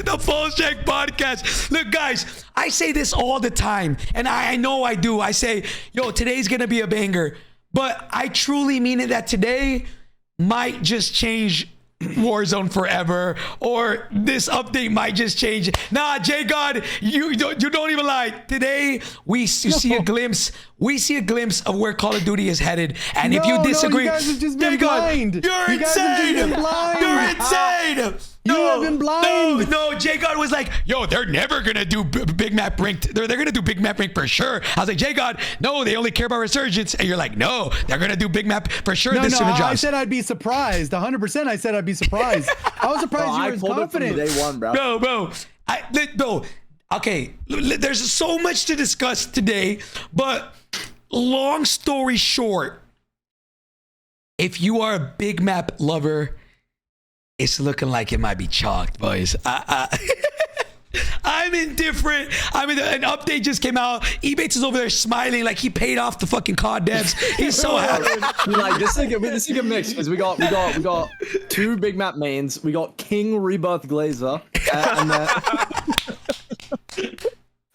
to the Pullze Check podcast. Look, guys, I say this all the time, and I know I do. I say, yo, today's gonna be a banger, but I truly mean it that today might just change Warzone forever, or this update might just change. Nah, JGOD, you don't even lie. Today you see a glimpse. We see a glimpse of where Call of Duty is headed. And if you disagree, you guys have just been blind. You're insane. You're insane. You have been blind. No, JGOD was like, yo, they're never gonna do big map ranked. They're gonna do big map ranked for sure. I was like, JGOD, no, they only care about Resurgence. And you're like, no, they're gonna do big map for sure. No, I said I'd be surprised. 100%. I said I'd be surprised. I was surprised you were as confident. Day one, bro. Bro. Okay, there's so much to discuss today, but long story short, if you are a big map lover, it's looking like it might be chalked, boys. I'm indifferent. I mean, an update just came out. Ebatez is over there smiling like he paid off the fucking COD devs. He's so happy. Like this is a mix because we got 2 big map mains. We got King Rebirth Glazer,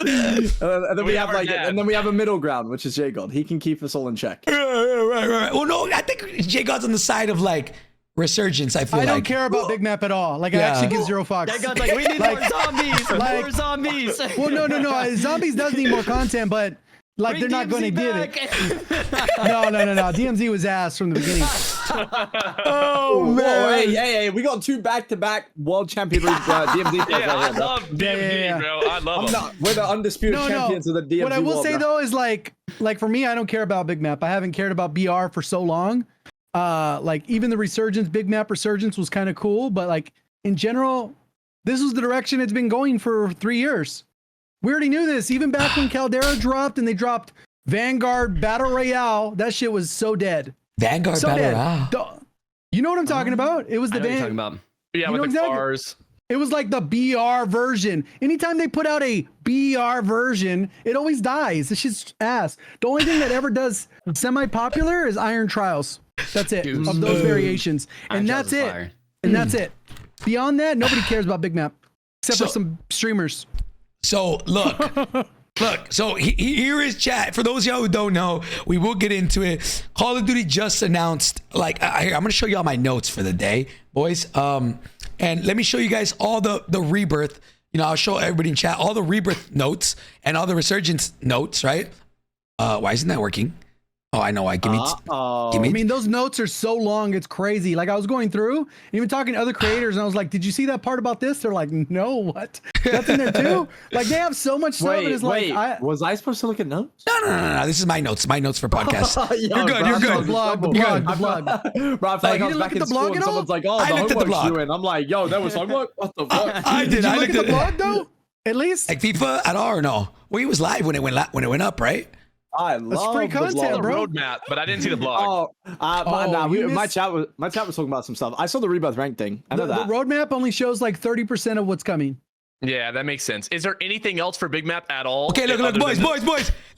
and then we have a middle ground, which is JGOD. He can keep us all in check. Right. Well, no, I think JGOD's on the side of like Resurgence. I don't care about big map at all. Like I actually give 0 fucks. JGOD's like, we need more zombies. More zombies. Well, no. Zombies does need more content, but like they're not going to get it. No. DMZ was ass from the beginning. Oh man. Hey, we got 2 back-to-back world champion DMZ. Yeah, I love DMZ, bro. I love them. We're the undisputed champions of the DMZ. What I will world, say bro. though is like for me, I don't care about big map. I haven't cared about BR for so long. Like even the Resurgence, big map Resurgence was kind of cool, but like in general, this was the direction it's been going for 3 years. We already knew this, even back when Caldera dropped and they dropped Vanguard Battle Royale. That shit was so dead. Vanguard Battle Royale. You know what I'm talking about? It was the talking about. Yeah, with the cars. It was like the BR version. Anytime they put out a BR version, it always dies. This shit's ass. The only thing that ever does semi-popular is Iron Trials. That's it. Of those variations. And that's it. And that's it. Beyond that, nobody cares about big map. Except for some streamers. So look. So here is chat. For those of y'all who don't know, we will get into it. Call of Duty just announced, like, I'm going to show y'all my notes for the day, boys. And let me show you guys all the Rebirth. You know, I'll show everybody in chat all the Rebirth notes and all the Resurgence notes, right? Why isn't that working? Oh, I know why. Give me. I mean, those notes are so long, it's crazy. Like I was going through, and even talking to other creators, and I was like, "Did you see that part about this?" They're like, "No, what? That's in there too." Like they have so much stuff. And it's like, was I supposed to look at notes? No. This is my notes. My notes for podcast. You're good. You're good. The blog. Bro, I feel like I was back in school and someone's like, "Oh, the homework's due," and I'm like, "Yo, that was homework. What the fuck?" I did. I looked at the blog though. At least like FIFA at all or no? Well, he was live when it went up, right? I love free content, bro. Roadmap, but I didn't see the blog. My chat was talking about some stuff. I saw the Rebirth rank thing. I know the roadmap only shows like 30% of what's coming. Yeah, that makes sense. Is there anything else for big map at all? Okay, look, boys.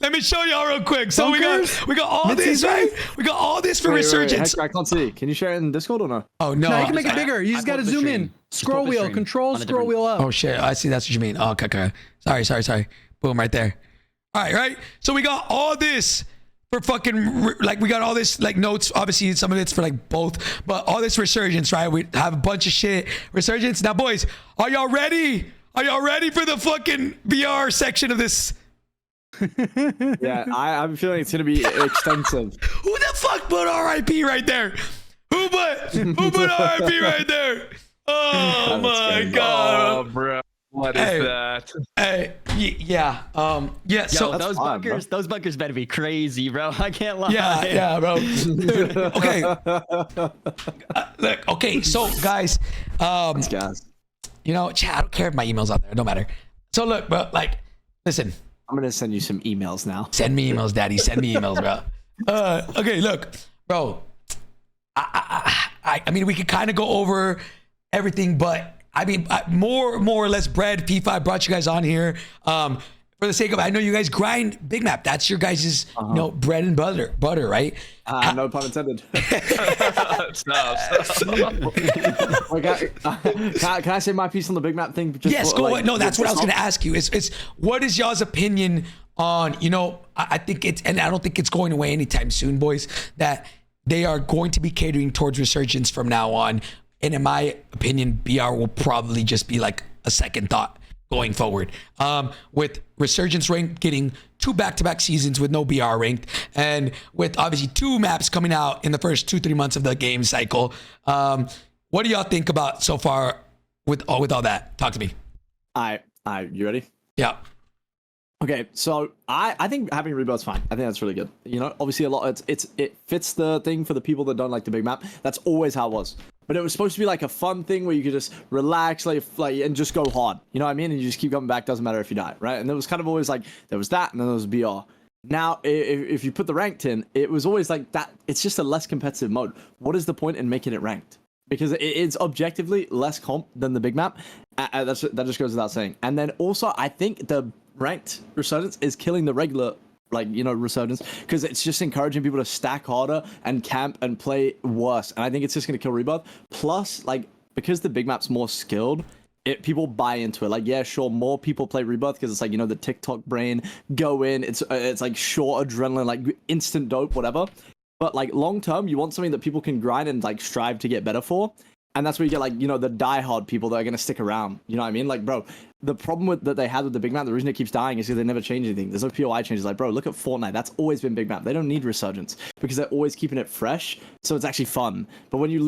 Let me show y'all real quick. So we got all this, right? We got all this for Resurgence. I can't see. Can you share it in Discord or no? Oh no. No, you can make it bigger. You just got to zoom in. Scroll wheel, control scroll wheel up. Oh shit, I see. That's what you mean. Oh, okay. Sorry. Boom, right there. All right. So we got all this for fucking, like, we got all this, like, notes. Obviously, some of it's for, like, both. But all this Resurgence, right? We have a bunch of shit. Resurgence. Now, boys, are y'all ready? Are y'all ready for the fucking VR section of this? Yeah, I'm feeling it's going to be extensive. Who the fuck put RIP right there? Who put RIP right there? Oh, my God. Oh, bro. What is that? Hey, yeah. Yo, So those bunkers better be crazy, bro. I can't lie. Yeah, bro. Dude, okay. Look, okay. So, guys, you know, chat. I don't care if my email's out there. It don't matter. So, look, bro. Like, listen. I'm gonna send you some emails now. Send me emails, daddy. Send me emails, bro. Okay, look, bro. I mean, we could kind of go over everything, but I mean, more or less, Bread P5 brought you guys on here for the sake of, I know you guys grind Big Map. That's your guys' you know, bread and butter, right? No pun intended. Stop. Can I say my piece on the Big Map thing? Yes, go ahead. No, that's what I was going to ask you. Is what is y'all's opinion on, you know, I think it's, and I don't think it's going away anytime soon, boys, that they are going to be catering towards Resurgence from now on. And in my opinion, BR will probably just be like a second thought going forward. With Resurgence ranked getting 2 back-to-back seasons with no BR ranked, and with obviously 2 maps coming out in the first 2-3 months of the game cycle. What do y'all think about so far with all that? Talk to me. All right, you ready? Yeah. Okay, so I think having Rebirth's fine. I think that's really good. You know, obviously a lot it fits the thing for the people that don't like the big map. That's always how it was. But it was supposed to be like a fun thing where you could just relax, like and just go hard. You know what I mean? And you just keep coming back. Doesn't matter if you die, right? And there was kind of always like there was that, and then there was BR. Now, if you put the ranked in, it was always like that. It's just a less competitive mode. What is the point in making it ranked? Because it's objectively less comp than the big map. That just goes without saying. And then also, I think the ranked Resurgence is killing the regular, like, you know, Resurgence, because it's just encouraging people to stack harder and camp and play worse. And I think it's just going to kill Rebirth. Plus, like, because the big map's more skilled, people buy into it. Like, yeah, sure, more people play Rebirth because it's like, you know, the TikTok brain, go in, it's like short adrenaline, like instant dope, whatever. But like long term, you want something that people can grind and like strive to get better for. And that's where you get like, you know, the diehard people that are going to stick around. You know what I mean? Like, bro, the problem that they had with the big map, the reason it keeps dying is because they never change anything. There's no POI changes. Like, bro, look at Fortnite. That's always been big map. They don't need Resurgence because they're always keeping it fresh. So it's actually fun. But when you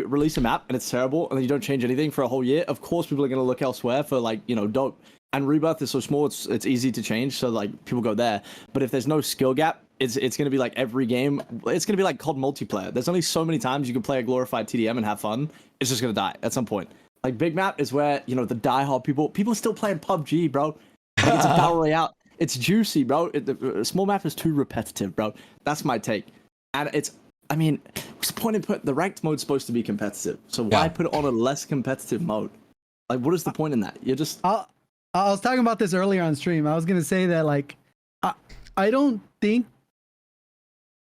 release a map and it's terrible and then you don't change anything for a whole year, of course people are going to look elsewhere for like, you know, dope. And Rebirth is so small, it's easy to change. So like people go there. But if there's no skill gap, it's going to be like every game. It's going to be like COD multiplayer. There's only so many times you can play a glorified TDM and have fun. It's just going to die at some point. Like big map is where, you know, the diehard people are still playing PUBG, bro. Like, it's a battle royale. It's juicy, bro. The small map is too repetitive, bro. That's my take. And I mean, what's the point in the ranked mode's supposed to be competitive? So why put it on a less competitive mode? Like, what is the point in that? You're just... I was talking about this earlier on stream. I was going to say that, like, I don't think,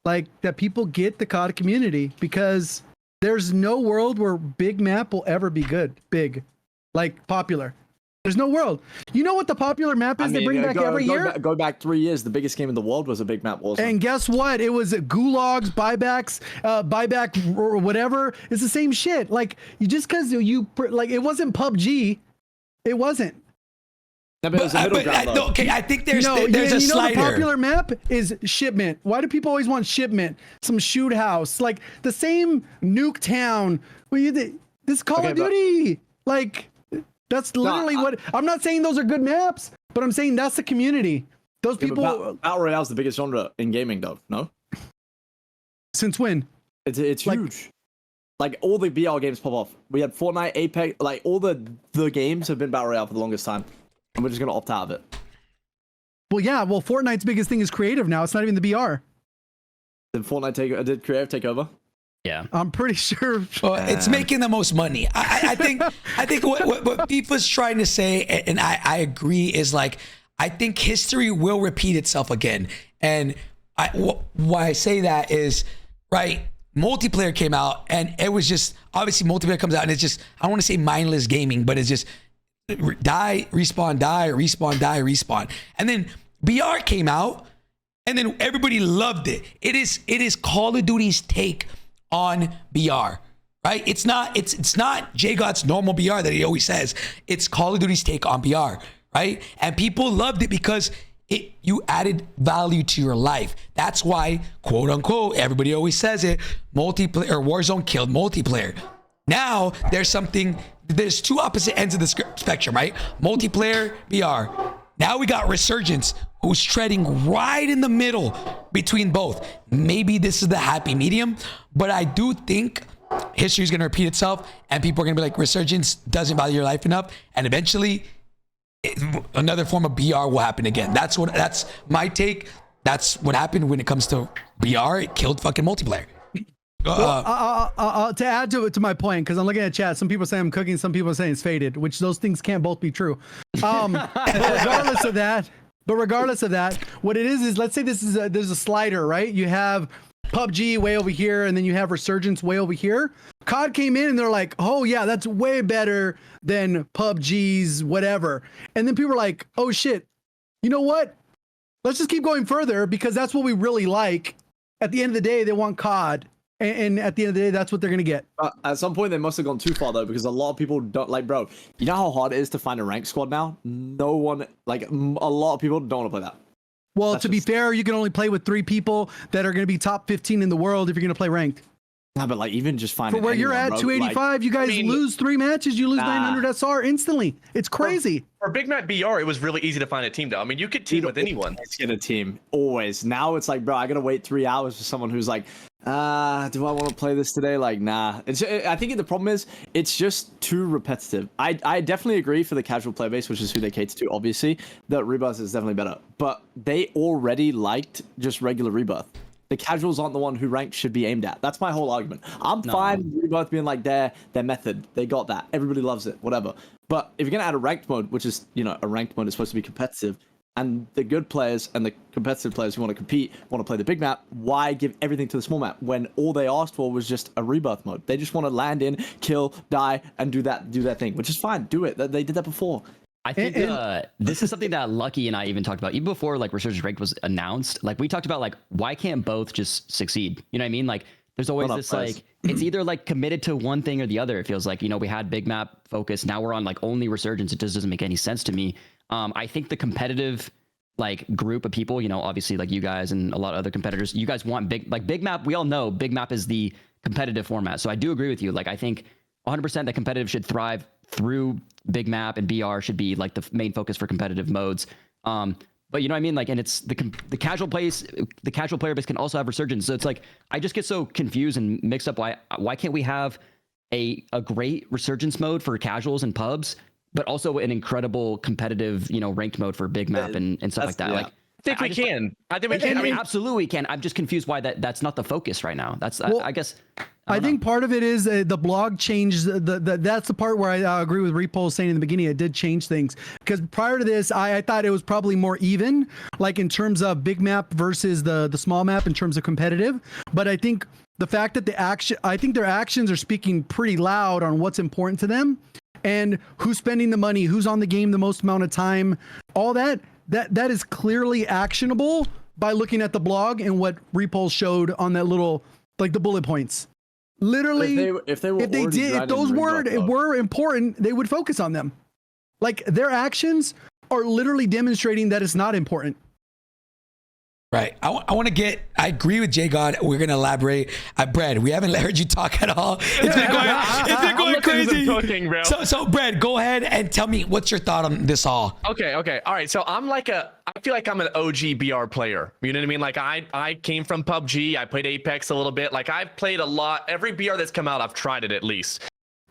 like, that people get the COD community because there's no world where big map will ever be good. Big. Like, popular. There's no world. You know what the popular map is they bring back every year? Go back 3 years. The biggest game in the world was a big map. Also. And guess what? It was gulags, buybacks, buyback or whatever. It's the same shit. Like, you just because like, it wasn't PUBG. It wasn't. Okay, I think there's a slider. The popular map is Shipment. Why do people always want Shipment? Some shoot house, like the same Nuke Town. This Call of Duty, like that's literally what. I'm not saying those are good maps, but I'm saying that's the community. Those people. Battle Royale is the biggest genre in gaming, though. No. Since when? It's huge. Like all the BR games pop off. We had Fortnite, Apex, like all the games have been Battle Royale for the longest time. And we're just going to opt out of it. Well, yeah. Well, Fortnite's biggest thing is creative now. It's not even the BR. Did Fortnite did creative take over? Yeah. I'm pretty sure. Well, it's making the most money. I think what FIFA's trying to say, and I agree, is like, I think history will repeat itself again. And why I say that is, right, multiplayer came out and it was just, obviously multiplayer comes out and it's just, I don't want to say mindless gaming, but it's just, die, respawn, die, respawn, die, respawn. And then BR came out and then everybody loved it. It is Call of Duty's take on BR, right? It's not JGOD's normal BR that he always says. It's Call of Duty's take on BR, right? And people loved it because you added value to your life. That's why, quote unquote, everybody always says it, multiplayer or Warzone killed multiplayer. Now there's two opposite ends of the spectrum, right? Multiplayer, BR. Now we got Resurgence, who's treading right in the middle between both. Maybe this is the happy medium, but I do think history is going to repeat itself and people are going to be like, Resurgence doesn't value your life enough. And eventually another form of BR will happen again. That's my take. That's what happened when it comes to BR. It killed fucking multiplayer. To add to my point, because I'm looking at chat, some people say I'm cooking, some people are saying it's faded, which those things can't both be true. Regardless of that, But regardless of that, what it is let's say there's a slider, right? You have PUBG way over here, and then you have Resurgence way over here. COD came in and they're like, oh yeah, that's way better than PUBG's whatever. And then people were like, oh shit, you know what? Let's just keep going further because that's what we really like. At the end of the day, they want COD. And at the end of the day, that's what they're going to get. At some point, they must have gone too far, though, because a lot of people don't like, bro, you know how hard it is to find a ranked squad now? No one, like, a lot of people don't want to play that. Well, to be fair, you can only play with 3 people that are going to be top 15 in the world if you're going to play ranked. Yeah, but like even just finding for where you're at, bro, 285, like, you guys lose 3 matches, you lose 900 SR instantly. It's crazy. For Big Mac BR, it was really easy to find a team, though. I mean, you could team with anyone. Let's get a team always. Now it's like, bro, I gotta wait 3 hours for someone who's like, do I want to play this today? Like, nah. I think the problem is it's just too repetitive. I definitely agree for the casual player base, which is who they cater to, obviously, that Rebirth is definitely better. But they already liked just regular Rebirth. The casuals aren't the one who ranked should be aimed at. That's my whole argument. I'm fine with Rebirth being like their method. They got that. Everybody loves it, whatever. But if you're going to add a ranked mode, which is, a ranked mode is supposed to be competitive, and the good players and the competitive players who want to compete want to play the big map, why give everything to the small map when all they asked for was just a Rebirth mode? They just want to land in, kill, die, and do that thing, which is fine. Do it. They did that before. I think this is something that Lucky and I even talked about even before like Resurgence Ranked was announced. Like we talked about like why can't both just succeed? You know what I mean? Like there's always this like it's either like committed to one thing or the other. It feels like we had big map focus. Now we're on like only Resurgence. It just doesn't make any sense to me. I think the competitive like group of people, obviously like you guys and a lot of other competitors, you guys want big map. We all know big map is the competitive format. So I do agree with you. Like I think 100% that competitive should thrive through big map, and BR should be like the main focus for competitive modes. But you know what I mean? Like, and it's the casual player base can also have Resurgence. So it's like, I just get so confused and mixed up. Why can't we have a great Resurgence mode for casuals and pubs, but also an incredible competitive, ranked mode for big map and stuff like that? Yeah. Like, I think we can. I mean, absolutely can. I'm just confused why that's not the focus right now. That's I guess. I think part of it is the blog changed. That's the part where I agree with Repullze saying in the beginning it did change things. Because prior to this, I thought it was probably more even, like in terms of big map versus the small map in terms of competitive. But I think the fact that their actions are speaking pretty loud on what's important to them and who's spending the money, who's on the game the most amount of time, all that is clearly actionable by looking at the blog and what Repullze showed on that little, like the bullet points. Literally, if those were important, they would focus on them. Like their actions are literally demonstrating that it's not important. Right. I agree with JGOD. We're going to elaborate. Brad, we haven't heard you talk at all. It's been going crazy. Cooking, bro. So Brad, go ahead and tell me what's your thought on this all. Okay. All right. So I feel like I'm an OG BR player. You know what I mean? Like I came from PUBG. I played Apex a little bit. Like I've played a lot. Every BR that's come out, I've tried it at least.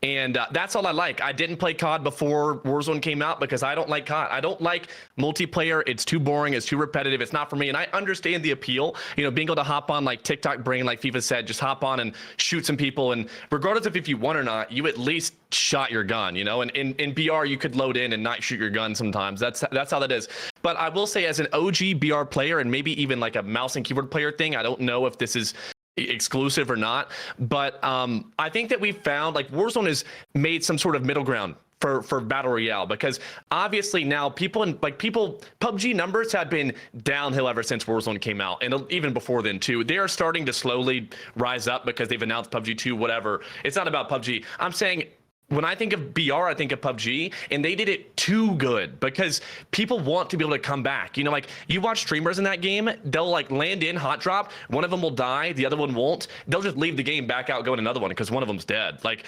And that's all I like. I didn't play COD before Warzone came out because I don't like COD. I don't like multiplayer. It's too boring. It's too repetitive. It's not for me. And I understand the appeal, being able to hop on like TikTok brain, like FIFA said, just hop on and shoot some people. And regardless of if you won or not, you at least shot your gun, And in BR, you could load in and not shoot your gun sometimes. That's how that is. But I will say as an OG BR player and maybe even like a mouse and keyboard player thing, I don't know if this is exclusive or not, but I think that we've found like Warzone has made some sort of middle ground for battle royale, because obviously now PUBG numbers have been downhill ever since Warzone came out, and even before then too. They are starting to slowly rise up because they've announced PUBG 2, whatever. It's not about PUBG. I'm saying when I think of BR, I think of PUBG, and they did it too good because people want to be able to come back. Like you watch streamers in that game, they'll like land in, hot drop, one of them will die, the other one won't. They'll just leave the game, back out, go in another one because one of them's dead. Like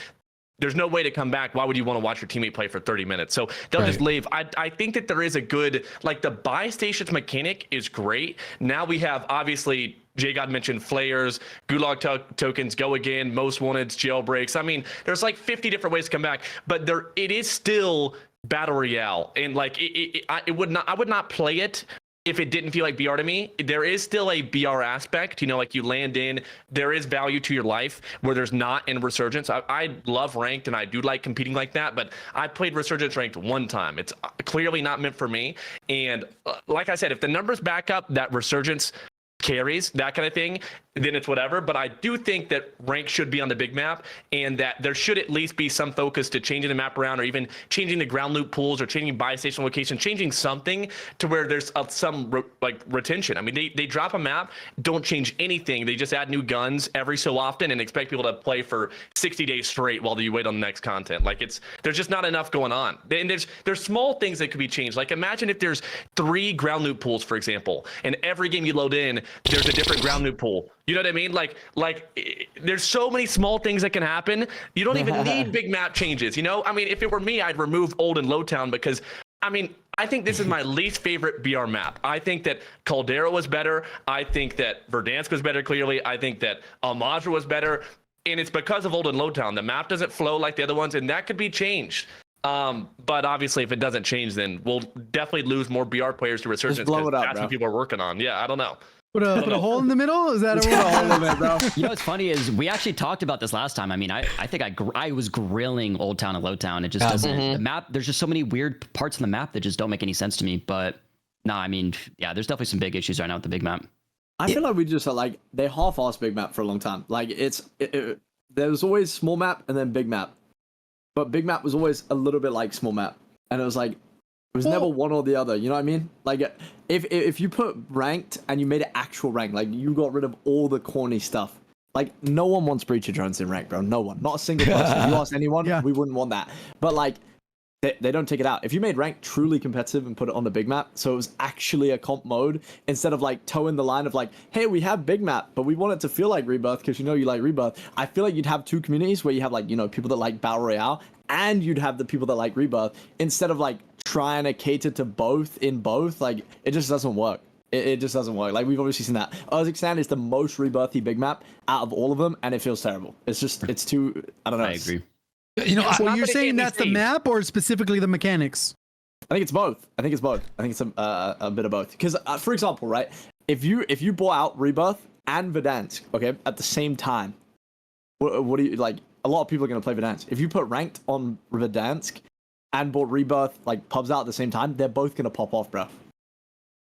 there's no way to come back. Why would you want to watch your teammate play for 30 minutes? So they'll just leave. I think that there is a good, like the buy stations mechanic is great. Now we have obviously JGOD mentioned flares, gulag tokens, go again, most wanted, jailbreaks. I mean, there's like 50 different ways to come back, but it is still battle royale, and like I would not play it if it didn't feel like BR to me. There is still a BR aspect, you know, like you land in, there is value to your life where there's not in Resurgence. I love ranked and I do like competing like that, but I played Resurgence ranked one time. It's clearly not meant for me. And like I said, if the numbers back up that Resurgence carries, that kind of thing, then it's whatever. But I do think that rank should be on the big map, and that there should at least be some focus to changing the map around, or even changing the ground loop pools, or changing buy station location, changing something to where there's some retention. I mean, they drop a map, don't change anything. They just add new guns every so often and expect people to play for 60 days straight while you wait on the next content. Like, there's just not enough going on. And there's small things that could be changed. Like, imagine if there's 3 ground loop pools, for example, and every game you load in, there's a different ground loop pool. You know what I mean? Like there's so many small things that can happen. You don't even need big map changes, you know? I mean, if it were me, I'd remove Old and Lowtown, because, I mean, I think this is my least favorite BR map. I think that Caldera was better. I think that Verdansk was better, clearly. I think that Almazra was better. And it's because of Old and Lowtown. The map doesn't flow like the other ones, and that could be changed. But obviously, if it doesn't change, then we'll definitely lose more BR players to Resurgence. Blow it up, that's bro. what people are working on. Yeah, I don't know. Put a hole in the middle? Is that a hole in it, bro? You know what's funny is we actually talked about this last time. I mean, I think I was grilling Old Town and Low Town. It just doesn't. The map. There's just so many weird parts of the map that just don't make any sense to me. But no, I mean, yeah, there's definitely some big issues right now with the big map. I feel like we just are like, they half-assed big map for a long time. Like, there was always small map and then big map, but big map was always a little bit like small map, and it was like, it was never one or the other. You know what I mean? Like, if you put ranked and you made it actual rank, like, you got rid of all the corny stuff. Like, no one wants breacher drones in rank, bro. No one. Not a single person. If you ask anyone, we wouldn't want that. But like, they don't take it out. If you made rank truly competitive and put it on the big map, so it was actually a comp mode, instead of like towing the line of like, hey, we have big map, but we want it to feel like Rebirth because you know you like Rebirth. I feel like you'd have 2 communities where you have like, you know, people that like Battle Royale, and you'd have the people that like Rebirth, instead of like trying to cater to both in both. Like, it just doesn't work. It just doesn't work. Like, we've obviously seen that. Urzikstan is the most Rebirthy big map out of all of them, and it feels terrible. It's just, it's too, I don't know. I agree. You know, So you're saying that's the map or specifically the mechanics? I think it's both. I think it's a bit of both. Because, for example, right, if you bought out Rebirth and Verdansk, okay, at the same time, what do you, like, a lot of people are going to play Verdansk. If you put ranked on Verdansk and bought Rebirth, like, pubs out at the same time, they're both going to pop off, bro.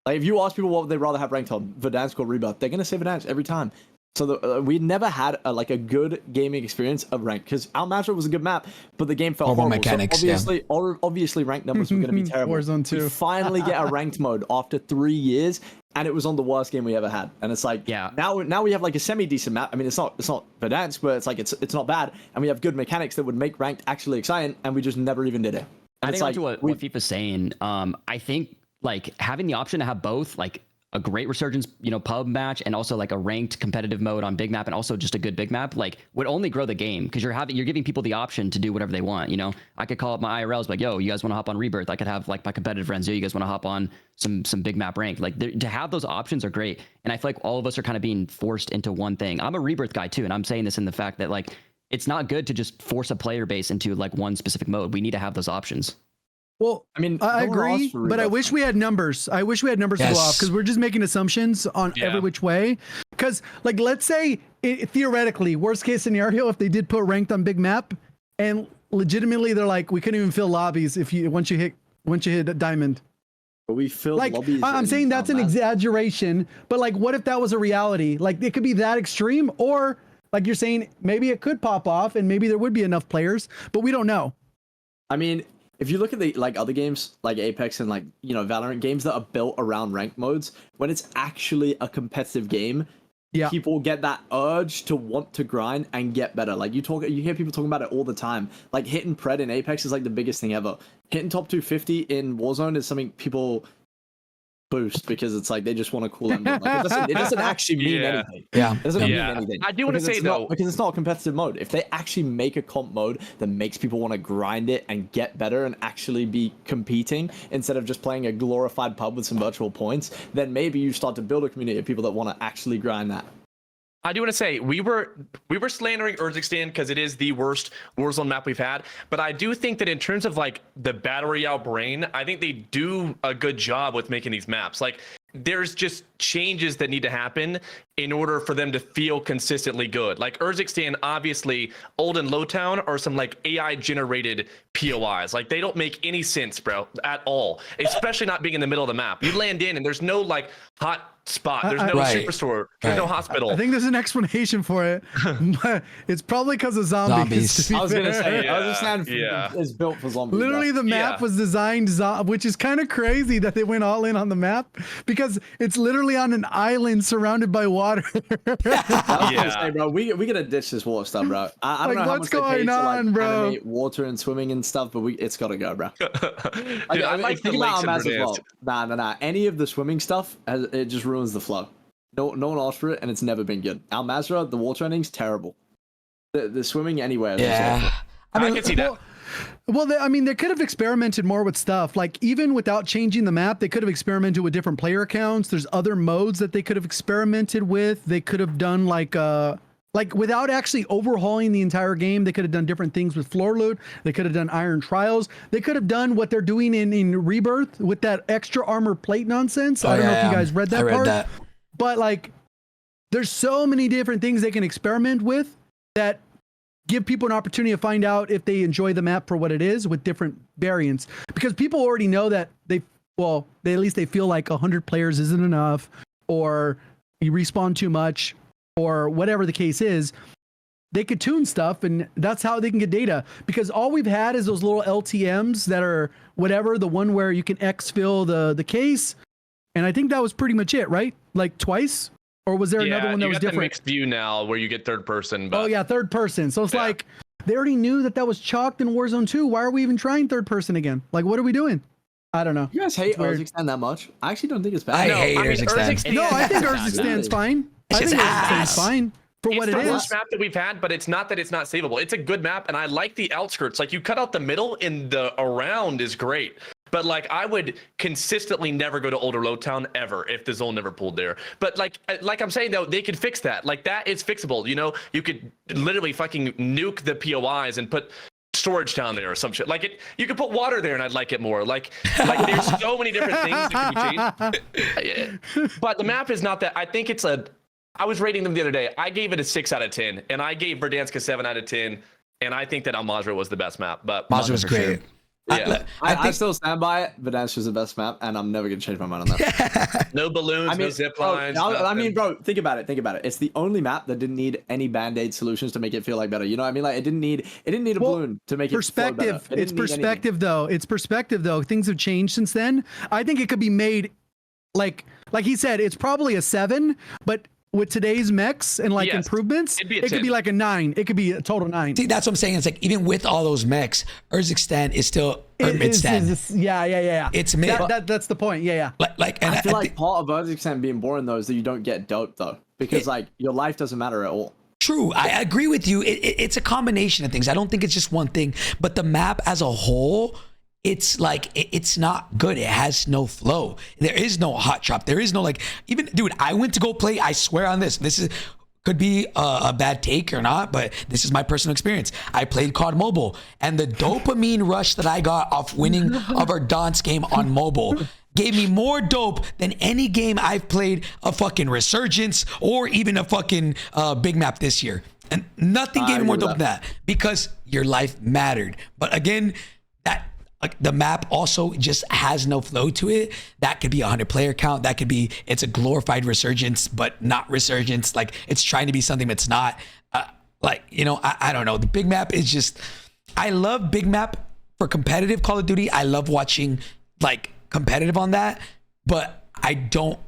Like, if you ask people what would they rather have ranked on, Verdansk or Rebirth, they're going to say Verdansk every time. So we never had a good gaming experience of ranked, because Almazra was a good map, but the game felt horrible. Mechanics, so obviously ranked numbers were going to be terrible. Warzone 2. We finally get a ranked mode after 3 years, and it was on the worst game we ever had. And it's like, now we have like a semi-decent map. I mean, it's not Verdansk, but it's like it's not bad, and we have good mechanics that would make ranked actually exciting, and we just never even did it. And I think to what FIFA's saying. I think like having the option to have both, like a great Resurgence, you know, pub match, and also like a ranked competitive mode on big map, and also just a good big map, like, would only grow the game, because you're giving people the option to do whatever they want. You know, I could call up my IRLs like, yo, you guys want to hop on Rebirth? I could have like my competitive friends, yo, you guys want to hop on some big map rank? Like, to have those options are great, and I feel like all of us are kind of being forced into one thing. I'm a Rebirth guy too, and I'm saying this in the fact that like, it's not good to just force a player base into like one specific mode. We need to have those options. Well, I mean, I agree, but I wish we had numbers. I wish we had numbers to go off, because we're just making assumptions on every which way. Because, like, let's say theoretically, worst case scenario, if they did put ranked on big map, and legitimately they're like, we couldn't even fill lobbies if once you hit a diamond. But we filled like, lobbies. I'm saying that's an exaggeration, but like, what if that was a reality? Like, it could be that extreme, or like you're saying, maybe it could pop off, and maybe there would be enough players, but we don't know. I mean, if you look at the like other games like Apex and like, you know, Valorant, games that are built around ranked modes, when it's actually a competitive game, people get that urge to want to grind and get better. Like, you hear people talking about it all the time. Like, hitting Pred in Apex is like the biggest thing ever. Hitting top 250 in Warzone is something people boost, because it's like they just want a cool emblem. Like, it doesn't actually mean anything. It doesn't mean anything. I do want to say though, because it's not a competitive mode. If they actually make a comp mode that makes people want to grind it and get better and actually be competing instead of just playing a glorified pub with some virtual points, then maybe you start to build a community of people that want to actually grind that. I do want to say we were slandering Urzikstan because it is the worst Warzone map we've had, but I do think that in terms of like the Battle Royale brain, I think they do a good job with making these maps. Like, there's just changes that need to happen in order for them to feel consistently good. Like Urzikstan, obviously, Old and Lowtown are some like AI generated POIs. Like they don't make any sense, bro, at all. Especially not being in the middle of the map. You land in and there's no like hot spot. There's no Right. superstore. There's no hospital. I think there's an explanation for it, but it's probably because of zombies. To be I was gonna fair. say, Urzikstan Yeah. is built for zombies. Literally, the map Yeah. was designed, which is kind of crazy that they went all in on the map because it's literally on an island surrounded by water. I was gonna Yeah. say, bro, we gotta ditch this water stuff, bro. I don't Like, know how what's much they paid going to like on, bro? animate water and swimming and stuff, but it's gotta go, bro. Dude, I like the think lakes about in Almaz as Verdansk. well. Nah. Any of the swimming stuff, it just ruins the flow. No one asked for it, and it's never been good. Almazra, the water ending's terrible. The swimming anywhere. is just awful. Yeah. I mean, I can see that. Well, they could have experimented more with stuff. Like, even without changing the map, they could have experimented with different player accounts. There's other modes that they could have experimented with. They could have done like without actually overhauling the entire game, they could have done different things with floor loot. They could have done iron trials. They could have done what they're doing in Rebirth with that extra armor plate nonsense. I don't know if you guys read that I read part. that. But like, there's so many different things they can experiment with that give people an opportunity to find out if they enjoy the map for what it is with different variants. Because people already know that at least they feel like 100 players isn't enough, or you respawn too much, or whatever the case is. They could tune stuff, and that's how they can get data. Because all we've had is those little LTMs that are whatever, the one where you can exfil the case. And I think that was pretty much it, right? Like twice? Or was there another one that you was got the different? mixed view now where you get third person. But Oh yeah, third person. So it's Yeah. like they already knew that was chalked in Warzone 2. Why are we even trying third person again? Like, what are we doing? I don't know. You guys hate It's weird. Urzikstan that much? I actually don't think it's bad. I No, hate I mean, Urzikstan. Urzikstan- No, I think It's Urzikstan not stands bad. fine. It's I think just Urzikstan ass. is fine for what it's it the is. worst map that we've had, but it's not that it's not savable. It's a good map, and I like the outskirts. Like you cut out the middle, and the around is great. But like I would consistently never go to Old or Lowtown ever if the zone never pulled there. But like I'm saying though, they could fix that. Like that is fixable. You know, you could literally fucking nuke the POIs and put storage down there or some shit. Like it, you could put water there, and I'd like it more. Like there's so many different things that could be changed. But the map is not that. I think it's a. I was rating them the other day. I gave it a 6 out of 10, and I gave Verdansk a 7 out of 10. And I think that Almazra was the best map. But Mazda was for great. sure. Yeah. I still stand by it. Verdansk is the best map, and I'm never gonna change my mind on that. no balloons, no zip lines. I mean, bro, think about it. It's the only map that didn't need any band-aid solutions to make it feel like better. You know what I mean? Like it didn't need a balloon to make it flow better. Perspective. It It's didn't need anything. perspective though. It's perspective though. Things have changed since then. I think it could be made like he said, it's probably a 7, but with today's mechs and like Yes, improvements, it'd be a it could 10. be like a 9. It could be a total 9. See, that's what I'm saying. It's like even with all those mechs, Urzikstan is still mid stand. Yeah. It's mid. That's the point. Yeah. And I feel like think- part of Urzikstan being boring though is that you don't get dope though, because like your life doesn't matter at all. True, I agree with you. It's a combination of things. I don't think it's just one thing, but the map as a whole, it's like it's not good. It has no flow. There is no hot drop. There is no like even dude. I went to go play. I swear on this. This is could be a bad take or not, but this is my personal experience. I played COD Mobile, and the dopamine rush that I got off winning of our Dance game on mobile gave me more dope than any game I've played, a fucking Resurgence or even a fucking big map this year. And nothing gave me more dope than that because your life mattered. But again, that the map also just has no flow to it. That could be 100 player count. That could be, it's a glorified Resurgence, but not Resurgence. Like it's trying to be something that's not. I don't know. The big map is just, I love big map for competitive Call of Duty. I love watching like competitive on that, but I don't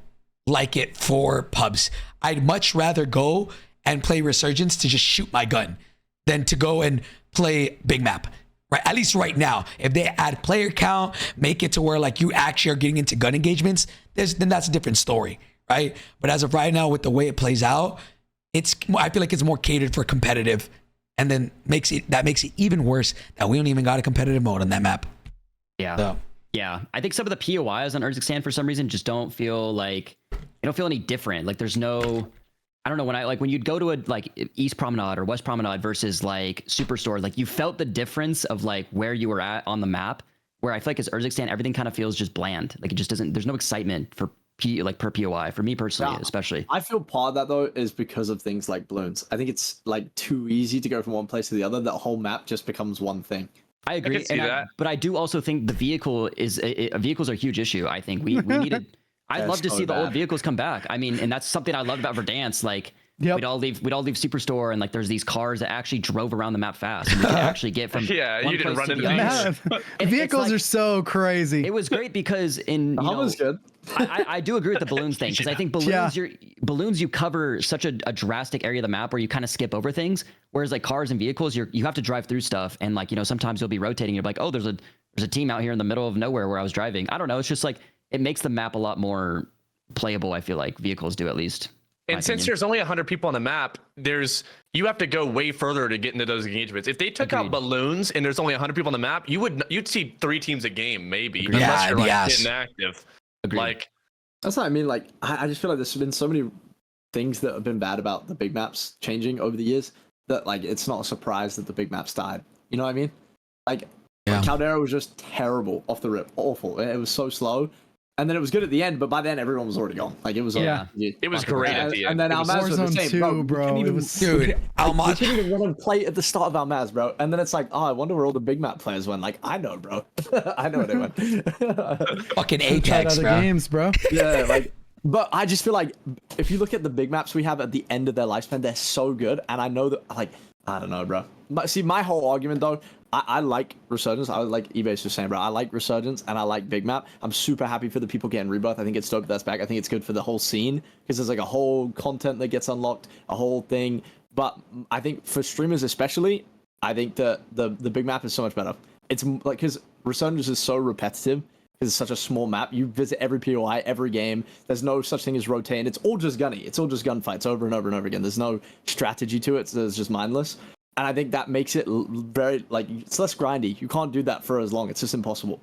like it for pubs. I'd much rather go and play Resurgence to just shoot my gun than to go and play big map. Right, at least right now, if they add player count, make it to where like you actually are getting into gun engagements, then that's a different story, right? But as of right now, with the way it plays out, I feel like it's more catered for competitive, and then makes it even worse that we don't even got a competitive mode on that map. Yeah. So. Yeah. I think some of the POIs on Urzikstan for some reason just don't feel any different. Like there's no, I don't know, when you'd go to a like East Promenade or West Promenade versus like Superstore, like you felt the difference of like where you were at on the map, where I feel like as Urzikstan, everything kind of feels just bland. Like it just doesn't, there's no excitement for per POI for me personally, Yeah. especially. I feel part of that though is because of things like balloons. I think it's like too easy to go from one place to the other. That whole map just becomes one thing. I agree, can see that. but I do also think the vehicles are a huge issue. I think we needed. I'd love to so see the old bad. vehicles come back. I mean, and that's something I loved about Verdansk. Like Yep. we'd all leave Superstore, and like there's these cars that actually drove around the map fast, and we could actually get from Yeah, one you didn't place run to into the other. these. It's Vehicles like- are so crazy. It was great because in The Hummer's good. I do agree with the balloons thing because I think balloons you cover such a drastic area of the map where you kind of skip over things, whereas like cars and vehicles you have to drive through stuff, and like sometimes you'll be rotating, you're like, oh, there's a team out here in the middle of nowhere where I was driving. I don't know, it's just like it makes the map a lot more playable. I feel like vehicles do, at least. And since there's only 100 people on the map, you have to go way further to get into those engagements. If they took out balloons and there's only 100 people on the map, you'd see 3 teams a game maybe, Agreed. unless Yeah, you're like yes. inactive. Agreed. Like That's what I mean. Like, I just feel like there's been so many things that have been bad about the big maps changing over the years that like it's not a surprise that the big maps died. You know what I mean? Like, Yeah. Caldera was just terrible off the rip, awful. It was so slow, and then it was good at the end, but by then everyone was already gone. Like it was. Yeah. it was great at the end. And then It was- Almaz was the Warzone same, 2, bro. We couldn't It even, was- Dude, we Almaz. couldn't even run and play at the start of Almaz, bro. And then it's like, oh, I wonder where all the big map players went. Like, I know, bro. I know where they went. Fucking Tried Apex, other bro. games, bro. Yeah, like, but I just feel like if you look at the big maps we have at the end of their lifespan, they're so good. And I know that, like, I don't know, bro. But see, my whole argument though, I like Resurgence. I like Ebatez was saying, bro. I like Resurgence and I like Big Map. I'm super happy for the people getting Rebirth. I think it's dope that's back. I think it's good for the whole scene because there's like a whole content that gets unlocked, a whole thing. But I think for streamers especially, I think that the Big Map is so much better. It's like because Resurgence is so repetitive. It's such a small map. You visit every POI, every game. There's no such thing as rotating. It's all just gunny. It's all just gunfights over and over and over again. There's no strategy to it. So it's just mindless. And I think that makes it very, like, it's less grindy. You can't do that for as long. It's just impossible.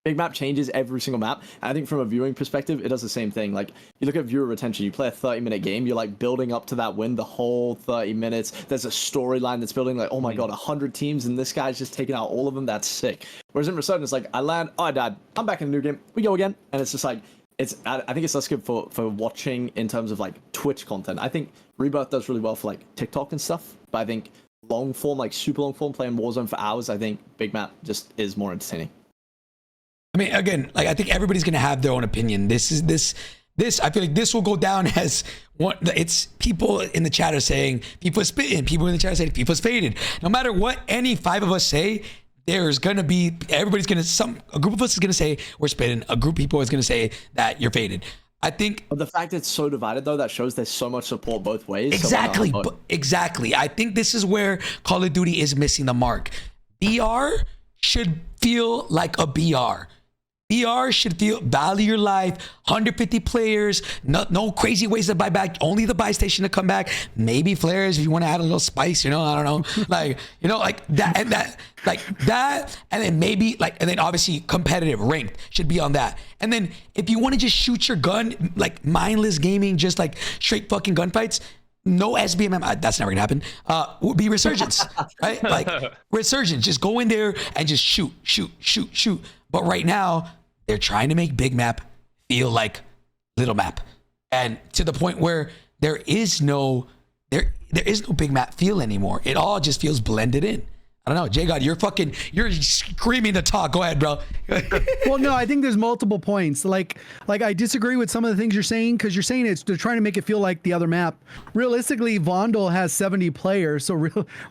Big map changes every single map. And I think from a viewing perspective, it does the same thing. Like, you look at viewer retention, you play a 30-minute game, you're, like, building up to that win the whole 30 minutes. There's a storyline that's building, like, oh my god, 100 teams, and this guy's just taking out all of them. That's sick. Whereas in Resurgence, like, I land, oh, I died. I'm back in a new game. We go again. And it's just, like, I think it's less good for watching in terms of, like, Twitch content. I think Rebirth does really well for, like, TikTok and stuff. But I think long form, like super long form, playing Warzone for hours, I think Big Map just is more entertaining. I mean, again, like I think everybody's gonna have their own opinion. This. I feel like this will go down as one. It's people in the chat are saying people are spitting. People in the chat are saying people's faded. No matter what any 5 of us say, there's gonna be everybody's gonna a group of us is gonna say we're spitting. A group of people is gonna say that you're faded. I think But the fact it's so divided though, that shows there's so much support both ways. exactly, So exactly. I think this is where Call of Duty is missing the mark. BR should feel like a BR. BR should feel value your life, 150 players, no crazy ways to buy back, only the buy station to come back, maybe flares if you want to add a little spice, I don't know, like that, and then maybe and then obviously competitive ranked should be on that. And then if you want to just shoot your gun, like mindless gaming, just like straight fucking gunfights, no SBMM, that's never gonna happen. Would be Resurgence, right? Like Resurgence, just go in there and just shoot. But right now, they're trying to make Big Map feel like Little Map, and to the point where there is no Big Map feel anymore. It all just feels blended in. I don't know, JGOD, you're screaming to talk. Go ahead, bro. Well, no, I think there's multiple points. Like I disagree with some of the things you're saying because you're saying they're trying to make it feel like the other map. Realistically, Vondel has 70 players, so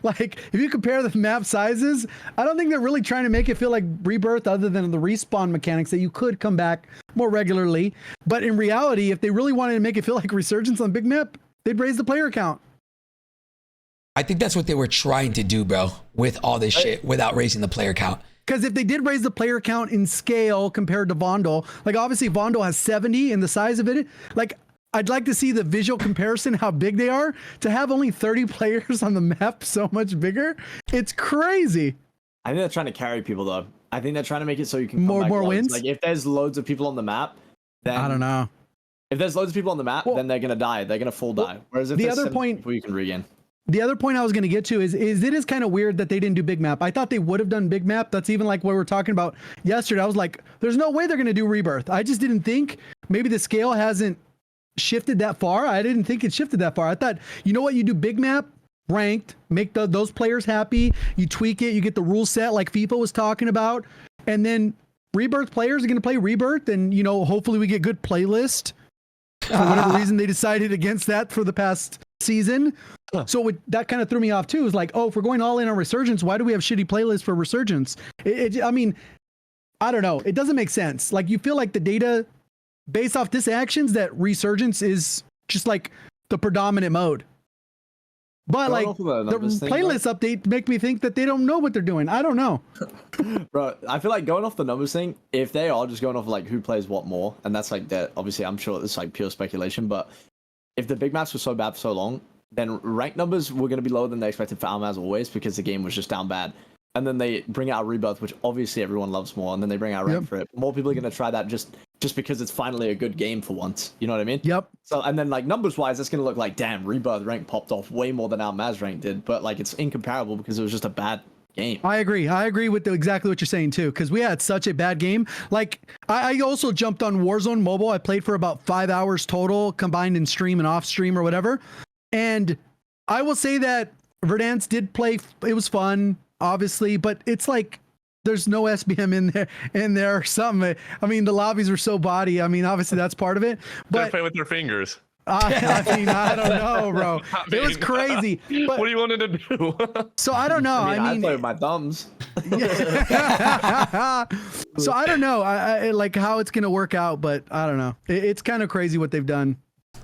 if you compare the map sizes, I don't think they're really trying to make it feel like Rebirth, other than the respawn mechanics that you could come back more regularly. But in reality, if they really wanted to make it feel like Resurgence on Big Map, they'd raise the player count. I think that's what they were trying to do, bro, with all this shit without raising the player count. Because if they did raise the player count in scale compared to Vondel, like obviously Vondel has 70 in the size of it, like I'd like to see the visual comparison, how big they are. To have only 30 players on the map so much bigger, it's crazy. I think they're trying to carry people though. I think they're trying to make it so you can come More back loads. wins? Like if there's loads of people on the map, then I don't know. If there's loads of people on the map, then they're gonna die. They're gonna full die. Whereas if the there's other 70 point- people, you can regain. The other point I was going to get to is it is kind of weird that they didn't do Big Map. I thought they would have done Big Map. That's even like what we were talking about yesterday. I was like, there's no way they're going to do Rebirth. I just didn't think maybe the scale hasn't shifted that far. I didn't think it shifted that far. I thought, you know what, you do big map, ranked, make those players happy, you tweak it, you get the rule set like FIFA was talking about, and then Rebirth players are going to play Rebirth, and you know, hopefully we get good playlist. For whatever reason they decided against that for the past season. So that kind of threw me off too. It was like, oh, if we're going all in on Resurgence, why do we have shitty playlists for Resurgence? I mean, I don't know. It doesn't make sense. Like, you feel like the data based off this actions that Resurgence is just like the predominant mode. But like the playlist update make me think that they don't know what they're doing. I don't know. Bro, I feel like going off the numbers thing, if they are just going off like who plays what more, and that's like that, obviously I'm sure it's like pure speculation, but if the big maps were so bad for so long, then rank numbers were going to be lower than they expected for Alma as always, because the game was just down bad. And then they bring out Rebirth, which obviously everyone loves more, and then they bring out rank for it. More people are going to try that just because it's finally a good game for once. You know what I mean? Yep. So, and then like numbers wise, it's going to look like, damn, Rebirth rank popped off way more than Almaz rank did, but like it's incomparable because it was just a bad game. I agree with exactly what you're saying too, because we had such a bad game. Like I also jumped on Warzone mobile. I played for about 5 hours total, combined in stream and off stream or whatever. And I will say that Verdansk did play. It was fun, obviously, but it's like there's no SBM in there or something. I mean, the lobbies were so body. I mean, obviously that's part of it. But they play with their fingers. I mean, I don't know, bro. It was crazy. But, what do you want to do? So I don't know. I play with my thumbs. So I don't know. I like how it's gonna work out, but I don't know. It's kind of crazy what they've done.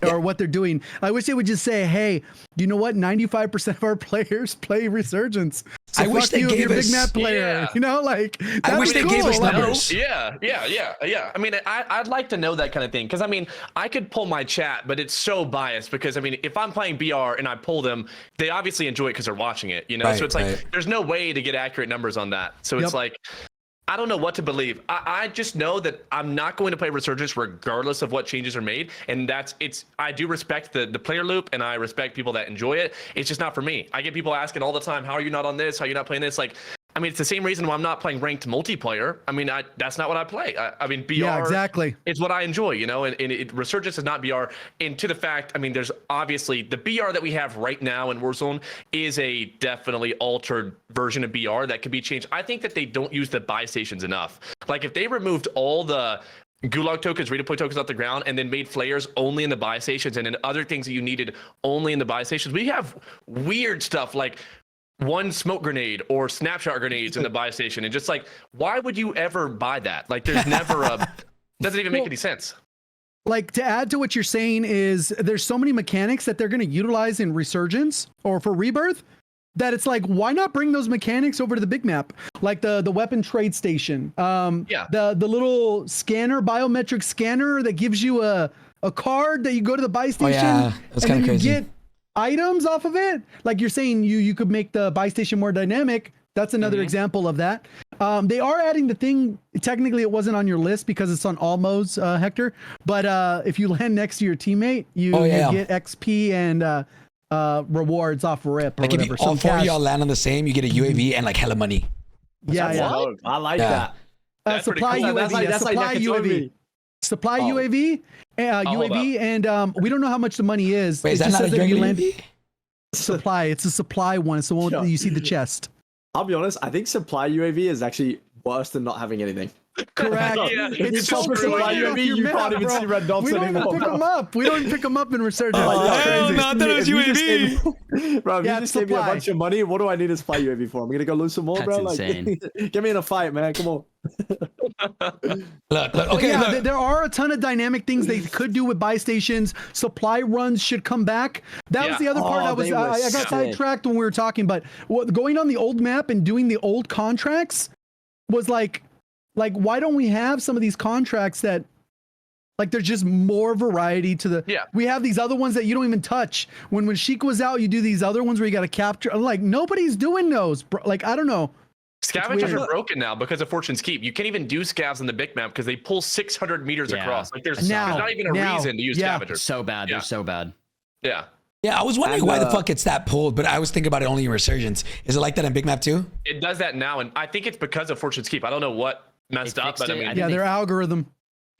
Or what they're doing. I wish they would just say, "Hey, you know what? 95% of our players play Resurgence. So I wish they gave us big map player. Yeah. You know, like I wish they gave us Like, numbers. Yeah. I mean, I'd like to know that kind of thing, because I mean, I could pull my chat, but it's so biased because I mean, if I'm playing BR and I pull them, they obviously enjoy it because they're watching it, you know. Right, so it's like right. there's no way to get accurate numbers on that. So it's like, I don't know what to believe. I just know that I'm not going to play Resurgence regardless of what changes are made. And I do respect the player loop, and I respect people that enjoy it. It's just not for me. I get people asking all the time, how are you not on this? How are you not playing this? Like, I mean, it's the same reason why I'm not playing ranked multiplayer. I mean, that's not what I play. I mean, BR exactly. is what I enjoy, you know, and Resurgence is not BR. And to the fact, I mean, there's obviously the BR that we have right now in Warzone is a definitely altered version of BR that could be changed. I think that they don't use the buy stations enough. Like, if they removed all the Gulag tokens, redeploy tokens off the ground, and then made flares only in the buy stations, and then other things that you needed only in the buy stations, we have weird stuff like one smoke grenade or snapshot grenades in the buy station, and just like, why would you ever buy that? Like, there's never doesn't even make any sense. Like, to add to what you're saying is there's so many mechanics that they're going to utilize in Resurgence or for Rebirth that it's like, why not bring those mechanics over to the big map? Like the weapon trade station, the little scanner, biometric scanner that gives you a card that you go to the buy station That's and kind then of crazy. you get items off of it. Like you're saying, you could make the buy station more dynamic. That's another example of that. They are adding the thing. Technically, it wasn't on your list because it's on all modes, Hector. But if you land next to your teammate, you get XP and rewards off rip or Like, whatever. if all four of y'all land on the same, you get a UAV and like hella money. I like that. That's pretty Supply cool. UAV. Supply UAV. Supply UAV. UAV, and we don't know how much the money is. Wait, is that not a regular UAV? Supply. It's a supply one. It's the one that you see the chest. I'll be honest, I think supply UAV is actually worse than not having anything. Correct. It's so supply UAV, you can't even see red dots We don't anymore. even pick them up. We don't pick them up in Resurgence. Hell no, I thought it was UAV. Bro, if you just gave me a bunch of money, what do I need a supply UAV for? I'm gonna go lose some more, bro. That's insane. Like, get me in a fight, man. Come on. Look, okay, look. There are a ton of dynamic things they could do with buy stations. Supply runs should come back. That was the other part. I got sidetracked when we were talking, but going on the old map and doing the old contracts was like, why don't we have some of these contracts that, like, there's just more variety to the. We have these other ones that you don't even touch. When Sheik was out, you do these other ones where you got to capture. I'm like, nobody's doing those, bro. Like, I don't know. Scavengers are broken now because of Fortune's Keep. You can't even do scavs in the big map because they pull 600 meters across. Like, there's not even a reason to use scavengers. So bad. They're so bad. Yeah. Yeah, I was wondering why the fuck it's that pulled, but I was thinking about it only in Resurgence. Is it like that in big map too? It does that now, and I think it's because of Fortune's Keep. I don't know what messed up, but I mean, their algorithm.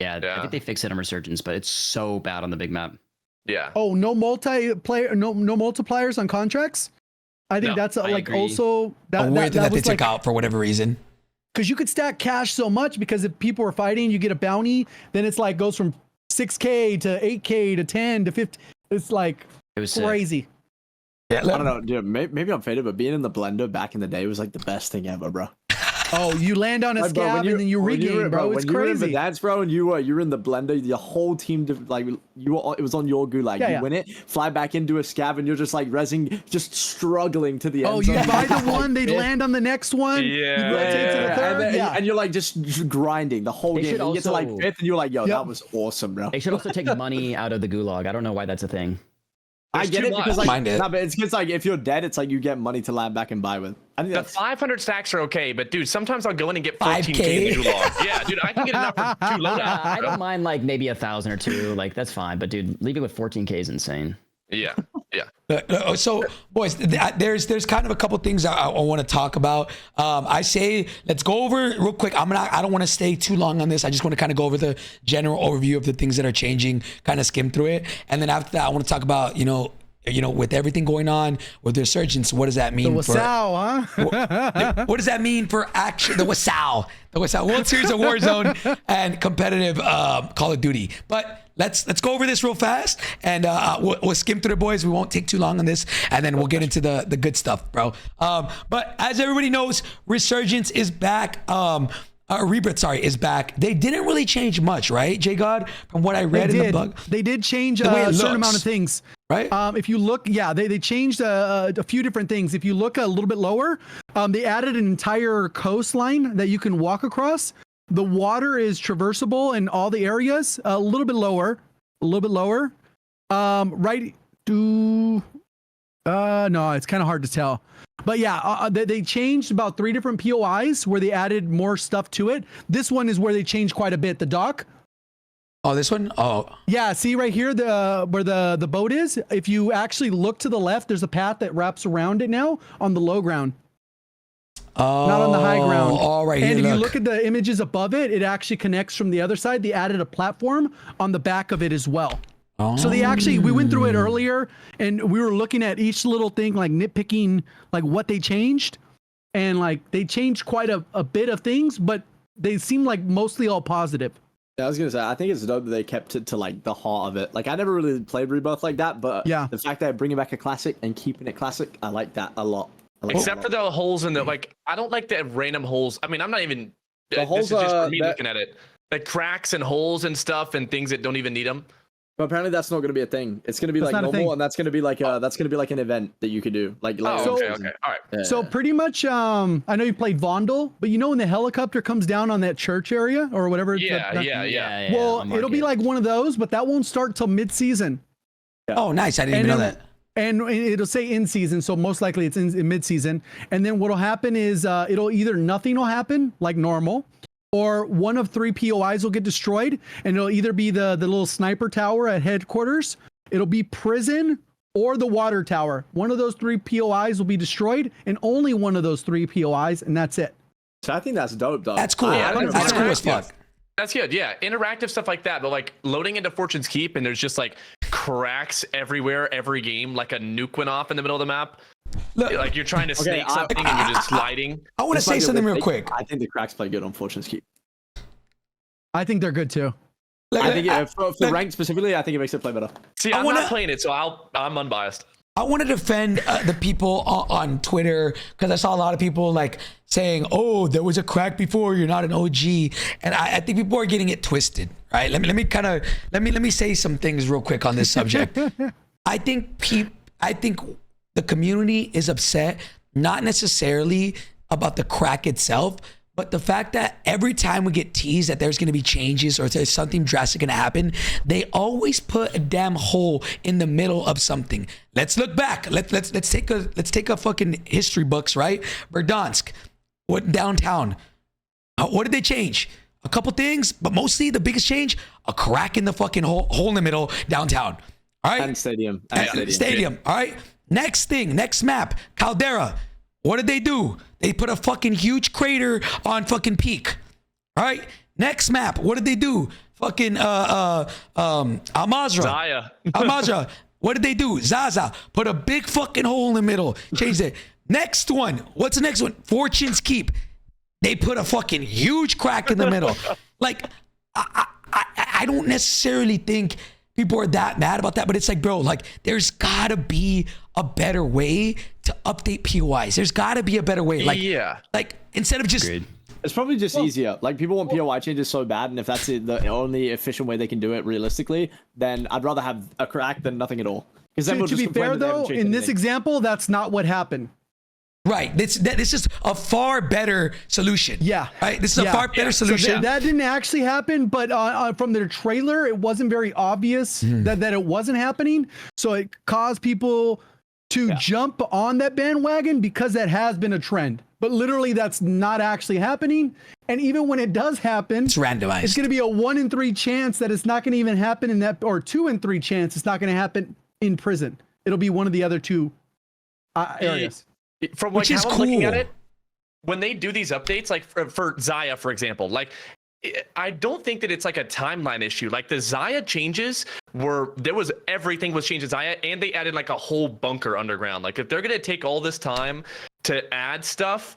Yeah, I think they fixed it on Resurgence, but it's so bad on the big map. Yeah. Oh, no multiplayer, no multipliers on contracts. I think that's like agree. also A weird thing that they was took like, out for whatever reason. because you could stack cash so much, because if people are fighting, you get a bounty, then it's like goes from 6K to 8K to 10 to 50. It's like It was crazy. Yeah, I don't know, dude. Maybe I'm faded, but being in the blender back in the day was like the best thing ever, bro. Oh, you land on a Like, bro, scab and then you regain, bro. It's when you were in crazy. Ebatez, bro, and you were in the blender, the whole team like you were. It was on your gulag. You win it, fly back into a scab, and you're just like rezzing, just struggling to the end. Oh, you zone. buy the one, they land on the next one. Yeah. You rotate to the third. And you're like just grinding the whole They game. should You get to like also- fifth, and you're like, yo, Yep. that was awesome, bro. They should also take money out of the gulag. I don't know why that's a thing. I get too it because much. like, Mind it. nah, but it's because like if you're dead, it's like you get money to land back and buy with. I think The that's 500 stacks are okay, but dude, sometimes I'll go in and get 5K? 14K in the gulag. Yeah, dude, I can get enough for 2 I loadouts. don't mind like maybe 1,000 or 2, like that's fine. But dude, leaving with 14K is insane. Yeah, yeah. So, boys, there's kind of a couple things I want to talk about. I say let's go over real quick. I don't want to stay too long on this. I just want to kind of go over the general overview of the things that are changing, kind of skim through it, and then after that, I want to talk about with everything going on with the Resurgence, what does that mean? The Wasau, huh? What does that mean for action? The Wasau World Series of Warzone and competitive Call of Duty. But let's go over this real fast, and we'll skim through the boys. We won't take too long on this, and then we'll get into the good stuff, bro. But as everybody knows, Resurgence is back. Rebirth, is back. They didn't really change much, right, JGOD? From what I read in the blog. They did change way it a certain looks. amount of things. Right? If you look, they changed a few different things. If you look a little bit lower, they added an entire coastline that you can walk across. The water is traversable in all the areas. A little bit lower. Right to no, it's kind of hard to tell. But yeah, they changed about 3 different POIs where they added more stuff to it. This one is where they changed quite a bit. The dock. Oh, this one? Oh. Yeah, see right here, where the boat is. If you actually look to the left, there's a path that wraps around it now on the low ground, not on the high ground. All right, and here, if you look at the images above it, it actually connects from the other side. They added a platform on the back of it as well. So we went through it earlier, and we were looking at each little thing, like nitpicking, like what they changed, and like they changed quite a bit of things, but they seem like mostly all positive. Yeah, I was gonna say, I think it's dope that they kept it to like the heart of it. Like I never really played Rebirth like that, but Yeah. the fact that they're bringing back a classic and keeping it classic, I like that a lot. Except for the holes in the I don't like the random holes. I mean, I'm not even. The holes, this is just for me that- looking at it. The cracks and holes and stuff and things that don't even need them. But apparently that's not gonna be a thing. It's gonna be That's like not a thing. normal, and that's gonna be like an event that you could do. Like Oh, later. okay, all right. Yeah. So pretty much, I know you played Vandal, but you know when the helicopter comes down on that church area or whatever. Yeah. Well, on it'll be Market. like one of those, but that won't start till mid-season. Oh, nice. I didn't even know that. And it'll say in season, so most likely it's in mid-season. And then what'll happen is it'll either nothing will happen like normal, or one of 3 POIs will get destroyed, and it'll either be the little sniper tower at headquarters, it'll be prison, or the water tower. One of those 3 POIs will be destroyed, and only one of those 3 POIs, and that's it. So I think that's dope, though. That's cool. Yeah, That's cool as fuck. That's good. Yeah, interactive stuff like that. But like loading into Fortune's Keep and there's just like cracks everywhere, every game. Like a nuke went off in the middle of the map. Look, Like you're trying to snake something and you're just sliding. I want to This might say be a something weird real take. quick. I think the cracks play good on Fortune's Keep. I think they're good too. I think for ranked specifically, I think it makes it play better. See, I I'm wanna- not playing it, so I'm unbiased. I want to defend the people on Twitter, because I saw a lot of people like saying, "Oh, there was a crack before. You're not an OG," and I think people are getting it twisted. Right? Let me say some things real quick on this subject. I think the community is upset, not necessarily about the crack itself, but the fact that every time we get teased that there's going to be changes or there's something drastic going to happen, they always put a damn hole in the middle of something. Let's look back. Let's take a fucking history books, right? Verdansk, what downtown? What did they change? A couple things, but mostly the biggest change, a crack in the fucking hole in the middle downtown. All right. And stadium. Stadium. All right. Next thing, next map, Caldera. What did they do? They put a fucking huge crater on fucking Peak. All right. Next map. What did they do? fucking Almazra. Zaya. Almazra. What did they do? Zaza put a big fucking hole in the middle. Changed it. Next one. What's the next one? Fortune's Keep. They put a fucking huge crack in the middle. Like, I don't necessarily think people are that mad about that, but it's like, bro, like, there's gotta be a better way to update POIs. There's gotta be a better way. Like, Yeah. like instead of just. Agreed. It's probably just easier. Like, people want POI changes so bad, and if that's the only efficient way they can do it realistically, then I'd rather have a crack than nothing at all. Because then we'll To just be complain fair that they haven't though, changed in this anything. example, that's not what happened. Right. This is a far better solution. Yeah. Right. This is a far better So solution. that didn't actually happen, but from their trailer, it wasn't very obvious that it wasn't happening. So it caused people to jump on that bandwagon because that has been a trend. But literally, that's not actually happening. And even when it does happen, It's randomized. It's going to be a 1 in 3 chance that it's not going to even happen in that, or 2 in 3 chance it's not going to happen in prison. It'll be one of the other two areas. From Which like is how I'm looking at cool. it, when they do these updates, like for Zaya, for example, like I don't think that it's like a timeline issue. Like the Zaya changes everything was changed in Zaya, and they added like a whole bunker underground. Like if they're gonna take all this time to add stuff,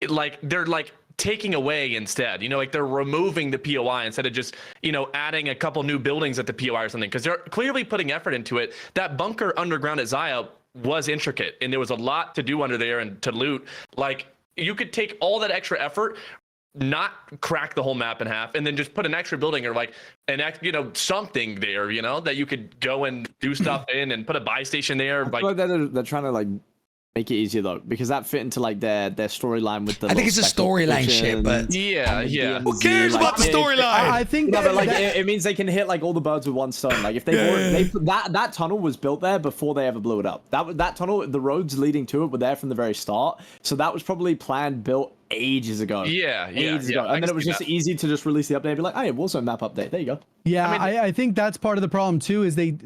like they're like taking away instead. You know, like they're removing the POI instead of just, you know, adding a couple new buildings at the POI or something, because they're clearly putting effort into it. That bunker underground at Zaya was intricate, and there was a lot to do under there and to loot. Like you could take all that extra effort, not crack the whole map in half, and then just put an extra building or like something there, you know, that you could go and do stuff in, and put a buy station there. I feel like they're trying to like make it easier though, because that fit into like their storyline with the. I think it's a storyline shit, but yeah. who cares about the storyline? I think No, but like that- it means they can hit like all the birds with one stone. Like if that tunnel was built there before they ever blew it up. That tunnel, the roads leading to it were there from the very start. So that was probably planned, built ages ago. Ages ago. I And then can it was see just that. easy to just release the update and be like, hey, Warzone map update. There you go. Yeah, I mean- I think that's part of the problem too, is they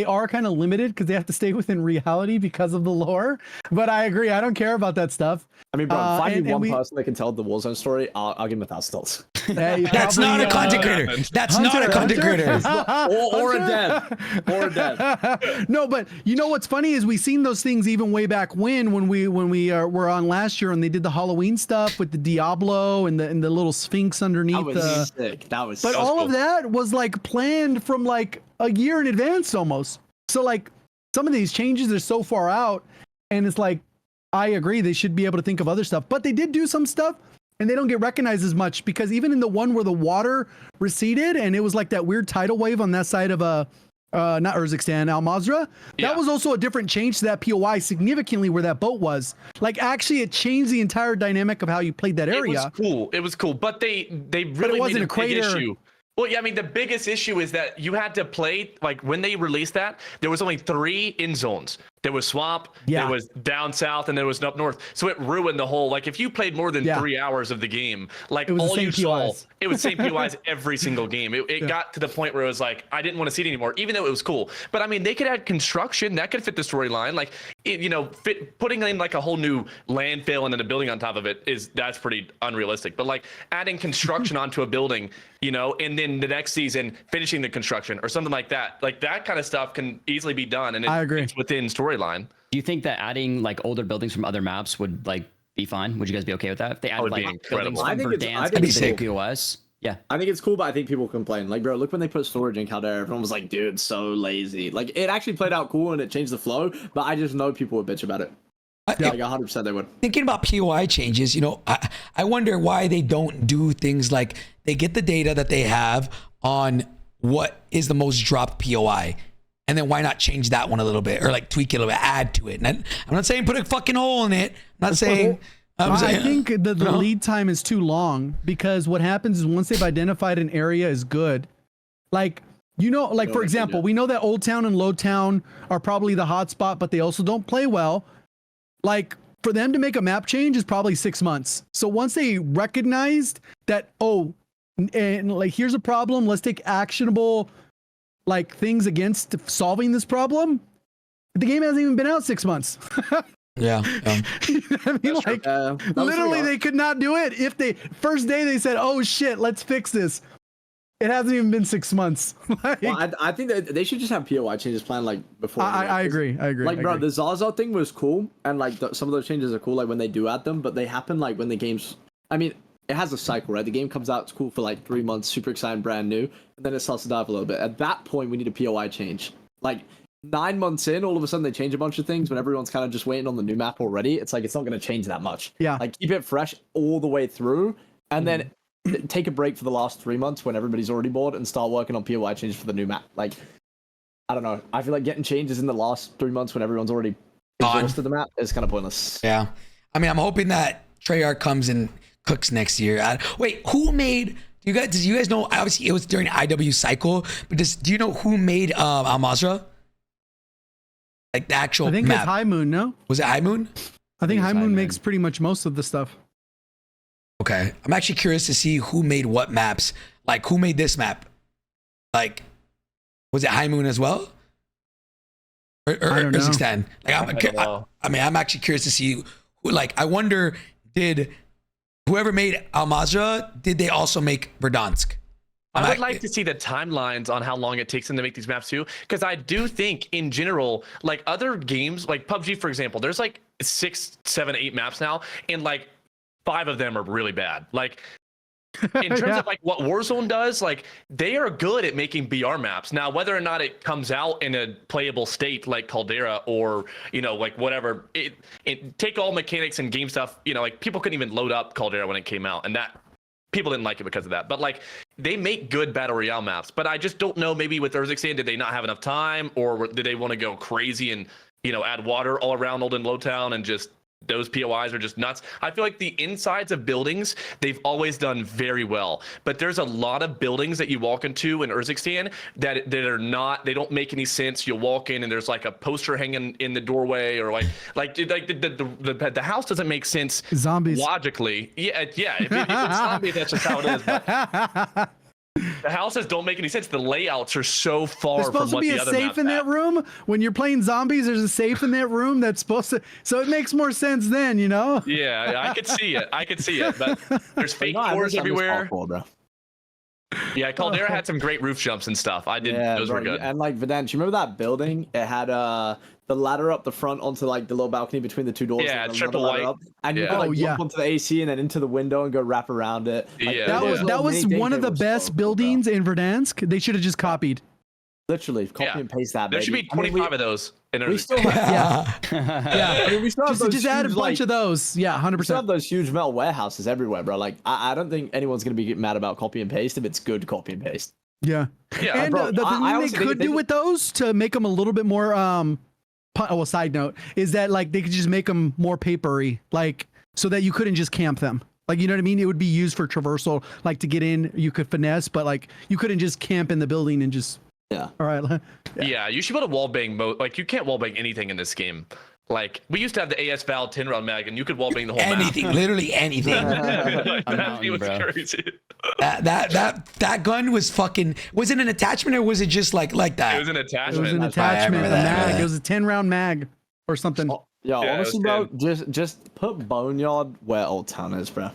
are kind of limited because they have to stay within reality because of the lore. But I agree, I don't care about that stuff. I mean, bro, find me and one we- person that can tell the Warzone story. I'll give him $1,000. That's not a content creator. That's not a content creator. or a dev. Or a dev. No, but you know what's funny is we seen those things even way back when we were on last year and they did the Halloween stuff with the Diablo and the little Sphinx underneath That was the. sick. That was But so all cool. of that was like planned from like a year in advance almost. So like some of these changes are so far out, and it's like I agree they should be able to think of other stuff. But they did do some stuff and they don't get recognized as much, because even in the one where the water receded and it was like that weird tidal wave on that side of not Urzikstan, Al Mazrah, Yeah. that was also a different change to that POI significantly where that boat was. Like actually it changed the entire dynamic of how you played that area. It was cool, but they really wasn't made a crater. big issue. Well, yeah, I mean, the biggest issue is that you had to play, like, when they released that, there was only 3 in zones. There was Swamp, there was down south, and there was up north. So it ruined the whole, like, if you played more than 3 hours of the game, like, It was the all same you saw, POIs. it was same POIs every single game. It got to the point where it was like, I didn't want to see it anymore, even though it was cool. But, I mean, they could add construction. That could fit the storyline. Like, putting in, like, a whole new landfill and then a building on top of it, that's pretty unrealistic. But, like, adding construction onto a building, and then the next season finishing the construction or something like that kind of stuff can easily be done, and I agree. it's within storyline. Do you think that adding like older buildings from other maps would like be fine? Would you guys be okay with that if they added would be like incredible. buildings I from think it's- I Verdansk think it's into sick. POS? Yeah. I think it's cool, but I think people complain. Like, bro, look when they put storage in Caldera, everyone was like, dude, so lazy. Like, it actually played out cool and it changed the flow, but I just know people would bitch about it. Like, 100% they would. Thinking about POI changes, I wonder why they don't do things like they get the data that they have on what is the most dropped POI, and then why not change that one a little bit or like tweak it a little bit, add to it. And I'm not saying put a fucking hole in it. I'm not saying. I think the lead time is too long, because what happens is once they've identified an area is good, like, for example, we know that Old Town and Low Town are probably the hot spot, but they also don't play well. Like, for them to make a map change is probably 6 months. So once they recognized that, and like, here's a problem, let's take actionable like things against solving this problem. The game hasn't even been out 6 months. Yeah. I mean, like, literally they could not do it. If they first day they said, oh shit, let's fix this. It hasn't even been 6 months. Like, Well, I think that they should just have POI changes planned like before. I agree. I agree. Like, I bro, agree. the Zaza thing was cool, and like some of those changes are cool, like when they do add them, but they happen like when the game's. I mean, it has a cycle, right? The game comes out, it's cool for like 3 months, super exciting, brand new, and then it starts to dive a little bit. At that point, we need a POI change. Like 9 months in, all of a sudden they change a bunch of things, but everyone's kind of just waiting on the new map already. It's like it's not going to change that much. Yeah. Like keep it fresh all the way through, and then take a break for the last 3 months when everybody's already bored and start working on POI changes for the new map. Like, I don't know. I feel like getting changes in the last 3 months when everyone's already exhausted the map is kind of pointless. Yeah. I mean, I'm hoping that Treyarch comes and cooks next year. Wait, who made? Do you guys know? Obviously, it was during IW cycle, but do you know who made Al Mazrah? Like the actual I think map. it's High Moon. No, Was it High Moon? I think it's High High Moon Moon. makes pretty much most of the stuff. Okay. I'm actually curious to see who made what maps. Like, who made this map? Like, was it High Moon as well? Or I don't know. 610? Like, I mean, I'm actually curious to see who, like, I wonder, did whoever made Al Mazrah, did they also make Verdansk? I would like to see the timelines on how long it takes them to make these maps too, because I do think in general, like other games, like PUBG, for example, there's like 6, 7, 8 maps now, and like 5 of them are really bad. Like in terms Yeah. of like what Warzone does, like they are good at making BR maps. Now, whether or not it comes out in a playable state like Caldera or, you know, like whatever, it take all mechanics and game stuff, you know, like people couldn't even load up Caldera when it came out, and that people didn't like it because of that. But like they make good battle royale maps, but I just don't know, maybe with Resurgence, did they not have enough time, or did they want to go crazy and, you know, add water all around Old and Lowtown, and just those POIs are just nuts. I feel like the insides of buildings, they've always done very well, but there's a lot of buildings that you walk into in Urzikstan that are not, they don't make any sense. You'll walk in and there's like a poster hanging in the doorway, or like the house doesn't make sense Zombies. logically. Yeah. If it's zombie, that's just how it is. But the houses don't make any sense. The layouts are so far There's from supposed to what be the a other safe maps in that have. room. When you're playing zombies, there's a safe in that room that's supposed to. So it makes more sense then, you know? Yeah, I could see it. But there's fake No, I doors miss everywhere. hardcore, bro. Yeah, Caldera had some great roof jumps and stuff. Those bro, were good. And like Verdansk, you remember that building? It had the ladder up the front onto like the little balcony between the two doors. Yeah, and then triple another ladder white. up, and you Yeah. could like Oh, yeah. jump onto the AC and then into the window and go wrap around it. Like, Yeah. That was little mini things, one of they the were so best cool, bro. buildings in Verdansk. They should have just copied. Literally, copy Yeah. and paste that. There should be baby. I mean, 25 of those in we Urzikstan. still have, Yeah, I mean, we still have those just add a huge, bunch of those. Yeah, we still have 100%. those huge metal warehouses everywhere, bro. Like, I don't think anyone's gonna be mad about copy and paste if it's good copy and paste. Yeah. Yeah, And bro, the I thing they honestly could think do they- with those to make them a little bit more well, side note is that like they could just make them more papery, like so that you couldn't just camp them. Like, you know what I mean? It would be used for traversal, like to get in, you could finesse, but like you couldn't just camp in the building and just. Yeah. All right. Yeah, you should put a wallbang mode. Like, you can't wallbang anything in this game. Like, we used to have the AS Val 10-round mag, and you could wallbang the whole Anything, literally anything. map. A That mountain, was bro. crazy. that gun was fucking. Was it an attachment or was it just like that? It was an It was attachment. an That's right, I attachment, a remember that, I mag. remember It was a 10-round mag or something. Oh, yeah, Yeah, it honestly, was bro, just put Boneyard where Old Town is, bro.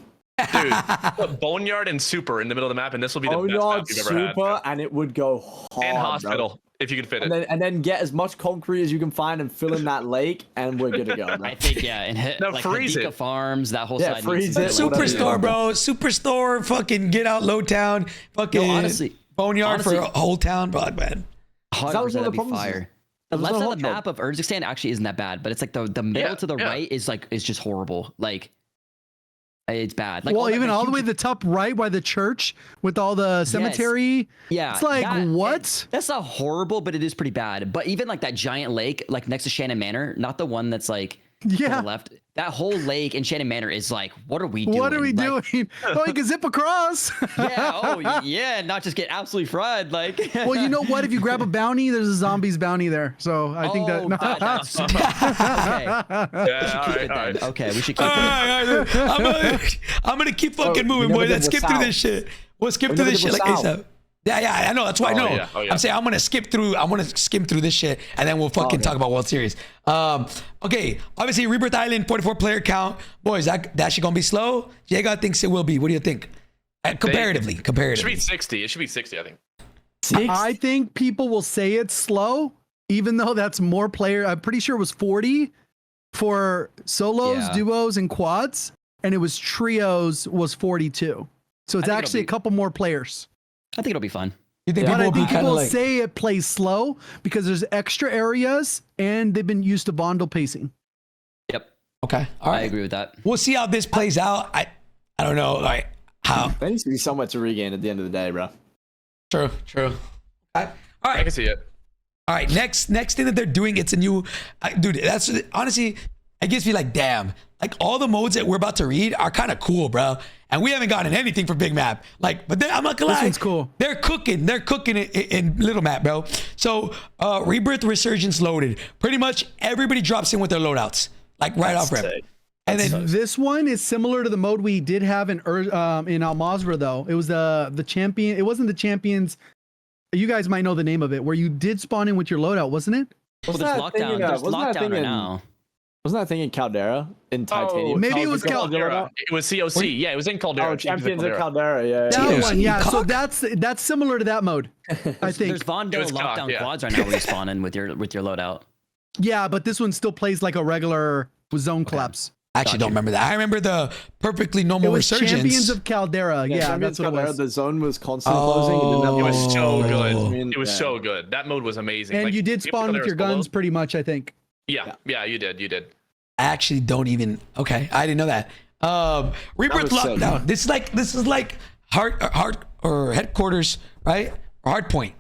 Dude, put Boneyard and Super in the middle of the map, and this will be the best Boneyard map you've ever had. super, and it would go hard, And bro. Hospital, if you could fit it. And then get as much concrete as you can find and fill in that lake, and we're good to go, bro. I think yeah, and hit No, like freeze Hadika it. Farms, that whole Yeah, side. freeze needs it, to be whatever. Superstore, bro. Superstore. Fucking get out Lowtown. Fucking honestly- Boneyard for honestly- whole town, bro, man. 100% That was one of that'd the be problems. fire. That The was left no side hot of the job. map of Urzikstan actually isn't that bad, but it's like the middle Yeah, to the yeah. right is just horrible. Like it's bad. Like well, that, even like, all the huge- way to the top right by the church with all the cemetery. Yeah, It's like, that- what? That's not horrible, but it is pretty bad. But even like that giant lake, like next to Shannon Manor, not the one that's like to Yeah. the left. That whole lake in Shannon Manor is like, what are we doing? What are we Like, doing? Oh, you can zip across. Yeah. Oh, yeah. Not just get absolutely fried. Like. Well, you know what? If you grab a bounty, there's a zombies bounty there. So I think that. that's okay. We Yeah, should all keep right, it all then. right. Okay, we should keep All it. right, all right. I'm gonna keep fucking Oh, moving, we boy. never Let's did skip through LaSalle. this shit. We'll skip We through never this did shit like LaSalle. ASAP. Yeah, I know. That's why I Oh, know. yeah. Oh, yeah. I'm saying I'm gonna skip through. I want to skim through this shit, and then we'll fucking Okay. talk about World Series. Okay. Obviously, Rebirth Island, 44 player count. Boys, that shit gonna be slow. JGOD thinks it will be. What do you think? Comparatively. It should be 60. It should be 60, I think. I think people will say it's slow, even though that's more player. I'm pretty sure it was 40 for solos, duos, and quads, and it was trios was 42. So it's actually a couple more players. I think it'll be fun. You think But people I will be think kind people of will like, say it plays slow because there's extra areas and they've been used to bundle pacing. Yep. okay, all I right. agree with that. We'll see how this plays out. I don't know, like how. There needs to be somewhere to regain at the end of the day, bro. True. All I right. can see it. All right, next thing that they're doing, it's a new, dude. That's honestly, it gives me like, damn, like all the modes that we're about to read are kind of cool, bro. And we haven't gotten anything for Big Map. Like, but I'm not gonna lie, This one's cool. They're cooking it in Little Map, bro. So, Rebirth Resurgence loaded. Pretty much everybody drops in with their loadouts, like right off rip. sick. And then This one is similar to the mode we did have in Al Mazrah, though. It was the champion. It wasn't the champions. You guys might know the name of it, where you did spawn in with your loadout, wasn't it? Well, there's lockdown. There's lockdown right now. Wasn't that thing in Caldera in Titanium? maybe it was Caldera. It was COC. Yeah, it was in Caldera. Oh, Champions of Caldera. Yeah. That TOC one, yeah. So cock? that's similar to that mode, I think. There's Vondo was cock, lockdown yeah. quads right now where you spawn in with your loadout. Yeah, but this one still plays like a regular zone collapse. I actually don't remember that. I remember the perfectly normal It was Resurgence. Champions of Caldera. Yeah, Champions that's what it Caldera, was. the zone was constantly closing. And Oh. It was so Oh. good. It was so good. That mode was amazing. And Like, you did Champions spawn with Caldera your was guns below. pretty much, I think. Yeah, you did. I actually don't even. Okay, I didn't know that. Rebirth was sick. lockdown. This is like heart or headquarters, right? Or hard point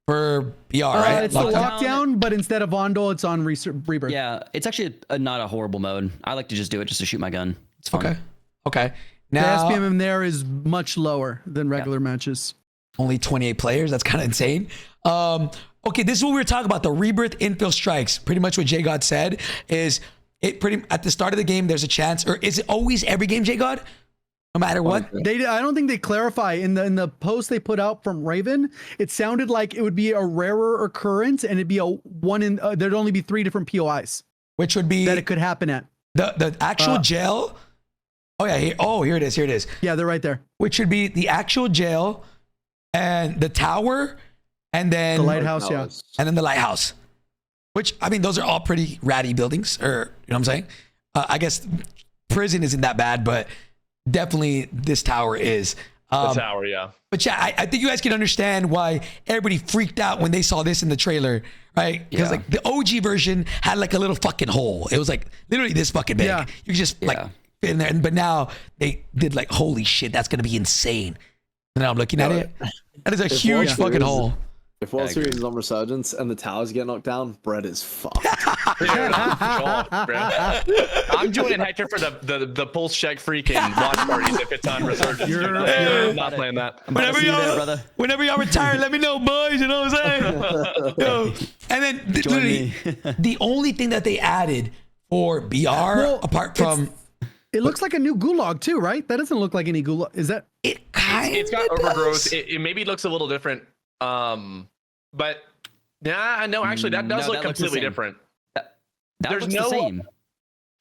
for BR, right? It's the Lockdown. lockdown, but instead of Vondel, it's on Rebirth. Yeah, it's actually not a horrible mode. I like to just do it just to shoot my gun. It's fun. Okay. The Now SPM in there is much lower than regular matches. only 28 players. That's kind of insane. Okay, this is what we were talking about. The Rebirth infill strikes. Pretty much what JGOD said is it pretty at the start of the game. There's a chance, or is it always every game, JGOD? No matter what. I don't think they clarify in the post they put out from Raven. It sounded like it would be a rarer occurrence, and it'd be a one in. There'd only be 3 different POIs Which would be that it could happen at. the actual jail. Oh yeah. Here it is. Yeah, they're right there. Which would be the actual jail and the tower and then The lighthouse, yeah. and then the lighthouse. Which, I mean, those are all pretty ratty buildings, or you know what I'm saying? I guess prison isn't that bad, but definitely this tower is. The tower, yeah. But yeah, I think you guys can understand why everybody freaked out when they saw this in the trailer, right? Because like the OG version had like a little fucking hole. It was like literally this fucking big. Yeah. You could just like fit in there. But now they did like, holy shit, that's gonna be insane. And now I'm looking at it. That is a huge fucking hole. If World Series is on Resurgence and the towers get knocked down, Bread is fucked. Dude, I'm joining Hector for the Pullze Check freaking watch parties if it's on Resurgence. I'm not playing that. Whenever y'all retire, let me know, boys. You know what I'm saying? Yo. And then literally, the only thing that they added for BR, apart from It looks like a new gulag too, right? That doesn't look like any gulag. Is that? it kind It's got overgrowth. It maybe looks a little different. But yeah, no, actually that does No, look that looks the completely same. different. That There's looks no- the same.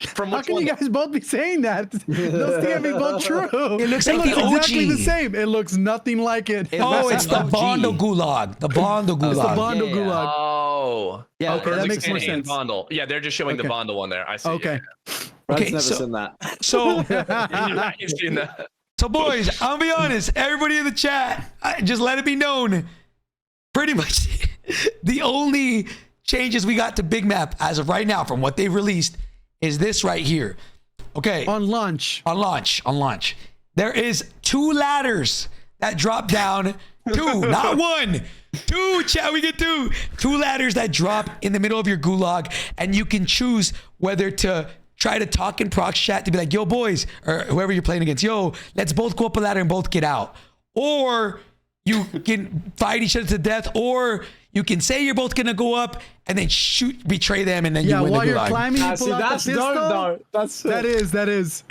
From How which can one? you guys both be saying that? Those things be both true. It looks like the exactly OG. the same. It looks nothing like it. Oh, it's the OG. Bondo Gulag. The Bondo It's the Gulag. Bondo Yeah. gulag. Oh, Yeah, Okay, that Like makes more Sandy and sense. Bondle. Yeah, they're just showing the Okay. Bondle one there. I see. Okay. Brad's Okay, never so- seen that. So, Yeah. You've seen that. so boys, I'll be honest. Everybody in the chat, just let it be known. Pretty much, the only changes we got to Big Map as of right now, from what they've released, is this right here. Okay. On launch. On launch. There is 2 ladders that drop down. 2, not 1. 2, chat, we get 2. 2 ladders that drop in the middle of your gulag, and you can choose whether to try to talk in prox chat to be like, yo, boys, or whoever you're playing against, yo, let's both go up a ladder and both get out. Or you can fight each other to death, or you can say you're both gonna go up and then betray them, and then Yeah, you win while the you're gulag. climbing, you pull out That's the pistol. dope, though. That's That is.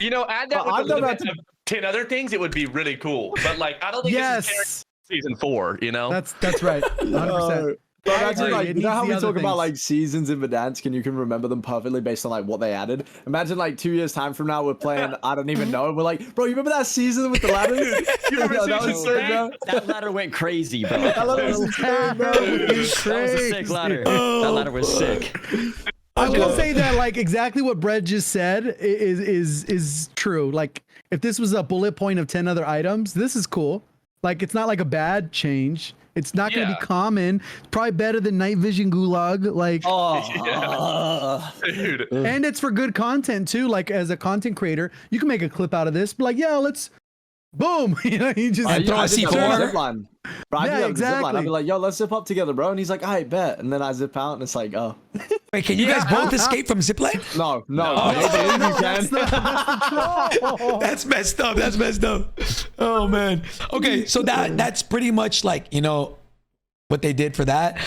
You know, add that But I'm with a little about bit of 10 other things, it would be really cool. But like, I don't think this is Yes. season 4. You know. That's right. 100%. But imagine, agree. like, It you know needs how the we other talk about things. like seasons in Verdansk and you can remember them perfectly based on like what they added? Imagine like 2 years time from now we're playing I don't even know. We're like, bro, you remember that season with the ladders? You remember that season was sick, 3? bro. That ladder went crazy, bro. That ladder was insane, bro. That was a sick ladder. That ladder was sick. I will say that like exactly what Brett just said is true. Like if this was a bullet point of 10 other items, this is cool. Like it's not like a bad change. It's not going to Yeah. be common. It's probably better than night vision gulag. Like, Dude. and it's for good content too. Like as a content creator, you can make a clip out of this. But like, yeah, let's boom. You know, you just throw a I did that with C4. the zip line. Bro, I Yeah, did that with the zip line. I'd exactly. be like, yo, let's zip up together, bro. And he's like, I bet. And then I zip out and it's like, oh. Wait, can you guys both escape from zipline? No. That's You can. the troll. That's messed up. That's messed up. Oh man. Okay, so that's pretty much like, you know, what they did for that.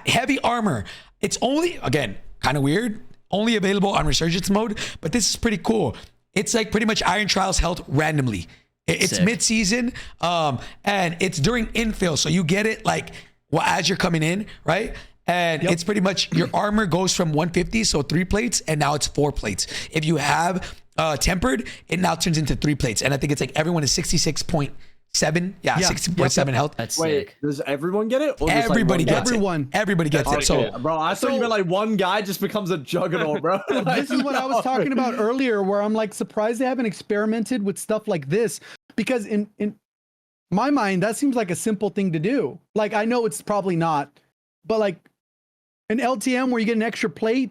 Heavy armor. It's only, again, kind of weird, only available on Resurgence mode, but this is pretty cool. It's like pretty much Iron Trials health randomly. It's Sick. mid-season, and it's during infill, so you get it like as you're coming in, right? And it's pretty much your armor goes from 150, so 3 plates, and now it's 4 plates. If you have tempered, it now turns into 3 plates, and I think it's like everyone is 66.7, 60.7 health. That's Wait, sick. does everyone get it? Or just, like, Everybody one guy? gets Everyone. it. Everybody gets it. Okay, So bro, I thought you meant like one guy just becomes a juggernaut, bro. Like, This is what I was talking about earlier, where I'm like surprised they haven't experimented with stuff like this, because in my mind that seems like a simple thing to do. Like I know it's probably not, but like an LTM where you get an extra plate,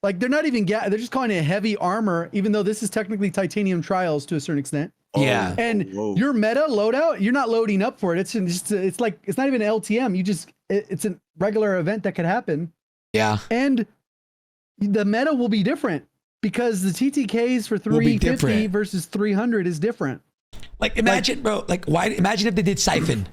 like they're not even they're just calling it heavy armor, even though this is technically titanium trials to a certain extent. yeah. And Whoa. your meta loadout, you're not loading up for it. It's like it's not even an LTM. It's a regular event that could happen. Yeah. And the meta will be different because the TTKs for Will be 350 different. versus 300 is different. Like imagine, bro. Like why? Imagine if they did siphon.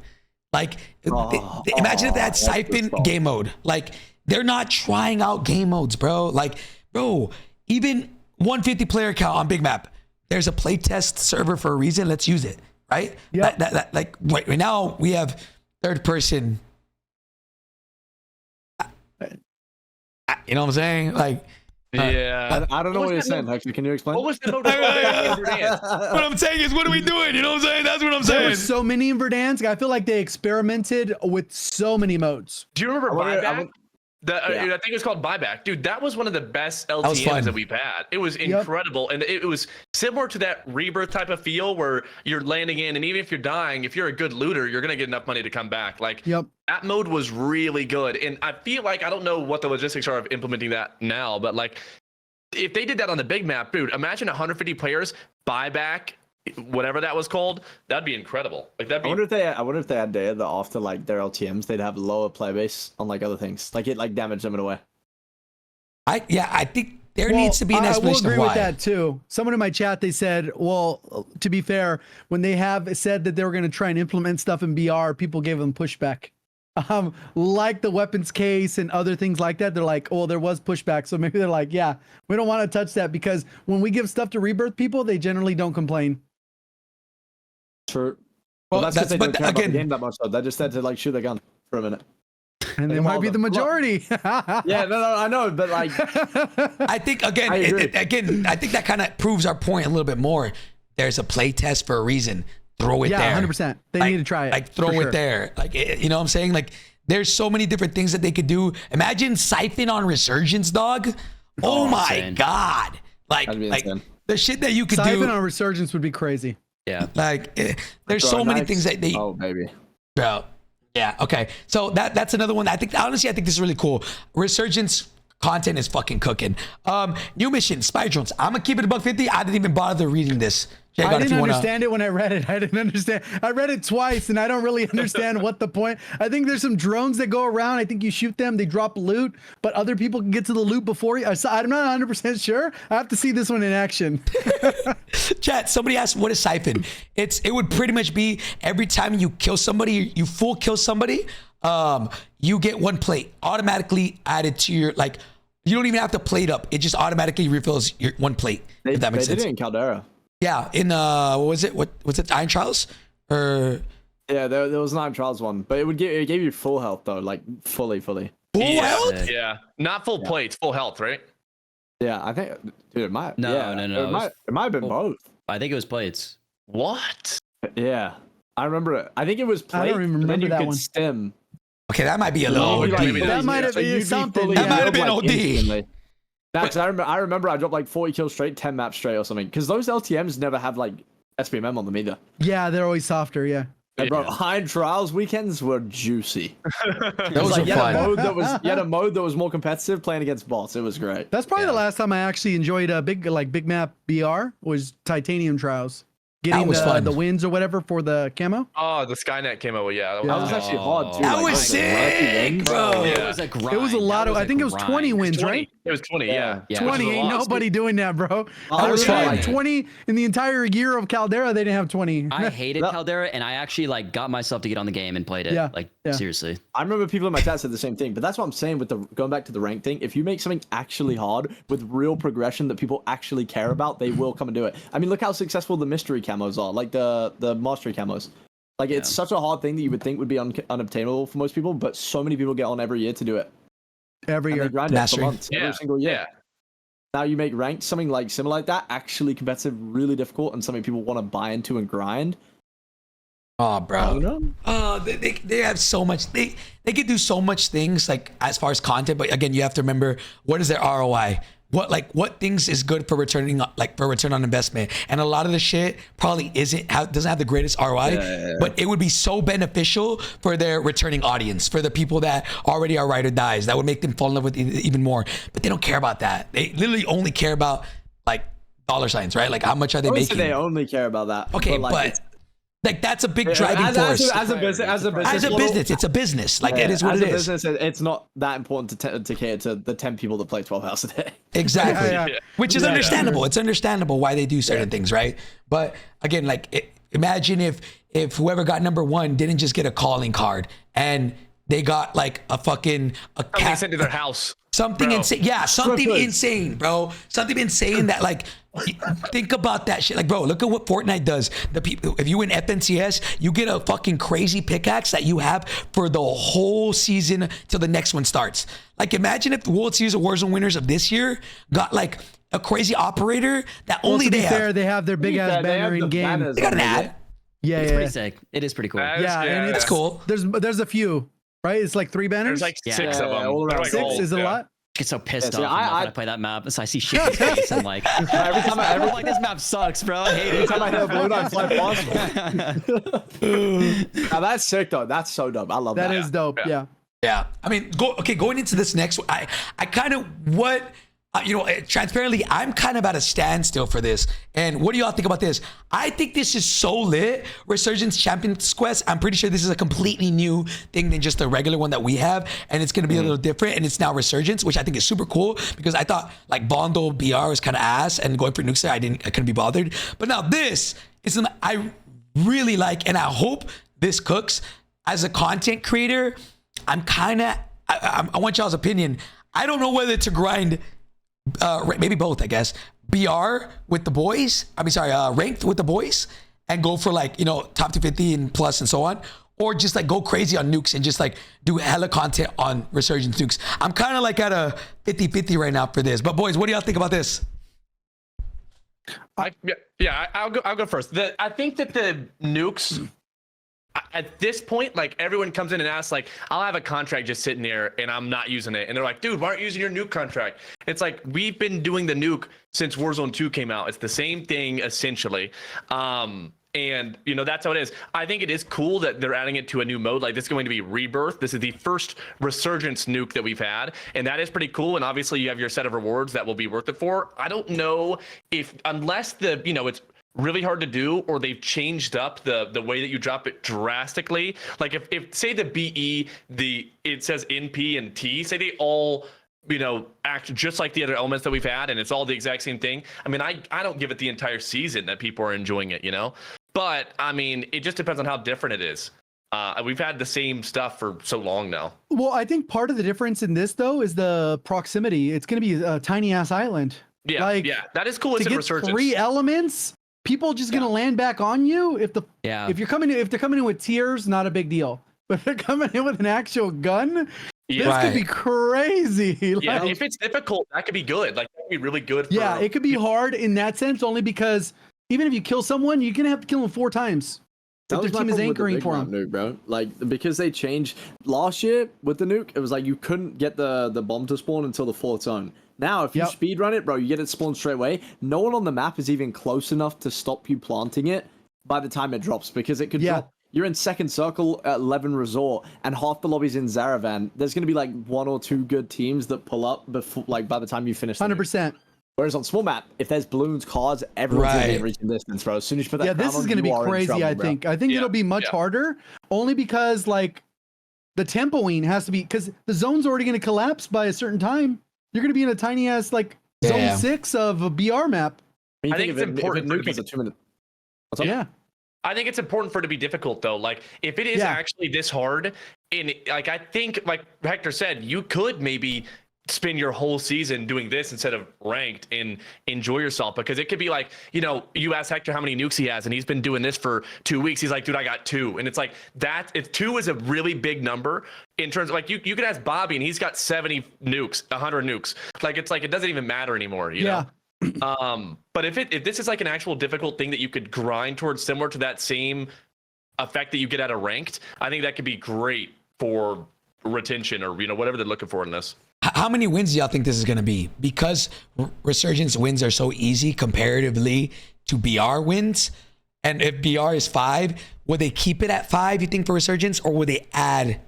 Like imagine if they had that's siphon good stuff. game mode. Like they're not trying out game modes, bro. Like bro, even 150 player count on big map. There's a playtest server for a reason. Let's use it, right? Yep. That like right now we have third person. You know what I'm saying? Like Yeah. I don't know What what you're was that saying. Actually, can you explain? What was the mode? Verdansk? what I'm saying is, what are we doing? You know what I'm saying? That's what I'm There saying. were so many in Verdansk. I feel like they experimented with so many modes. Do you remember I wonder- I Buyback? wonder- I think it was called Buyback. Dude, that was one of the best LTMs fun. that we've had. It was incredible. And it was similar to that Rebirth type of feel where you're landing in, and even if you're dying, if you're a good looter, you're going to get enough money to come back. Like, Yep. that mode was really good. And I feel like, I don't know what the logistics are of implementing that now, but like, if they did that on the big map, dude, imagine 150 players, Buyback, whatever that was called, that'd be incredible. Like, that'd I be. wonder if they had data that after like their LTMs they'd have lower play base on like other things, like it like damaged them in a way. I think there Well, needs to be an I will explanation agree of why. with that too. Someone in my chat, they said, well, to be fair, when they have said that they were going to try and implement stuff in BR, people gave them pushback. Like the weapons case and other things like that. They're like, oh, there was pushback. So maybe they're like, yeah, we don't want to touch that, because when we give stuff to Rebirth people, they generally don't complain. True. Well, Well, that's because they don't care about the again, game that much. Though. They're just there to like shoot their gun for a minute. And they Like, might all be of the them. Look. majority. Yeah, no, I know, but like, I think again, I agree. I think that kind of proves our point a little bit more. There's a play test for a reason. Throw it Yeah, there. 100%. They Like- need to try it. Like throw for it sure. there. Like you know what I'm saying? Like there's so many different things that they could do. Imagine siphon on Resurgence, dog. Oh my insane. god! Like That'd be insane. the shit that you could Siphon do. on Resurgence would be crazy. Yeah. Like there's Bro, so many knives. things that they. Oh baby. Bro. Yeah. Okay. So that's another one. I think honestly, I think this is really cool. Resurgence content is fucking cooking. New mission, spy drones. I'm gonna keep it $150. I didn't even bother reading this. JGOD, I if didn't you wanna- understand it when I read it. I didn't understand. I read it twice and I don't really understand what the point. I think there's some drones that go around. I think you shoot them, they drop loot, but other people can get to the loot before you. I'm not 100% sure. I have to see this one in action. Chat, somebody asked what is siphon. It would pretty much be every time you kill somebody, you full kill somebody, you get 1 plate automatically added to your, like, you don't even have to plate up. It just automatically refills your 1 plate. They if that makes did sense. it in Caldera. Yeah, in what was it? What was it? Iron Trials? Or Yeah, there was an Iron Trials one, but it gave you full health though, like fully. Full Yeah, health? yeah. Not full plates, full health, right? Yeah, I think, dude, it might. No, yeah, no. It might have been both. I think it was plates. What? Yeah, I remember it. I think it was I plate. don't even and then remember you that could one. stem. Okay, that might be a little Oh, OD. maybe That might have been you'd be something. fully That might have healed, been OD. instantly. Nah, 'cause I remember I dropped like 40 kills straight, 10 maps straight or something. Because those LTMs never have like SPMM on them either. Yeah, they're always softer. Yeah. And bro, Iron Trials weekends were juicy. Those are You had fun. you had a mode that was more competitive playing against bots. It was great. That's probably the last time I actually enjoyed a big map BR was Titanium Trials. Getting was fun. the wins or whatever for the camo. Oh, the Skynet came out. Yeah, That was actually hard too. That like, was the sick, wins. bro. Yeah. It was a grind. It was a lot That of. I a think it was 20 grind. wins, 20. right? It was 20, yeah. Yeah. 20. Which was a Ain't lot. nobody doing that, bro. That was Really? fun. 20 in the entire year of Caldera, they didn't have 20. I hated Caldera, and I actually like got myself to get on the game and played it. Yeah, Like yeah. seriously. I remember people in my chat said the same thing, but that's what I'm saying with the going back to the rank thing. If you make something actually hard with real progression that people actually care about, they will come and do it. I mean, look how successful the mystery camos are, like the mastery camos. Like it's such a hard thing that you would think would be unobtainable for most people, but so many people get on every year to do it. Every And they year. grind it for Mastery. months, Yeah. every single year. Yeah. Now you make ranked something like similar like that, actually competitive, really difficult, and something people want to buy into and grind. Oh, I bro. don't know. Oh, they have so much. They could do so much things like as far as content, but again, you have to remember what is their ROI. What things is good for return on investment, and a lot of the shit probably doesn't have the greatest ROI, but it would be so beneficial for their returning audience, for the people that already are ride or dies. That would make them fall in love with it even more. But they don't care about that. They literally only care about like dollar signs, right? Like how much are they Obviously, making? they only care about that. Okay, like, but that's a big driving force. as a business, As a model, business, it's a business. Like it is what as it a is. business, it's not that important to cater to the 10 people that play 12 hours a day. Exactly. Yeah. Which is understandable. It's understandable why they do certain things, right? But again, like imagine if whoever got number one didn't just get a calling card and they got like a Something cat sent to their house. Something Bro. insane. Yeah, something Repullze. insane, bro. Something insane that like think about that shit. Like, bro, look at what Fortnite does. The people, if you win FNCS, you get a fucking crazy pickaxe that you have for the whole season till the next one starts. Like, imagine if the World Series of Warzone winners of this year got like a crazy operator that only to be they fair, have. they have their big ass banner in game. They got an ad. Yeah, It's yeah. pretty sick. It is pretty cool. Yeah, and That's cool. There's a few, right? It's like 3 banners. There's like Yeah. 6 of them. all They're around like 6 old, is it a yeah. lot? I get so pissed Yeah, see, off when I play that map. So I see shit in space and like, Every time I'm like, this map sucks, bro. I hate Every it. time I hear a blue dot fly past. Now that's sick though. That's so dope. I love that. That is dope. Yeah. Yeah. Yeah, I mean, going into this next one, I kind of transparently, I'm kind of at a standstill for this. And what do y'all think about this? I think this is so lit. Resurgence Champions Quest. I'm pretty sure this is a completely new thing than just the regular one that we have, and it's gonna be a little different. And it's now Resurgence, which I think is super cool because I thought like Bondo BR was kind of ass, and going for Nukes, I couldn't be bothered. But now this is something I really like, and I hope this cooks. As a content creator, I'm kind of, I want y'all's opinion. I don't know whether to grind, maybe both, I guess, BR with the boys. Ranked with the boys and go for like, top 250 and plus and so on. Or just like go crazy on Nukes and just like do hella content on Resurgence Nukes. I'm kind of like at a 50-50 right now for this. But boys, what do y'all think about this? I'll go first. I think that the Nukes at this point, like everyone comes in and asks, like, I'll have a contract just sitting there and I'm not using it, and they're like, dude, why aren't you using your nuke contract? It's like we've been doing the nuke since Warzone 2 came out. It's the same thing essentially. And that's how it is. I think it is cool that they're adding it to a new mode. Like this is going to be Rebirth. This is the first Resurgence nuke that we've had, and that is pretty cool. And obviously you have your set of rewards that will be worth it for. I don't know if, unless it's really hard to do, or they've changed up the way that you drop it drastically. Like if say the BE, it says NP and T, say they all act just like the other elements that we've had, and it's all the exact same thing. I mean, I don't give it the entire season that people are enjoying it, but I mean, it just depends on how different it is. We've had the same stuff for so long now. Well, I think part of the difference in this though is the proximity. It's going to be a tiny ass island. Yeah, Like, yeah, that is cool. To It's a get Resurgence. 3 elements people just gonna land back on you if they're coming in with tiers, not a big deal. But if they're coming in with an actual gun, this could be crazy. Yeah, if it's difficult, that could be good. Like that could be really good. Yeah, it could be hard in that sense, only because even if you kill someone, you're gonna have to kill them 4 times. That If their team is anchoring for them. Nuke, bro. Like, because they changed last year with the nuke, it was like you couldn't get the bomb to spawn until the 4th zone. Now, if you speed run it, bro, you get it spawned straight away. No one on the map is even close enough to stop you planting it by the time it drops, because it could drop. You're in 2nd circle at 11 resort, and half the lobby's in Zaravan. There's gonna be like 1 or 2 good teams that pull up before, like, by the time you finish. 100%. Whereas on small map, if there's balloons, cards, everyone's gonna be in reaching distance, bro. As soon as you put that this is gonna be crazy. I think it'll be much harder, only because like the tempoing has to be, because the zone's already gonna collapse by a certain time. You're gonna be in a tiny ass like zone 6 of a BR map. I think it's important for it to be a 2-minute. Yeah. I think it's important for it to be difficult though. Like if it is actually this hard, and like I think like Hector said, you could maybe spend your whole season doing this instead of ranked and enjoy yourself, because it could be like, you know, you ask Hector how many nukes he has and he's been doing this for 2 weeks. He's like, dude, I got 2. And it's like that, if 2 is a really big number in terms of like, you could ask Bobby and he's got 70 nukes, 100 nukes. Like, it's like, it doesn't even matter anymore, you know? But if this is like an actual difficult thing that you could grind towards, similar to that same effect that you get out of ranked, I think that could be great for retention, or, you know, whatever they're looking for in this. How many wins do y'all think this is going to be? Because Resurgence wins are so easy comparatively to BR wins. And if BR is 5, will they keep it at 5, you think, for Resurgence? Or will they add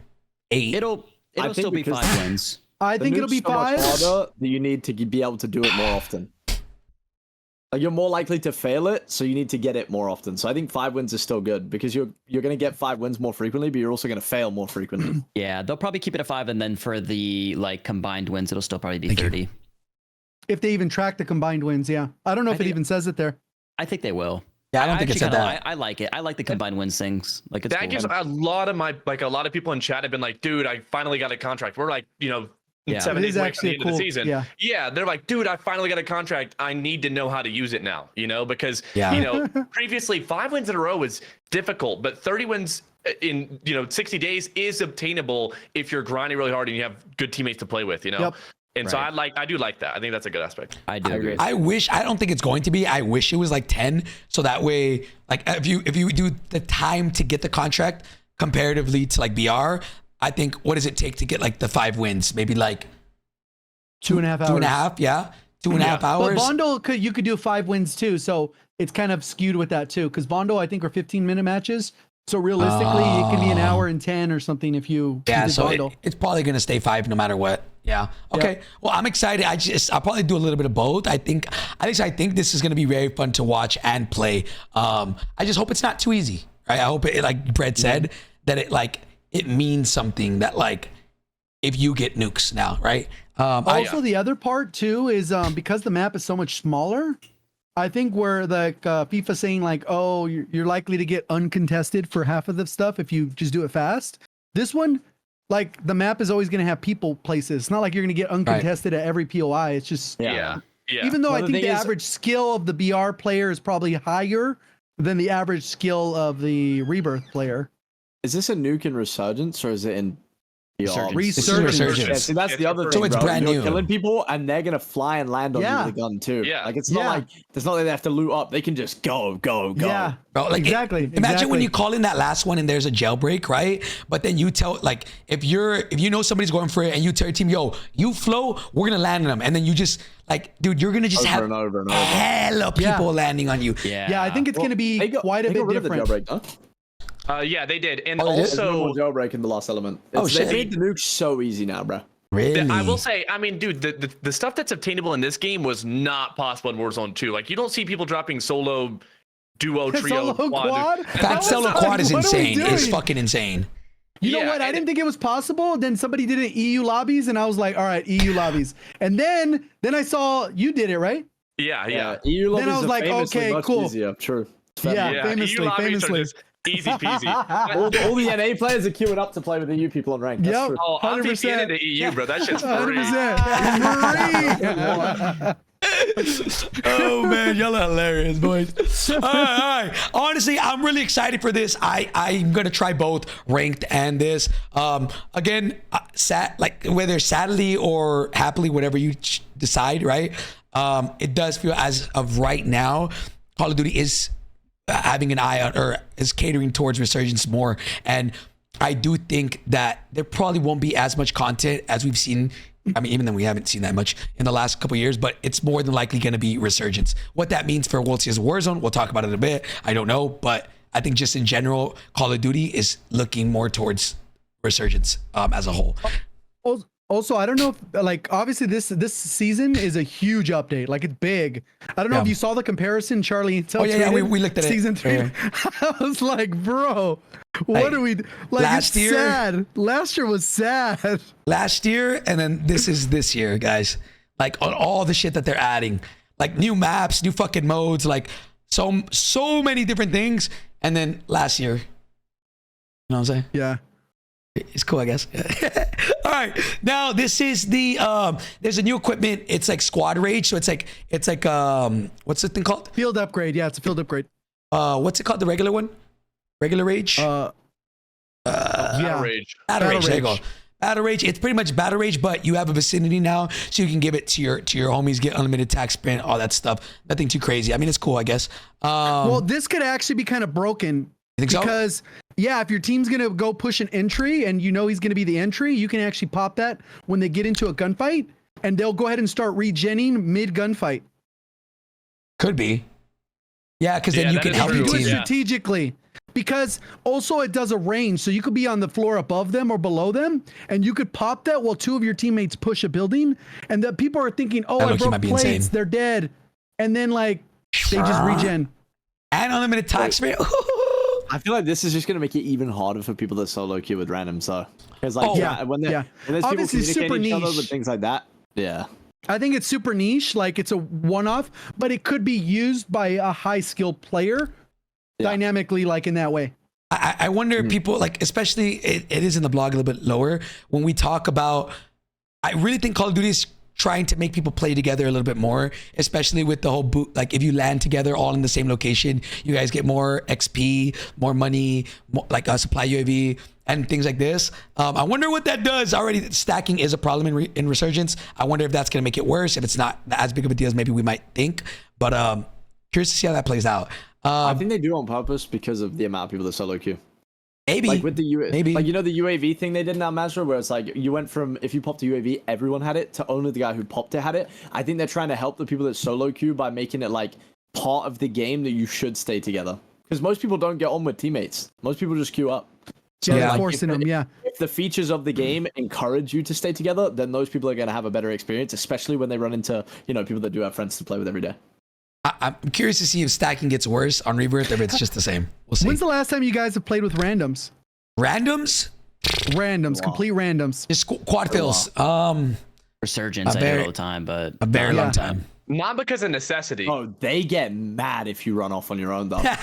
8? It'll still be 5 wins. I think it'll be 5. Harder that you need to be able to do it more often. Like, you're more likely to fail it, so you need to get it more often. So I think 5 wins is still good, because you're going to get 5 wins more frequently, but you're also going to fail more frequently. Yeah, they'll probably keep it at 5, and then for the like combined wins, it'll still probably be 30. If they even track the combined wins, I don't know if it even says it there. I think they will. Yeah, I don't think it said that. I like it. I like the combined wins things. Like, it's that cool. gives a lot of people in chat have been like, dude, I finally got a contract. We're like, you know, 7 days away from the end of the season. Yeah, they're like, dude, I finally got a contract. I need to know how to use it now, you know, because, you know, previously 5 wins in a row was difficult, but 30 wins in, you know, 60 days is obtainable if you're grinding really hard and you have good teammates to play with, you know? And so I do like that. I think that's a good aspect. I do agree. I don't think it's going to be. I wish it was like 10. So that way, like if you do the time to get the contract comparatively to like BR, I think, what does it take to get like the 5 wins? Maybe like 2.5 hours. 2.5, yeah. 2.5 hours. But Bondo, you could do 5 wins too. So it's kind of skewed with that too. Because Bondo, I think, are 15-minute matches. So realistically, it can be an hour and 10 or something if you so it's probably going to stay 5 no matter what. Yeah. Okay. Well, I'm excited. I'll probably do a little bit of both. I think this is going to be very fun to watch and play. I just hope it's not too easy. Right? I hope it, like Brett said, that it means something, that like if you get nukes now, right? Also, the other part too is because the map is so much smaller, I think where the FIFA saying like, oh, you're likely to get uncontested for half of the stuff if you just do it fast. This one, like, the map is always going to have people places. It's not like you're going to get uncontested at every POI. It's just even though I think the average skill of the BR player is probably higher than the average skill of the Rebirth player. Is this a nuke in Resurgence, or is it in Resurgence? Yeah, see, that's the other thing. So it's brand new. You're killing people, and they're gonna fly and land on you with a gun too. Yeah. Like, it's not like they have to loot up. They can just go. Yeah. Bro, like, exactly. Imagine when you call in that last one and there's a jailbreak, right? But then you tell, like, if you know somebody's going for it and you tell your team, yo, you flow, we're gonna land on them, and then you just like, dude, you're gonna just have hella people landing on you. Yeah, I think it's gonna be quite a bit different. Jailbreak, huh? Yeah, they did, and also jailbreak in the last element. They made the nuke so easy now, bro. Really? I will say, I mean, dude, the stuff that's obtainable in this game was not possible in Warzone 2. Like, you don't see people dropping solo, duo, trio, quad. That solo quad is insane. It's fucking insane. You know what? I didn't think it was possible. Then somebody did it in EU lobbies, and I was like, all right, EU lobbies. And then I saw you did it, right? Yeah. EU lobbies then I was like, okay, much cool. Easier. True. Yeah, famously. Easy peasy. all the NA players are queuing up to play with the EU people on ranked. That's true. Oh, I'm VPN into EU, bro. That shit's free. 100%. Oh man, y'all are hilarious, boys. All right. Honestly, I'm really excited for this. I'm gonna try both ranked and this. Again, like whether sadly or happily, whatever you decide, right? It does feel as of right now, Call of Duty is having an eye on, or is catering towards Resurgence more, and I do think that there probably won't be as much content as we've seen. I mean, even though we haven't seen that much in the last couple of years, but it's more than likely going to be Resurgence. What that means for World Series Warzone, we'll talk about it in a bit. I don't know, but I think just in general, Call of Duty is looking more towards Resurgence as a whole. Also, I don't know if, like, obviously this season is a huge update. Like, it's big. I don't know if you saw the comparison, Charlie. Oh yeah, we looked at season it. 3. Yeah. I was like, bro, what are we like? Last year, sad. Last year was sad. Last year, and then this is this year, guys. Like on all the shit that they're adding, like new maps, new fucking modes, like so many different things. And then last year, you know what I'm saying? Yeah. It's cool, I guess. All right. Now this is the there's a new equipment. It's like squad rage. So it's like what's the thing called? Field upgrade. Yeah, it's a field upgrade. What's it called? The regular one? Regular rage? Battle Rage. Battle Rage. There you go. Battle Rage. It's pretty much Battle Rage, but you have a vicinity now, so you can give it to your homies, get unlimited attack sprint, all that stuff. Nothing too crazy. I mean, it's cool, I guess. Well, this could actually be kind of broken. You think so? Because yeah, if your team's gonna go push an entry and you know he's gonna be the entry, you can actually pop that when they get into a gunfight, and they'll go ahead and start regenning mid gunfight. Could be. Yeah, because then you can help You your do it team. strategically. Because also it does a range, so you could be on the floor above them or below them, and you could pop that while 2 of your teammates push a building, and the people are thinking, "Oh, I broke plates, insane. They're dead," and then like they just regen. And unlimited attack sprint. I feel like this is just going to make it even harder for people that solo queue with randoms, though. Because like, when there's obviously people super communicating each other niche with things like that, yeah. I think it's super niche, like it's a one-off, but it could be used by a high-skilled player dynamically, like in that way. I wonder if people, like, especially, it is in the blog a little bit lower, when we talk about, I really think Call of Duty is trying to make people play together a little bit more, especially with the whole boot. Like if you land together all in the same location, you guys get more XP, more money, more, like a supply UAV and things like this. I wonder what that does. Already stacking is a problem in Resurgence. I wonder if that's going to make it worse. If it's not as big of a deal as maybe we might think, but curious to see how that plays out. I think they do on purpose because of the amount of people that solo queue. Maybe. Like with the maybe. Like, you know, the UAV thing they did in Al-Mazrah, where it's like you went from, if you popped a UAV, everyone had it, to only the guy who popped it had it. I think they're trying to help the people that solo queue by making it like part of the game that you should stay together. Because most people don't get on with teammates. Most people just queue up. So like, forcing them, If the features of the game encourage you to stay together, then those people are going to have a better experience, especially when they run into, you know, people that do have friends to play with every day. I'm curious to see if stacking gets worse on Rebirth or if it's just the same. We'll see. When's the last time you guys have played with randoms? Randoms? Complete randoms. Just quad fills. Resurgence, I do it all the time, but a very long time. Not because of necessity. Oh, they get mad if you run off on your own, though. What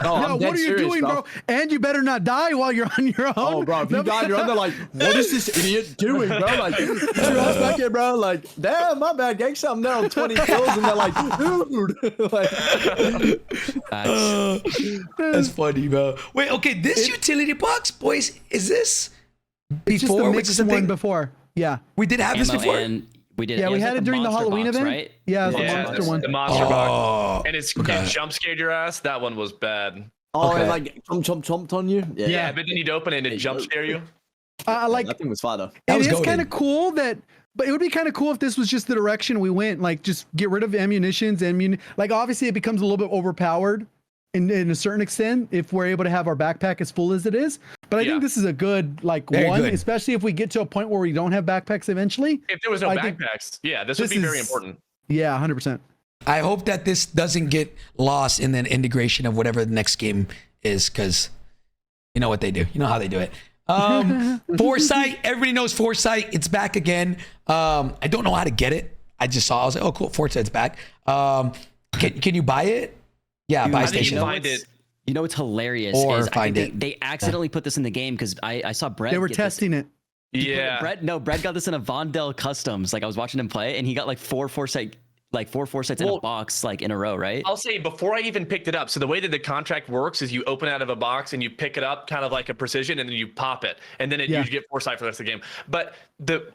are you doing, bro? And you better not die while you're on your own. Oh, bro, if you die on your own, they're like, what is this idiot doing, bro? Like, get your ass back here, bro. Like, damn, my bad, gangsta. I'm there on 20 kills, and they're like, dude. That's funny, bro. Wait, okay, this utility box, boys, is this before? It's just the one before. Yeah. We did have this before? We did. Yeah, we had it during the Halloween event. Right? Yeah, it was the monster one. The monster box. And it jump scared your ass. That one was bad. Oh, it like chomped on you? Yeah, but then you'd open it and it jump scare you. Like, that thing was fire, though. It is kind of cool that, but it would be kind of cool if this was just the direction we went. Like, just get rid of ammunitions. Like, obviously, it becomes a little bit overpowered in a certain extent if we're able to have our backpack as full as it is. But I think this is a good, like, very one, good. Especially if we get to a point where we don't have backpacks eventually. If there was no backpacks, this would be very important. Yeah, 100%. I hope that this doesn't get lost in the integration of whatever the next game is, because you know what they do. You know how they do it. Foresight. Everybody knows Foresight. It's back again. I don't know how to get it. I just saw. I was like, oh, cool. Foresight's back. Can you buy it? Yeah, buy station. Find it. You know what's hilarious Or is find it. they accidentally put this in the game because I saw Brett. They were testing it. Yeah. Brett got this in a Vondel Customs. Like I was watching him play, and he got like 4 Foresight like 4 foresights in a box like in a row, right? I'll say before I even picked it up. So the way that the contract works is you open out of a box and you pick it up kind of like a precision and then you pop it. And then you get foresight for the rest of the game. But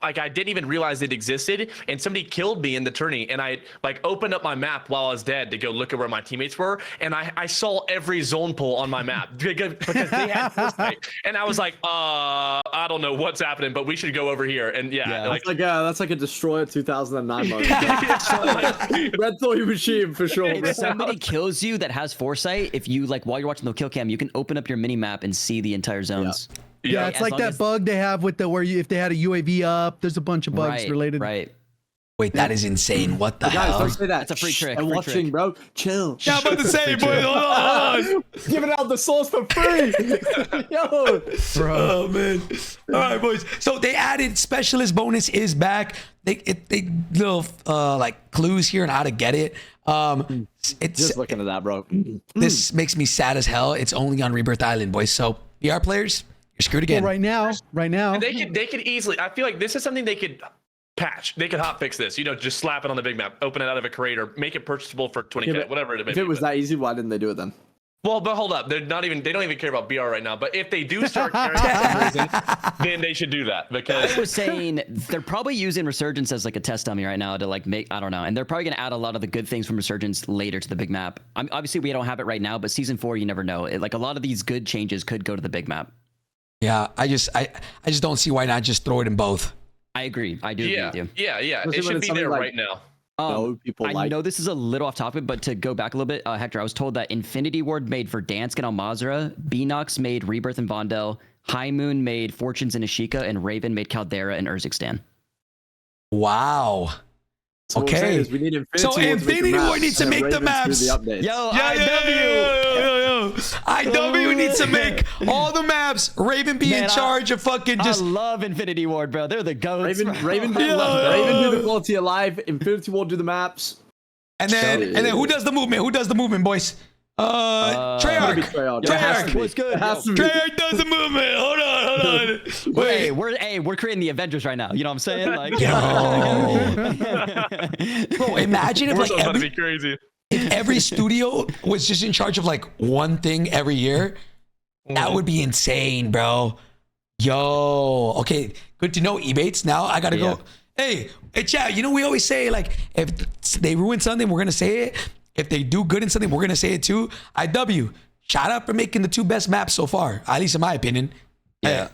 I didn't even realize it existed, and somebody killed me in the tourney, and I like opened up my map while I was dead to go look at where my teammates were, and I saw every zone pull on my map because they had foresight. And I was like, I don't know what's happening, but we should go over here. And that's like a Destroyer 2009 mode. Red Toy machine for sure. If somebody kills you that has foresight, if you like while you're watching the kill cam, you can open up your mini map and see the entire zones. Yeah, it's like that bug they have with if they had a UAV up. There's a bunch of bugs related. Right. Wait, that is insane. What the hell? Don't say that. That's a free trick. I'm watching, trick. bro. Chill. Yeah, I'm about to say, boy. Hold on. Giving out the sauce for free. Yo. Bro. Oh, man. All right, boys. So they added specialist bonus is back. They little like clues here on how to get it. It's just looking at that, bro. This makes me sad as hell. It's only on Rebirth Island, boys. So VR players, you're screwed again. Well, right now. And they could easily. I feel like this is something they could patch. They could hot fix this. Just slap it on the big map, open it out of a crate, or make it purchasable for 20k, whatever it may be. If it was that easy, why didn't they do it then? Well, but hold up. They don't even care about BR right now. But if they do start caring for some reason, then they should do that, because I was saying they're probably using Resurgence as like a test dummy right now to like make, I don't know. And they're probably going to add a lot of the good things from Resurgence later to the big map. Obviously we don't have it right now, but season 4, you never know. Like a lot of these good changes could go to the big map. Yeah, I just don't see why not just throw it in both. I agree. I do agree with you. Yeah. Especially It should be there right now. I know this is a little off topic, but to go back a little bit, Hector, I was told that Infinity Ward made Verdansk and Almazra, Beanox made Rebirth and Vondel, High Moon made Fortunes and Ashika, and Raven made Caldera and Urzikstan. Wow. So okay. We need Infinity Ward needs to make the maps. Yo, IW needs to make all the maps. Raven be in charge of fucking just. I love Infinity Ward, bro. They're the goats. Raven do the quality of life. Infinity Ward do the maps. And then who does the movement? Who does the movement, boys? Treyarch. What's good? Treyarch does the movement. Hold on. Wait, we're creating the Avengers right now. You know what I'm saying? Like, bro, imagine if like about to be crazy. If every studio was just in charge of like one thing every year, that would be insane, bro. Yo, okay, good to know, Ebatez. Now I gotta go. Hey, chat. We always say like if they ruin something, we're gonna say it. If they do good in something, we're gonna say it too. IW, shout out for making the 2 best maps so far, at least in my opinion. Yeah.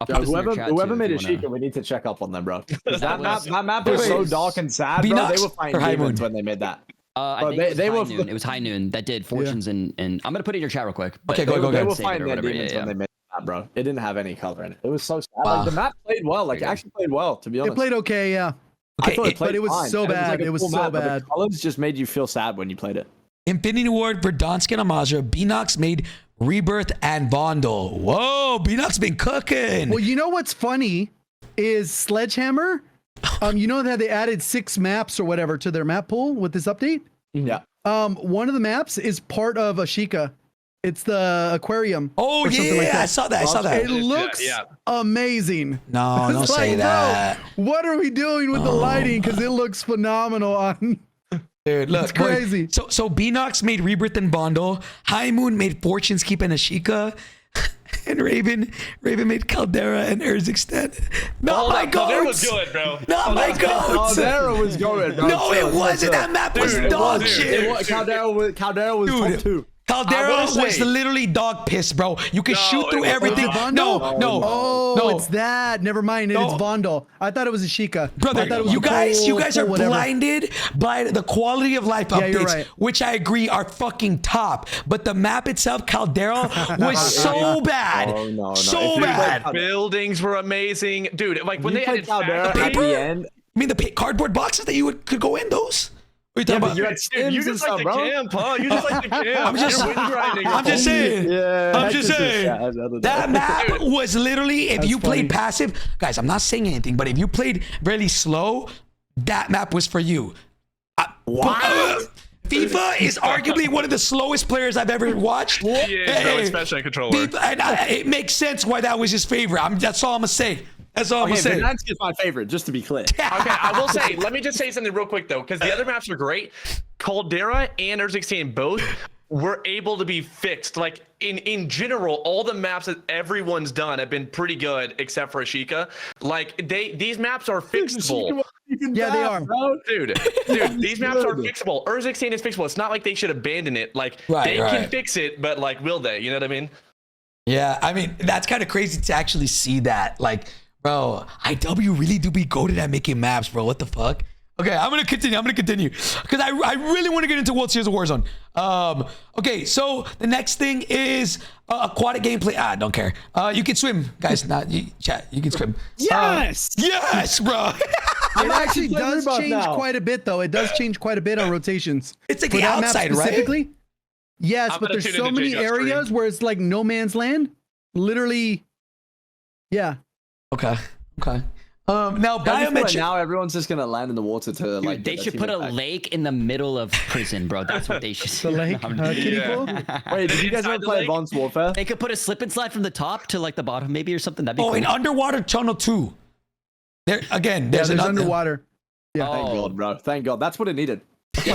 Whoever made Ashika, we need to check up on them, bro. That map was so dark and sad, bro. They were fighting demons when they made that. I think it was High Noon that did Fortunes and I'm gonna put it in your chat real quick. Okay, go. They were fighting their demons when they made that, bro. It didn't have any color in it. It was so sad. Wow. Like, the map played well. Like it actually played well, to be honest. It played okay, yeah. Okay, but it was so bad. It was so bad. The colors just made you feel sad when you played it. Infinity Ward, Verdansk and Almazra. Beanox made Rebirth and Vondel. Whoa, Beanox been cooking. Well, you know what's funny is Sledgehammer. You know that they added 6 maps or whatever to their map pool with this update. Yeah. One of the maps is part of Ashika. It's the aquarium. Oh yeah, like I saw that. It looks amazing. No, don't say that. Bro, what are we doing with the lighting? Because it looks phenomenal on. Dude, look, it's crazy. So Beanox made Rebirth and Vondel. High Moon made Fortunes Keep and Ashika. And Raven made Caldera and Urzikstan. Not my goats. Caldera was good, bro. Not my goats. Caldera was good, bro. No, it wasn't. That map was dog shit. Caldera was top 2. Caldera was literally dog piss, bro. You can shoot through everything. No, it's that. Never mind. It's Vondel. I thought it was Ashika. Brother, you guys are blinded by the quality of life updates, which I agree are fucking top. But the map itself, Caldera, was so bad. So bad. The buildings were amazing. Dude, like when they added Caldera at the end. I mean, the cardboard boxes that you could go in, those? You just like the camp, huh? You just like the camp. I'm just saying. That map was literally, if you played passive, guys, I'm not saying anything, but if you played really slow, that map was for you. FIFA is arguably one of the slowest players I've ever watched. Yeah, especially on controller. It makes sense why that was his favorite. That's all I'm gonna say. That's all I'm Okay, gonna say. Verdansk is my favorite, just to be clear. Okay, I will say, let me just say something real quick though, because the other maps are great. Caldera and Resurgence both were able to be fixed. Like in general, all the maps that everyone's done have been pretty good, except for Ashika. Like these maps are fixable. Yeah, they are. Dude, these maps are fixable. Resurgence is fixable. It's not like they should abandon it. Like they can fix it, but like, will they? You know what I mean? Yeah, I mean, that's kind of crazy to actually see that. Like, bro, IW really do be goated at making maps, bro. What the fuck? Okay, I'm gonna continue because I really want to get into World Series of Warzone. Okay, so the next thing is aquatic gameplay. I don't care. You can swim, guys. Chat. You can swim. Yes. Yes, bro. It actually does change quite a bit, though. It does change quite a bit on rotations. It's like For the that map outside, right? specifically. Yes, I'm but gonna there's tune so into many JGOD areas where it's like no man's land. Literally, yeah. Okay. Now biometric. Now everyone's just gonna land in the water to Dude, like. they should put a lake in the middle of prison, bro. That's what they should The lake, kiddie pool. Wait, did you guys Inside ever the play lake? Advanced Warfare? They could put a slip and slide from the top to like the bottom, maybe, or something. That'd be Oh, cool. an underwater tunnel too. There again. Yeah, There's there's an underwater. Yeah. Thank God, bro. Thank God. That's what it needed. Yo,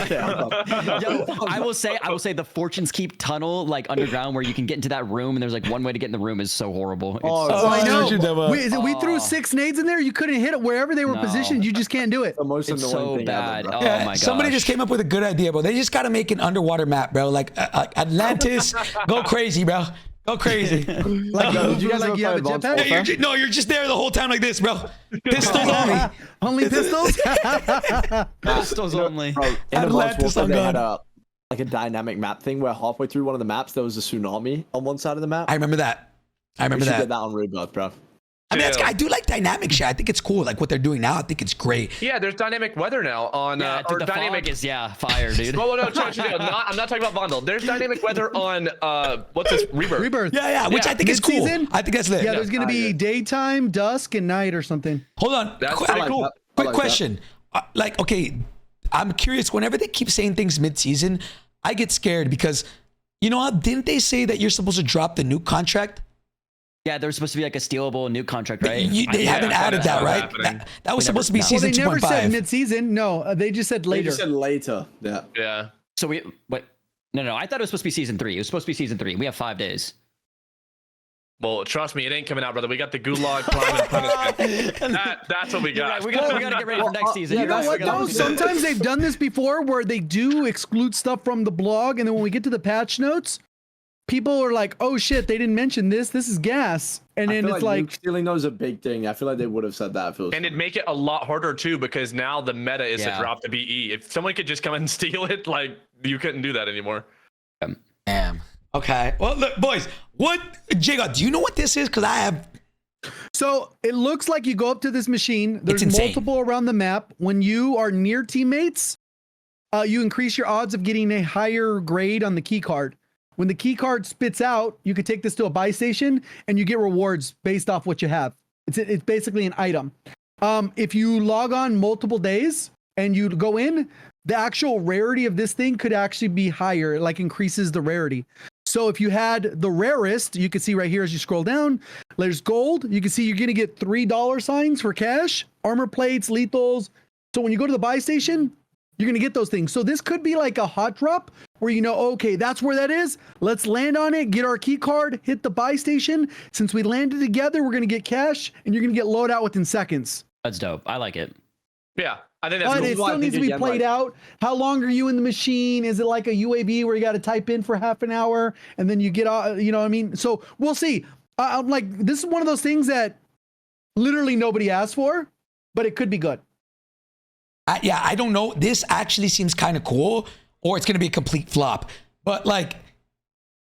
I will say the Fortune's Keep tunnel, like underground, where you can get into that room, and there's like one way to get in the room is so horrible. It's Oh, I know. you never- We threw 6 nades in there. You couldn't hit it wherever they were No. positioned. You just can't do it. The most it's annoying so thing bad. ever, bro. Oh Yeah, my god. somebody just came up with a good idea, bro. They just gotta make an underwater map, bro. Like Atlantis, go crazy, bro. Go crazy. Like Did you guys like ever you have a play Advanced jetpack. Warfare? You're just there the whole time like this, bro. Pistols only. Only pistols. Pistols only. Bro, in Atlantis Advanced Warfare, on they gun. had a dynamic map thing where halfway through one of the maps there was a tsunami on one side of the map. I remember that. We should get that on Rebirth, bro. I mean, Yeah. I do like dynamic shit. I think it's cool. Like what they're doing now, I think it's great. Yeah, there's dynamic weather now on Yeah, or dude, the dynamic. fog is fire, dude. Oh no, I'm not talking about Vondel. There's dynamic weather on what's this Rebirth? Rebirth. Yeah, which Yeah. I think is cool. Mid-season? I think that's lit. Yeah, there's gonna be daytime, dusk, and night or something. Hold on. That's Qu- pretty like cool. that. I Quick like question. Like, okay, I'm curious. Whenever they keep saying things mid-season, I get scared because, you know how didn't they say that you're supposed to drop the nuke contract? Yeah, there's supposed to be like a stealable new contract, right? They haven't I thought added that's that, what was right? happening. That was We supposed to be never- Well, they season never said 2.5. mid-season. No, they just said They later. just said later. Yeah. Yeah. So no, I thought it was supposed to be season 3. It was supposed to be season 3. We have 5 days. Well, trust me, it ain't coming out, brother. We got the gulag crime and punishment. That's what we You're got. right, we gotta get ready for next season. yeah, You know that's what what though? I'm saying. Sometimes they've done this before where they do exclude stuff from the blog, and then when we get to the patch notes, people are like, "Oh shit, they didn't mention this. This is gas." And I then feel it's like like, nuke stealing those is a big thing. I feel like they would have said that if it was. And it'd make it a lot harder too, because now the meta is to Yeah. drop the BE. If someone could just come and steal it, like you couldn't do that anymore. Damn. Okay. Well, look, boys. What, JGOD, do you know what this is? Because I have. so it looks like you go up to this machine. There's insane. multiple around the map. When you are near teammates, you increase your odds of getting a higher grade on the key card. When the key card spits out, you can take this to a buy station and you get rewards based off what you have. It's basically an item. If you log on multiple days and you go in, the actual rarity of this thing could actually be higher. It like increases the rarity. So if you had the rarest, you can see right here as you scroll down, there's gold. You can see you're going to get $3 signs for cash, armor plates, lethals. So when you go to the buy station, you're going to get those things. So this could be like a hot drop where you know, okay, that's where that is. Let's land on it, get our key card, hit the buy station. Since we landed together, we're going to get cash and you're going to get loadout within seconds. That's dope. I like it. Yeah, I think that's But cool. it why I still needs to think be again, played like- out. How long are you in the machine? Is it like a UAV where you got to type in for half an hour and then you get, you know what I mean? So we'll see. I'm like, this is one of those things that literally nobody asked for, but it could be good. I don't know. This actually seems kind of cool, or it's going to be a complete flop. But like,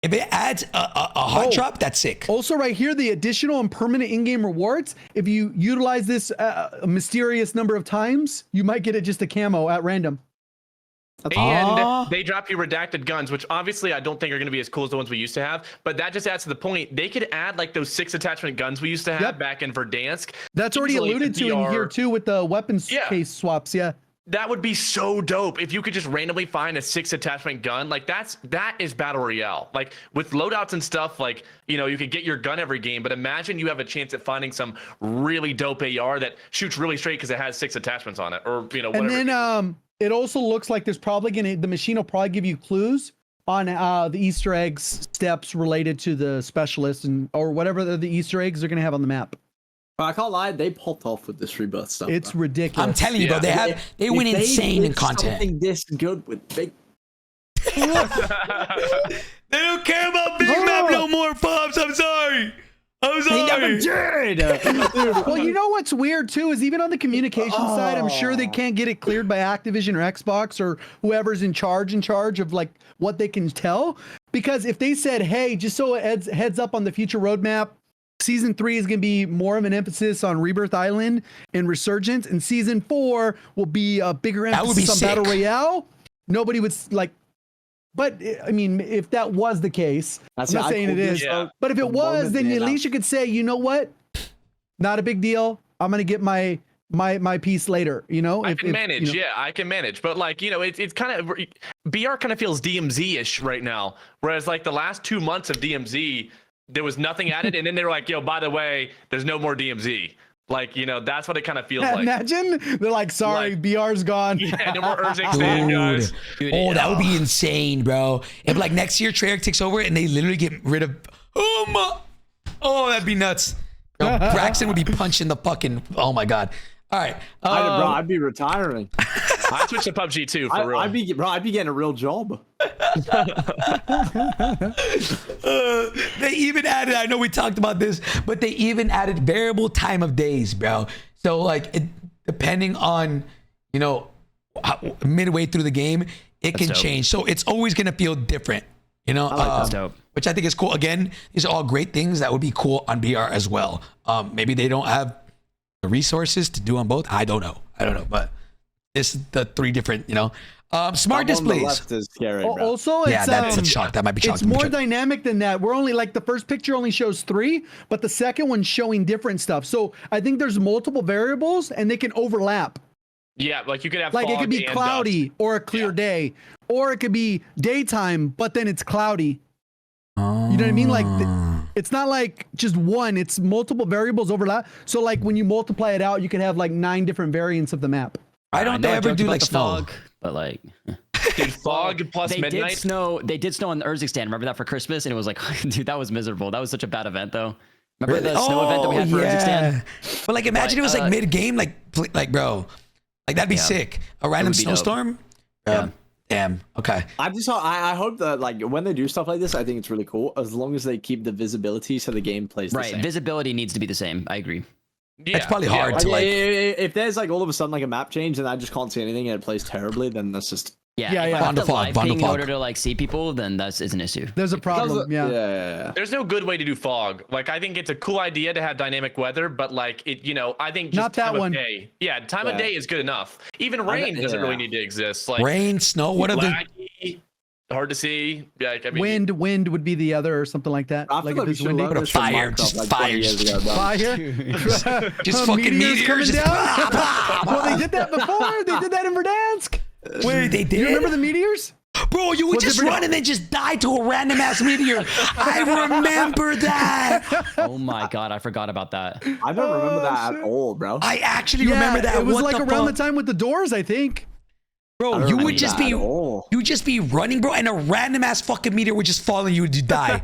if it adds a hot drop, that's sick. Also, right here, the additional and permanent in-game rewards. If you utilize this a mysterious number of times, you might get it just a camo at random. And they drop you redacted guns, which obviously I don't think are going to be as cool as the ones we used to have. But that just adds to the point. They could add like those 6 attachment guns we used to have Yep. back in Verdansk. That's already Easily alluded to in VR. here too with the weapons Yeah. case swaps. Yeah. that would be so dope if you could just randomly find a 6 attachment gun. Like that is battle royale. Like with loadouts and stuff, like, you know, you could get your gun every game, but imagine you have a chance at finding some really dope AR that shoots really straight because it has 6 attachments on it, or, you know, whatever. And then it also looks like there's probably the machine will probably give you clues on the Easter eggs steps related to the specialists or whatever the Easter eggs they're gonna have on the map. But I can't lie, they popped off with this Rebirth stuff. It's bro. ridiculous. I'm telling you, bro, they went insane in content. Something this good with big. They don't care about Big Map no more, Pops. I'm sorry. They never did. Well, you know what's weird too is even on the communication side, I'm sure they can't get it cleared by Activision or Xbox or whoever's in charge of like what they can tell. Because if they said, hey, just so it heads up on the future roadmap, Season 3 is going to be more of an emphasis on Rebirth Island and Resurgence, and Season 4 will be a bigger emphasis on Battle Royale. Nobody would like, but I mean, if that was the case, I'm not saying it is, but if it was, then at least you could say, you know what, not a big deal. I'm going to get my piece later, you know. I can manage, I can manage, but like, you know, it's kind of BR kind of feels DMZ-ish right now, whereas like the last 2 months of DMZ. There was nothing added, and then they were like, yo, by the way, there's no more DMZ. Like, you know, that's what it kind of feels like. Imagine they're like, sorry, BR's gone. Yeah, no more Urzik stand, guys. Oh, that would be insane, bro. If like next year Treyarch takes over and they literally get rid of, that'd be nuts. Bro, Braxton would be punching the fucking, oh my God. All right. Bro, I'd be retiring. I'd switch to PUBG too, for real. I'd be getting a real job. They even added, I know we talked about this, but they even added variable time of days, bro. So like, depending on, you know, midway through the game, it can change. So it's always going to feel different, you know, That's dope. Which I think is cool. Again, these are all great things that would be cool on BR as well. Maybe they don't have the resources to do on both. I don't know, but it's the 3 different, you know, smart displays. Left is scary, bro. Also, it's, that's a shock. That might be shocking. It's more dynamic than that. We're only like the first picture only shows 3, but the second one's showing different stuff. So I think there's multiple variables and they can overlap. Yeah, like you could have like it could be cloudy or a clear day, or it could be daytime, but then it's cloudy. You know what I mean? Like it's not like just one, it's multiple variables overlap. So like when you multiply it out, you can have like 9 different variants of the map. I don't they ever do like snow? Fog, but like dude, fog plus they midnight. They did snow on the Urzik. Remember that for Christmas? And it was like, dude, that was miserable. That was such a bad event though. Remember the snow event that we had for Urzik? But like imagine it was like mid game, like bro, like that'd be sick. A random snowstorm. Damn. Okay. I hope that like when they do stuff like this, I think it's really cool as long as they keep the visibility so the game plays the same. Visibility needs to be the same. I agree. Yeah, it's probably hard to like. If there's like all of a sudden like a map change and I just can't see anything and it plays terribly, then that's just If I have to live ping in fog. order to like see people, then that is an issue. There's a problem. Yeah. There's no good way to do fog. Like I think it's a cool idea to have dynamic weather, but like it, you know, I think just not that time one. Of day. Yeah, time of day is good enough. Even rain doesn't really need to exist. Like rain, snow, what are the hard to see? Yeah, I mean, wind would be the other or something like that. I Like feel if it's we should windy. learn this from fire, Minecraft, just like, fire. 20 years ago, bro. Fire. just fucking meteors coming just down. Well, they did that before. They did that in Verdansk. Wait, they did? You remember the meteors? Bro, you would just run and then just die to a random ass meteor. I remember that. Oh my God, I forgot about that. I don't remember that at all, bro. I actually remember that. It was What like the around fuck? the time with the doors, I think. Bro, you would just be running, bro, and a random ass fucking meteor would just fall and you would die.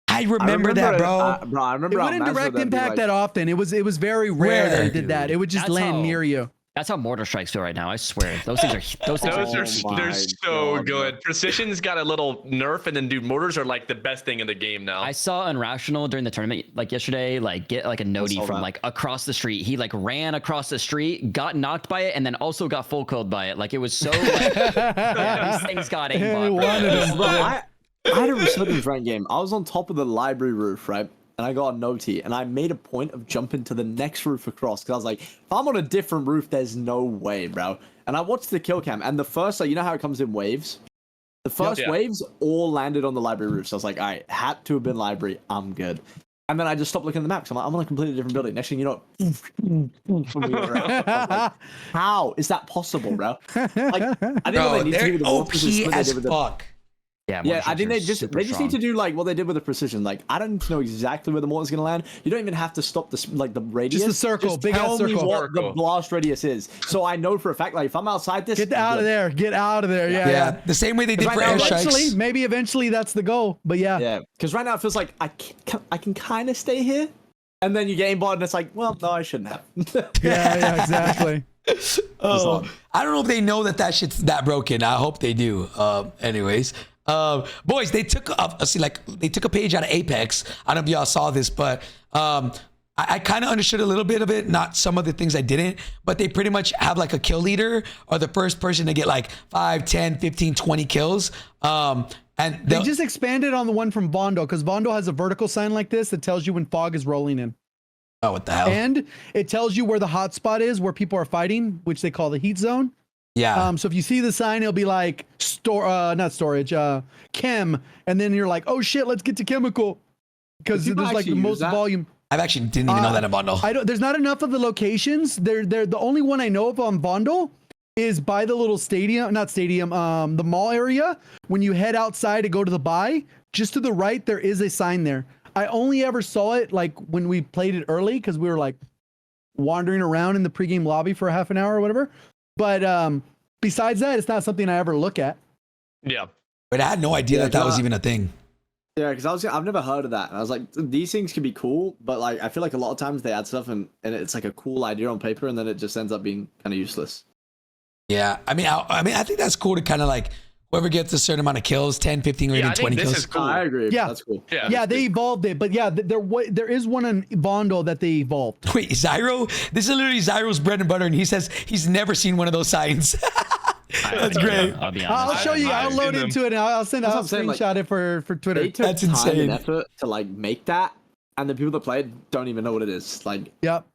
I remember that, bro. Bro, I remember It wouldn't direct impact that often. It was very rare that it did that. It would just land near you. That's how mortar strikes feel right now. I swear, those things are they're so good. Precision's got a little nerf, and then dude, mortars are like the best thing in the game now. I saw Unrational during the tournament like yesterday, like get like a nodie from like across the street. He like ran across the street, got knocked by it, and then also got full killed by it. Like it was so like these things got aimbot. Bro, I had a Resurgence rank game. I was on top of the library roof, right? And I got a noti, and I made a point of jumping to the next roof across because I was like, if I'm on a different roof, there's no way, bro. And I watched the kill cam, and the first, like, you know how it comes in waves? The first waves all landed on the library roof. So I was like, all right, had to have been library. I'm good. And then I just stopped looking at the map because I'm like, I'm on a completely different building. Next thing you know, like, how is that possible, bro? Like, I think what Bro, they need to do they're with the OP Warpers is what they as did with the. fuck. Yeah, I think they just super need to do like what they did with the precision. Like, I don't know exactly where the mortar's gonna land. You don't even have to stop the the radius. Just a circle, Just big ass tell me circle. what the blast radius is, so I know for a fact. Like, if I'm outside this, Get out of there. Get out of there. Yeah. Yeah, the same way they did right for now, airstrikes. Maybe eventually that's the goal. But yeah. Yeah, because right now it feels like I can kind of stay here, and then you get aimbot and it's like, well, no, I shouldn't have. Yeah, exactly. Oh, I don't know if they know that shit's that broken. I hope they do. Anyways, boys, they took they took a page out of Apex. I don't know if y'all saw this, but I kind of understood a little bit of it, not some of the things I didn't, but they pretty much have like a kill leader or the first person to get like 5, 10, 15, 20 kills. And They just expanded on the one from Vondo because Vondo has a vertical sign like this that tells you when fog is rolling in. oh, what the hell? And it tells you where the hot spot is, where people are fighting, which they call the heat zone. Yeah. So if you see the sign, it'll be like not storage, chem, and then you're like, oh shit, let's get to chemical because Do people there's like the actually use most that? volume. I actually didn't even know that in Bundle. I don't. There's not enough of the locations. They're the only one I know of on Vondo is by the little stadium, not stadium, the mall area. When you head outside to go to the buy, just to the right, there is a sign there. I only ever saw it like when we played it early because we were like wandering around in the pregame lobby for a half an hour or whatever. But besides that, it's not something I ever look at. Yeah. But I had no idea that was even a thing. Yeah, because I've never heard of that. And I was like, these things can be cool, but like I feel like a lot of times they add stuff and it's like a cool idea on paper, and then it just ends up being kind of useless. Yeah, I mean, I think that's cool to kind of like whoever gets a certain amount of kills, 10, 15, or Yeah, even I think 20 this kills. is cool. I agree. Yeah. That's cool. Yeah. They evolved it, but yeah, there is one on Vondo that they evolved. Wait, Zyro? This is literally Zyro's bread and butter, and he says he's never seen one of those signs. That's great. I'll be honest. I'll show you. I'll load into it and I'll That's what I'm saying, like, screenshot it for Twitter. They took That's time insane. and effort to like make that, and the people that played don't even know what it is. Like, Yep.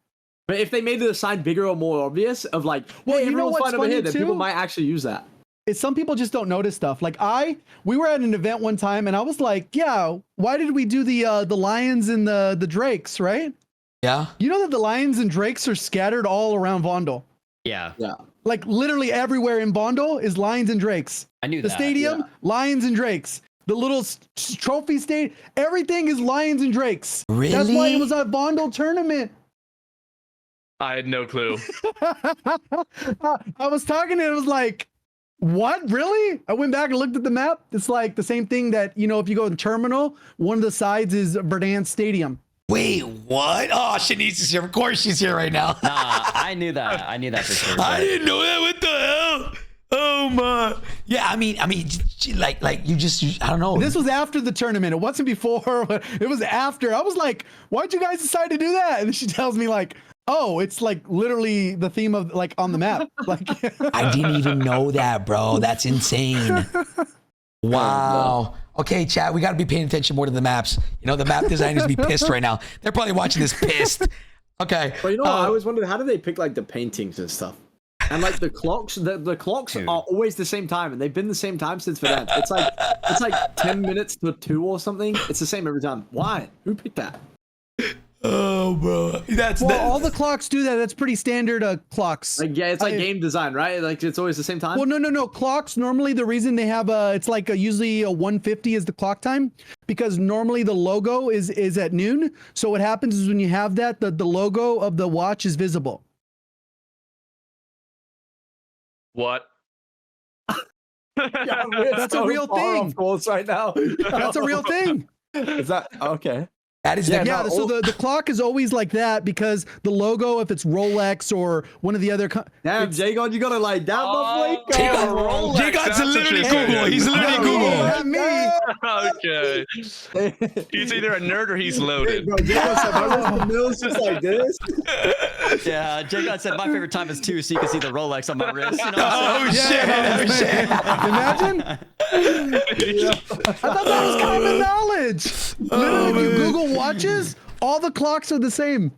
but if they made the sign bigger or more obvious, of like, Well, hey, you know everyone's what's fine over funny here, then people too? might actually use that. It's some people just don't notice stuff. Like we were at an event one time and I was like, yeah, why did we do the lions and the drakes, right? Yeah. You know that the lions and drakes are scattered all around Vondo. Yeah, Yeah. Like literally everywhere in Vondo is lions and drakes. I knew The that. stadium, yeah. lions and drakes. The little trophy state, everything is lions and drakes. That's why Really? it was a Vondo tournament. I had no clue. I was talking and it was like, what? Really? I went back and looked at the map. It's like the same thing that, you know, if you go in terminal, one of the sides is Verdansk Stadium. Wait, what? Oh, Shanice is here. Of course she's here right now. Nah, I knew that. I knew that for sure. I but- didn't know that. What the hell? Oh my. Yeah, I mean, like I don't know. This was after the tournament. It wasn't before. It was after. I was like, why'd you guys decide to do that? And she tells me like, oh, it's like literally the theme of like on the map. Like I didn't even know that, bro. That's insane. Wow. Okay, chat, we got to be paying attention more to the maps. You know, the map designers be pissed right now. They're probably watching this pissed. Okay. But you know, I always wondered, how do they pick like the paintings and stuff? And like the clocks, the clocks Dude. are always the same time, and they've been the same time since Verdansk. It's like 10 minutes to 2 or something. It's the same every time. Why? Who picked that? Oh, bro. well, all the clocks do that. That's pretty standard clocks. Like, yeah, it's like game design, right? Like it's always the same time. Well, no. Clocks, normally the reason they have it's like usually a 150 is the clock time because normally the logo is at noon. So what happens is when you have that, the logo of the watch is visible. What? Yeah, we're That's a so real far thing. off course right now. That's a real thing. Is that okay? That is Yeah, the, Yeah, so the clock is always like that because the logo, if it's Rolex or one of the other... Damn, JGOD, you gotta like that Oh, much Rolex, J-God's that's what literally you're Google. saying. He's literally No, Google. not me. Okay. He's either a nerd or he's loaded. Bro, JGOD said, "My wrist mills just like this." Yeah, JGOD said my favorite time is 2, so you can see the Rolex on my wrist. You know what Oh, I'm saying? shit. Oh, shit. Imagine. I thought that was common knowledge. Literally, if you Google watches, all the clocks are the same.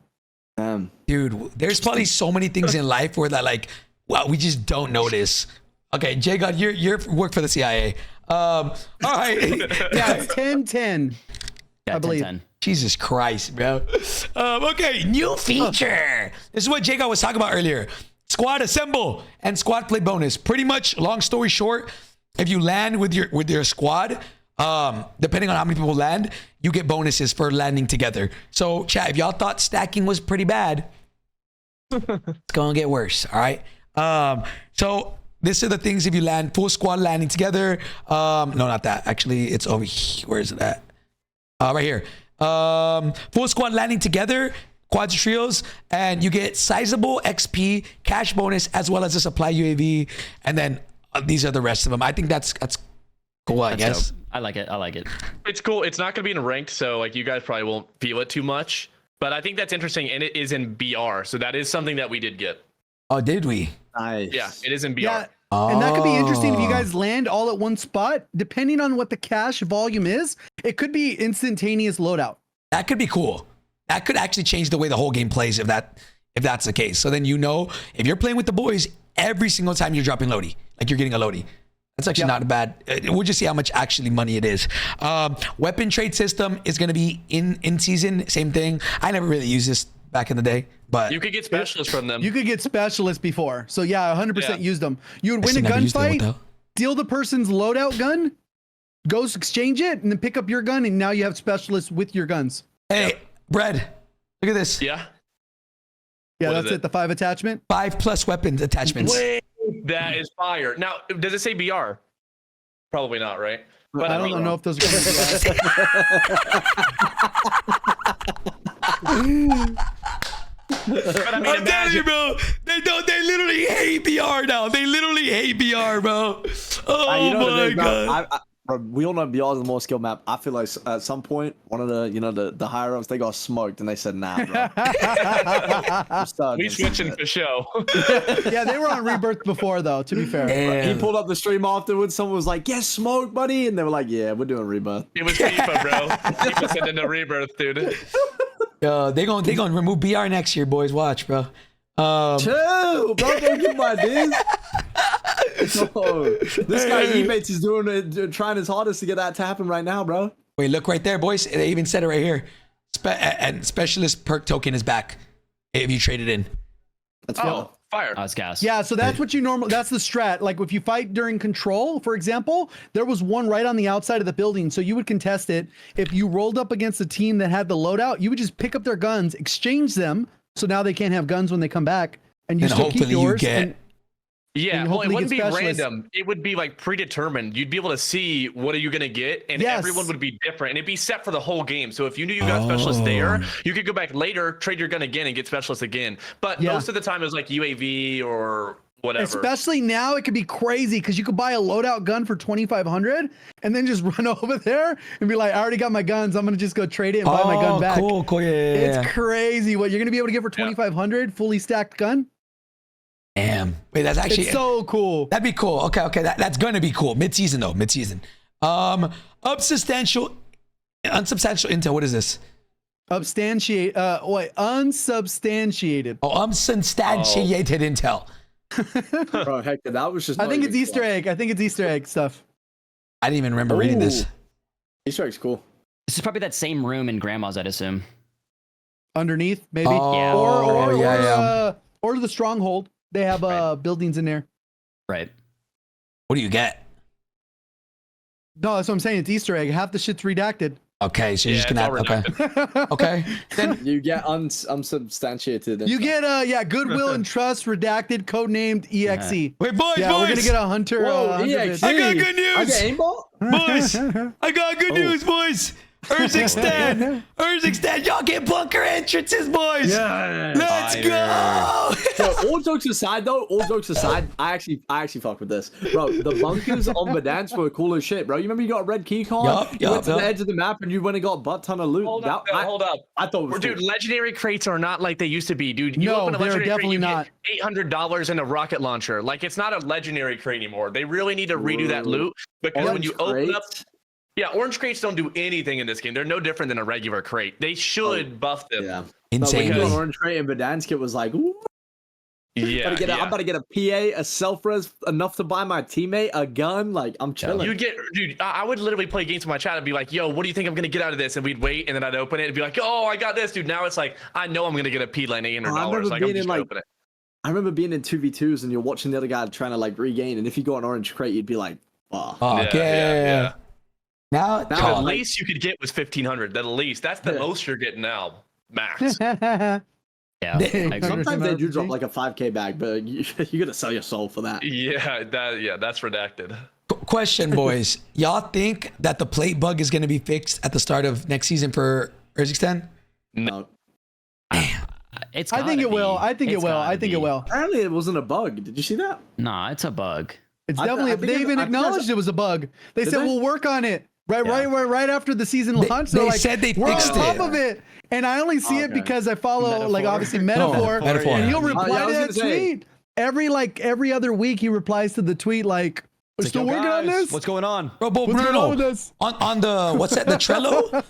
Dude, there's probably so many things in life where that like, wow, we just don't notice. Okay, J-God, you're work for the CIA. All right. Yeah, it's 10-10. Yeah, I believe. 10-10. Jesus Christ, bro. Okay, new feature. This is what JGOD was talking about earlier. Squad assemble and squad play bonus. Pretty much, long story short, if you land with your squad, depending on how many people land, you get bonuses for landing together. So, chat, if y'all thought stacking was pretty bad, it's gonna get worse. All right. So these are the things if you land full squad landing together. No, not that. Actually, it's over here. Where is it at? Right here. Full squad landing together, quads and trios, and you get sizable XP, cash bonus, as well as a supply UAV, and then these are the rest of them. I think that's cool. I guess. Dope. I like it. It's cool. It's not going to be in ranked, so like you guys probably won't feel it too much. But I think that's interesting, and it is in BR, so that is something that we did get. Oh, did we? Nice. Yeah, it is in BR. Yeah, and that could be interesting if you guys land all at one spot. Depending on what the cash volume is, it could be instantaneous loadout. That could be cool. That could actually change the way the whole game plays if that's the case. So then you know if you're playing with the boys every single time you're dropping Lodi, like you're getting a Lodi. That's actually not bad. We'll just see how much actually money it is. Weapon trade system is going to be in season. Same thing. I never really used this back in the day, but You could get specialists from them. You could get specialists before. So yeah, 100% used them. You would I win a never used it. What the gunfight, hell? steal the person's loadout gun, go exchange it, and then pick up your gun, and now you have specialists with your guns. Hey, Bread, look at this. Yeah. Yeah, What that's is it. it? The 5 attachment. 5+ weapons attachments. Wait, that is fire. Now, does it say BR? Probably not, right? But I don't know if those are But I mean, I'm telling you, imagine. bro. They literally hate BR now. They literally hate BR, bro. Oh You know what it my is, bro? god. Bro, we all know BR is the more skill map. I feel like at some point, one of the higher ups, they got smoked and they said, nah, bro. We switching for show. Yeah, they were on Rebirth before, though, to be fair. Damn. He pulled up the stream afterwards. Someone was like, "Yes, smoke, buddy," and they were like, "Yeah, we're doing Rebirth." It was FIFA, bro. FIFA sent in a rebirth, dude. They gonna remove BR next year, boys. Watch, bro. Chill, bro. Don't get my dude. Oh, this guy Ebatez is doing it, trying his hardest to get that to happen right now, bro. Wait, look right there, boys. They even said it right here. And specialist perk token is back if you trade it in. That's Oh, fire. Oh, it's gas. Yeah, so that's what you that's the strat. Like if you fight during control, for example, there was one right on the outside of the building. So you would contest it. If you rolled up against a team that had the loadout, you would just pick up their guns, exchange them. So now they can't have guns when they come back. And you And still keep hopefully you yours. get- And Yeah, and well, it hopefully wouldn't be get specialists. random. It would be like predetermined. You'd be able to see what are you going to get, and Yes. everyone would be different, and it'd be set for the whole game. So if you knew you got specialists there, you could go back later, trade your gun again, and get specialists again. But Yeah. most of the time, it was like UAV or whatever. especially now, it could be crazy because you could buy a loadout gun for 2,500 and then just run over there and be like, I already got my guns. I'm going to just go trade it and buy my gun back. Cool. Yeah. It's crazy what you're going to be able to get for 2,500 fully stacked gun. Damn. Wait, that's actually It's so cool. that'd be cool. Okay. That's gonna be cool. Mid-season though. Mid-season. Unsubstantial intel. What is this? Unsubstantiated. Oh, unsubstantiated intel. Bro, heck, that was just. I not think it's even Easter close. egg. I think it's Easter egg stuff. I didn't even remember reading this. Ooh. Easter egg's cool. This is probably that same room in Grandma's, I'd assume. Underneath, maybe. Oh, yeah. Or the stronghold. They have buildings in there. Right. What do you get? No, that's what I'm saying. It's Easter egg. Half the shit's redacted. Okay, so you're Yeah, just gonna it's have, all okay. Okay. Then You get unsubstantiated. You get goodwill and trust redacted, codenamed EXE. wait, boys, Yeah, we're boys. gonna get a hunter. Whoa, hunter EXE. bit. I got good I news. get aimbot. Boys, I got good news, boys. Urzikstan, y'all get bunker entrances, boys. Yeah. Let's go. So, all jokes aside, I actually fuck with this, bro. The bunkers on Verdansk were cool as shit, bro. You remember you got a red key card? Yup, You went to yup. the edge of the map and you went and got a butt ton of loot. Hold up, That- hold up. I thought it was Dude, cool. legendary crates are not like they used to be, dude. You No, open a they're legendary definitely crate, you not. get $800 in a rocket launcher. Like, it's not a legendary crate anymore. They really need to redo that Whoa. loot because when you Orange open up, crates? yeah, orange crates don't do anything in this game. They're no different than a regular crate. They should buff them. Yeah. Insane. No, when you got Because- an orange crate in Verdansk, it was like, ooh. Yeah, I'm about to get a PA, a self-res, enough to buy my teammate a gun. Like, I'm chilling. You'd get, dude, I would literally play games with my chat and be like, yo, what do you think I'm going to get out of this? And we'd wait, and then I'd open it and be like, oh, I got this, dude. Now it's like, I know I'm going to get a P lane $800. Like, I'm just going to open it. I remember being in 2v2s and you're watching the other guy trying to like regain, and if you got an orange crate, you'd be like, oh. Yeah. Now the least you could get was 1,500. The least. That's the most you're getting now. Max. Yeah. Sometimes they do drop like a 5K bag, but you gotta sell your soul for that. Yeah, that's redacted. Question, boys. Y'all think that the plate bug is going to be fixed at the start of next season for Resurgence? No. It's I think it will. I think it will. I think it will. Apparently it wasn't a bug. Did you see that? Nah, it's a bug. It's definitely. They even acknowledged it was a bug. They said we'll work on it. Right after the season launched. They said they fixed it. We're on top of it. And I only see it because I follow like obviously Metaphor. And he'll reply to that tweet every other week. He replies to the tweet like, "We're still working on this. What's going on, bro? What's going on with this?" On the what's that? The Trello.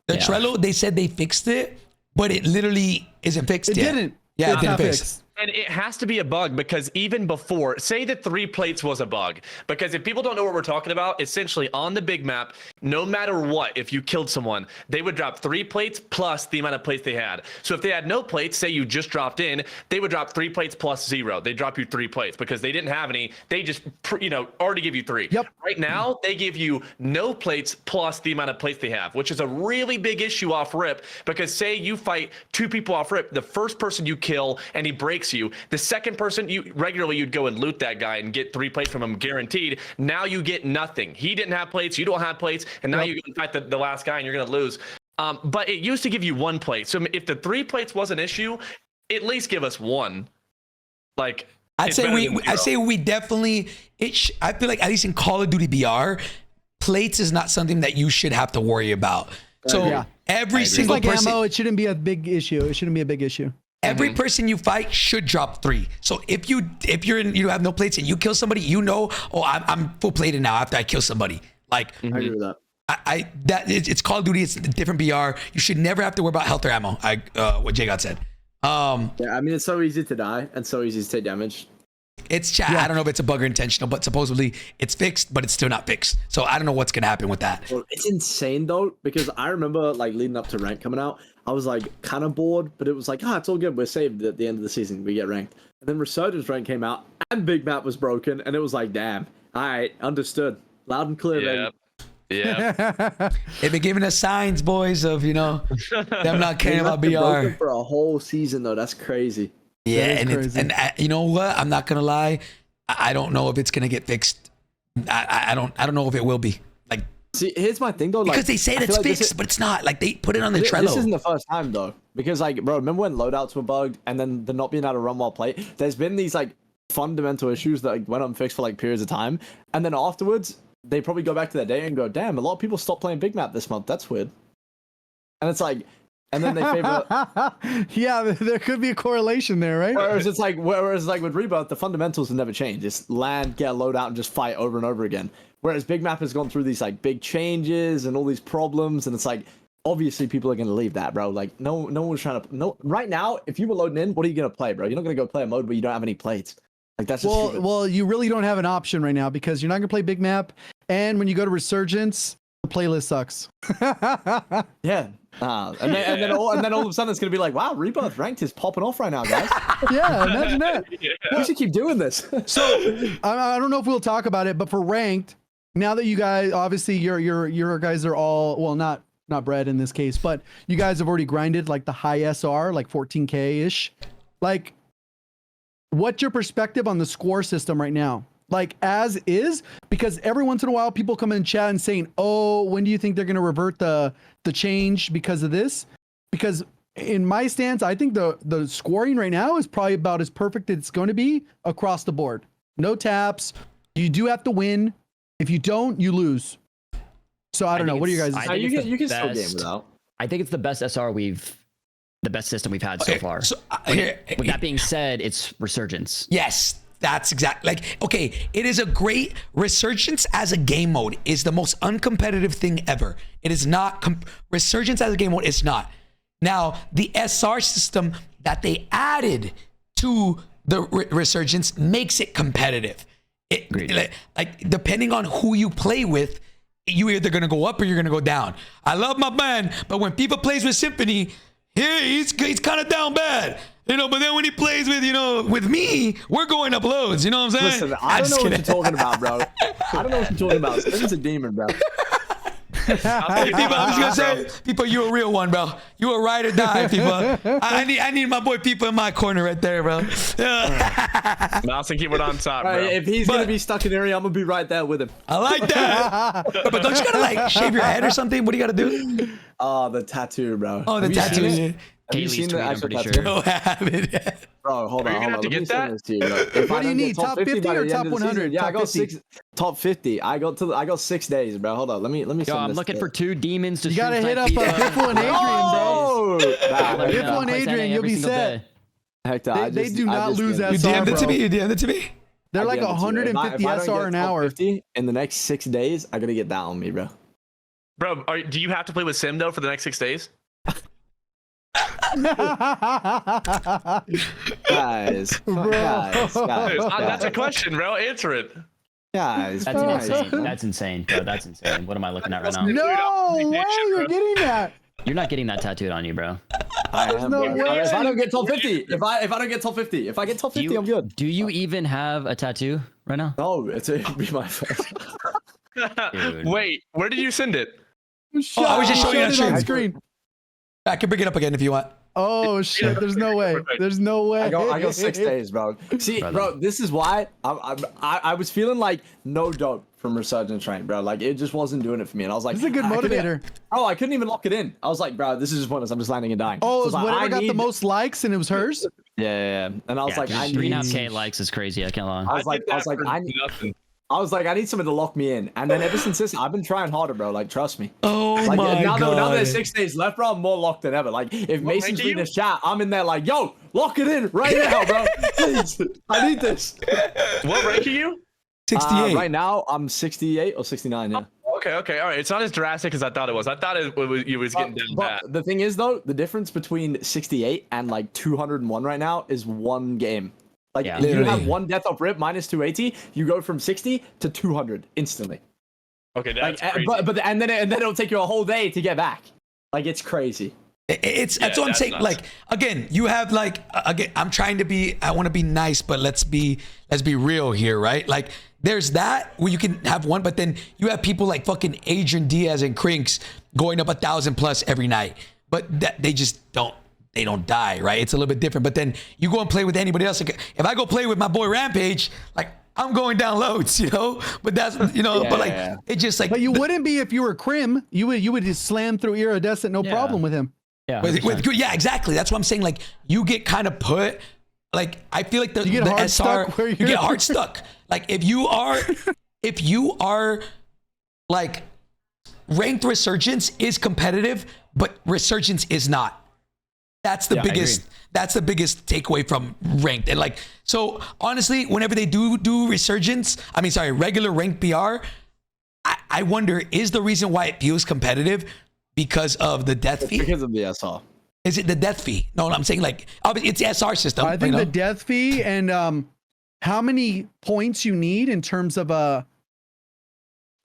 Trello. They said they fixed it, but it literally isn't fixed yet. It didn't. Yeah, it didn't fix. And it has to be a bug because even before, say the 3 plates was a bug. Because if people don't know what we're talking about, essentially on the big map, no matter what, if you killed someone, they would drop 3 plates plus the amount of plates they had. So if they had no plates, say you just dropped in, they would drop 3 plates plus 0. They drop you 3 plates because they didn't have any. They just, already give you 3. Yep. Right now, they give you no plates plus the amount of plates they have, which is a really big issue off rip. Because say you fight 2 people off rip, the first person you kill and he breaks you, the second person you'd go and loot that guy and get 3 plates from him guaranteed. Now you get nothing. He didn't have plates, you don't have plates, and now you go and fight the last guy and you're gonna lose. But it used to give you 1 plate. So if the 3 plates was an issue, at least give us 1. Like I'd say we definitely. I feel like at least in Call of Duty BR, plates is not something that you should have to worry about. So every single like person, ammo, it shouldn't be a big issue. It shouldn't be a big issue. Every person you fight should drop 3. So if you have no plates and you kill somebody, I'm full plated now after I kill somebody. Like I agree with that. It's Call of Duty. It's a different BR. You should never have to worry about health or ammo. What JGOD said. Yeah, I mean it's so easy to die and so easy to take damage. It's chat. I don't know if it's a bug or intentional, but supposedly it's fixed, but it's still not fixed. So I don't know what's gonna happen with that. Well, it's insane though, because I remember like leading up to rank coming out, I was like kind of bored, but it was like, it's all good. We're saved at the end of the season. We get ranked. And then Resurgence rank came out and Big Map was broken, and it was like, damn. All right, understood. Loud and clear, baby. Yeah. They've been giving us signs, boys, of them not caring about BR for a whole season though. That's crazy. Yeah, and you know what? I'm not gonna lie. I don't know if it's gonna get fixed. I don't know if it will be. Like, see, here's my thing though. Like, because they say it's fixed, but it's not. Like they put it on the Trello. This isn't the first time though, because like, bro, remember when loadouts were bugged and then the not being able to run while play? There's been these like fundamental issues that went unfixed for like periods of time, and then afterwards they probably go back to their day and go, damn, a lot of people stopped playing Big Map this month. That's weird. And it's like. And then they favor. Yeah, there could be a correlation there, right? Whereas with Rebirth, the fundamentals have never changed. It's land, get a loadout, and just fight over and over again. Whereas Big Map has gone through these like big changes and all these problems, and it's like obviously people are gonna leave that, bro. Like no one's trying to. No, right now, if you were loading in, what are you gonna play, bro? You're not gonna go play a mode where you don't have any plates. Like that's just stupid. Well, you really don't have an option right now because you're not gonna play Big Map, and when you go to Resurgence, the playlist sucks. Yeah. And then all of a sudden it's gonna be like, wow, Rebirth ranked is popping off right now, guys. Yeah, imagine that. We should keep doing this. So I don't know if we'll talk about it, but for ranked, now that you guys obviously your guys are all not Bread in this case, but you guys have already grinded like the high SR, like 14K ish. Like, what's your perspective on the score system right now? Like as is, because every once in a while people come in chat and saying, oh, when do you think they're going to revert the change because of this? Because in my stance, I think the scoring right now is probably about as perfect as it's going to be across the board. No taps. You do have to win. If you don't, you lose. So I don't know. What do you guys? You can still game without. I think it's the best SR the best system we've had so far. So, with that being said, it's Resurgence. Yes. That's exactly it is a great Resurgence as a game mode is the most uncompetitive thing ever. It is not Resurgence as a game mode. It's not. Now the SR system that they added to the Resurgence makes it competitive. Like depending on who you play with, you either gonna go up or you're gonna go down. I love my man, but when FIFA plays with Symphony, he's kind of down bad. You know, but then when he plays with, you know, with me, we're going up loads. You know what I'm saying? Listen, I don't know what you're talking about, bro. I don't know what you're talking about. Spin's a demon, bro. Hey, people, I'm just gonna say, people, you a real one, bro. You a ride or die, people. I need my boy people in my corner right there, bro. Mouse and keep it on top, bro. If he's gonna be stuck in area, I'm gonna be right there with him. I like that. But don't you gotta like shave your head or something? What do you gotta do? Oh, the tattoo, bro. Oh, the tattoo. Have you seen the actual tattoo? No, I haven't yet. Bro, hold on. Are you gonna have to get that? What do you need? Top 50 or top 100? Yeah, I got 6. Top 50. I got 6 days, bro. Hold on. Let me. Yo, I'm looking for 2 demons to You gotta hit up Biffle and Adrian, bro. Biffle and Adrian, you'll be set. Hector, They do not lose SR, You DM'd it to bro. me. You DM'd it to me. They're like 150 SR an hour. In the next 6 days, I gotta get that on me, bro. Bro, do you have to play with Sim though for the next 6 days? Guys, Bro. That's a question, bro. Answer it. guys. That's insane. That's insane, bro. That's insane. What am I looking at right now? No way you're getting that. You're not getting that tattooed on you, bro. There's no way. If I don't get top 50, if I don't get top 50, if I get top 50, I'm good. Do you even have a tattoo right now? No, it'd be my first. Dude. Wait, where did you send it? I was just showing you Showed that it on shit. screen. I can bring it up again if you want. Oh shit! There's no way. There's no way. I got 6 days, bro. See, bro, this is why I was feeling like no dope from Resurgence Train, bro. Like it just wasn't doing it for me, and I was like, This is a good motivator. I couldn't even lock it in. I was like, bro, this is just pointless. I'm just landing and dying. Oh, So it I was like, whatever got the most likes, and it was hers. Yeah. And I was like, I need. 3.5K likes is crazy. I can't lie. I was like, I was like, I need something to lock me in. And then ever since this, I've been trying harder, bro. Like, trust me. Oh Like my now god. there's 6 days left, bro. I'm more locked than ever. Like if Mason's rank are reading you? this chat, I'm in there like, yo, lock it in right now, bro. Please, I need this. What rank are you? 68. Right now, I'm 68 or 69. Yeah. Okay, all right. It's not as drastic as I thought it was. I thought it was getting down bad. But the thing is, though, the difference between 68 and like 201 right now is 1 game. Like Yeah. if you Literally. have 1 death off rip minus 280, you go from 60 to 200 instantly. Okay, that's Like, crazy. but and then it'll take you a whole day to get back. Like it's crazy. That's what I'm that's saying. nuts. Like again, you have like again. I'm trying to be. I want to be nice, but let's be real here, right? Like there's that where you can have one, but then you have people like fucking Adrian Diaz and Crinks going up 1,000+ every night, but that they just don't. They don't die, right? It's a little bit different. But then you go and play with anybody else. Like, if I go play with my boy Rampage, like I'm going down loads, you know. But that's but like it just like. But you wouldn't be if you were Crim. You would just slam through Iridescent, no problem with him. Yeah. Yeah, exactly. That's what I'm saying. Like you get kind of put. Like I feel like the get the hard SR, stuck where you you're- get hard stuck. Like if you are like ranked Resurgence is competitive, but Resurgence is not. That's the biggest. That's the biggest takeaway from ranked. And like so, honestly, whenever they do Resurgence, regular ranked BR, I wonder is the reason why it feels competitive because of the death fee? Because of the SR. Is it the death fee? No, I'm saying like it's SR system. I think the death fee and how many points you need in terms of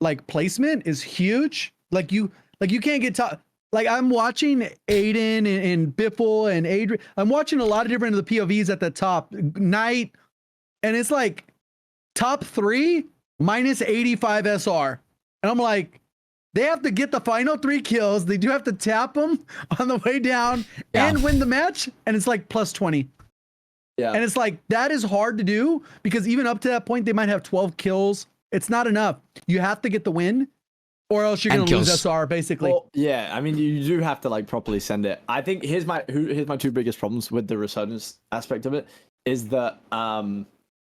like placement is huge. Like you can't get top. Like I'm watching Aiden and Biffle and Adrian. I'm watching a lot of different of the POVs at the top. Knight, and it's like top 3 minus 85 SR. And I'm like, they have to get the final 3 kills. They do have to tap them on the way down and win the match. And it's like plus 20. Yeah. And it's like, that is hard to do because even up to that point, they might have 12 kills. It's not enough. You have to get the win or else you're going to lose SR basically. Well, yeah, I mean, you do have to like properly send it. I think here's my 2 biggest problems with the Resurgence aspect of it is that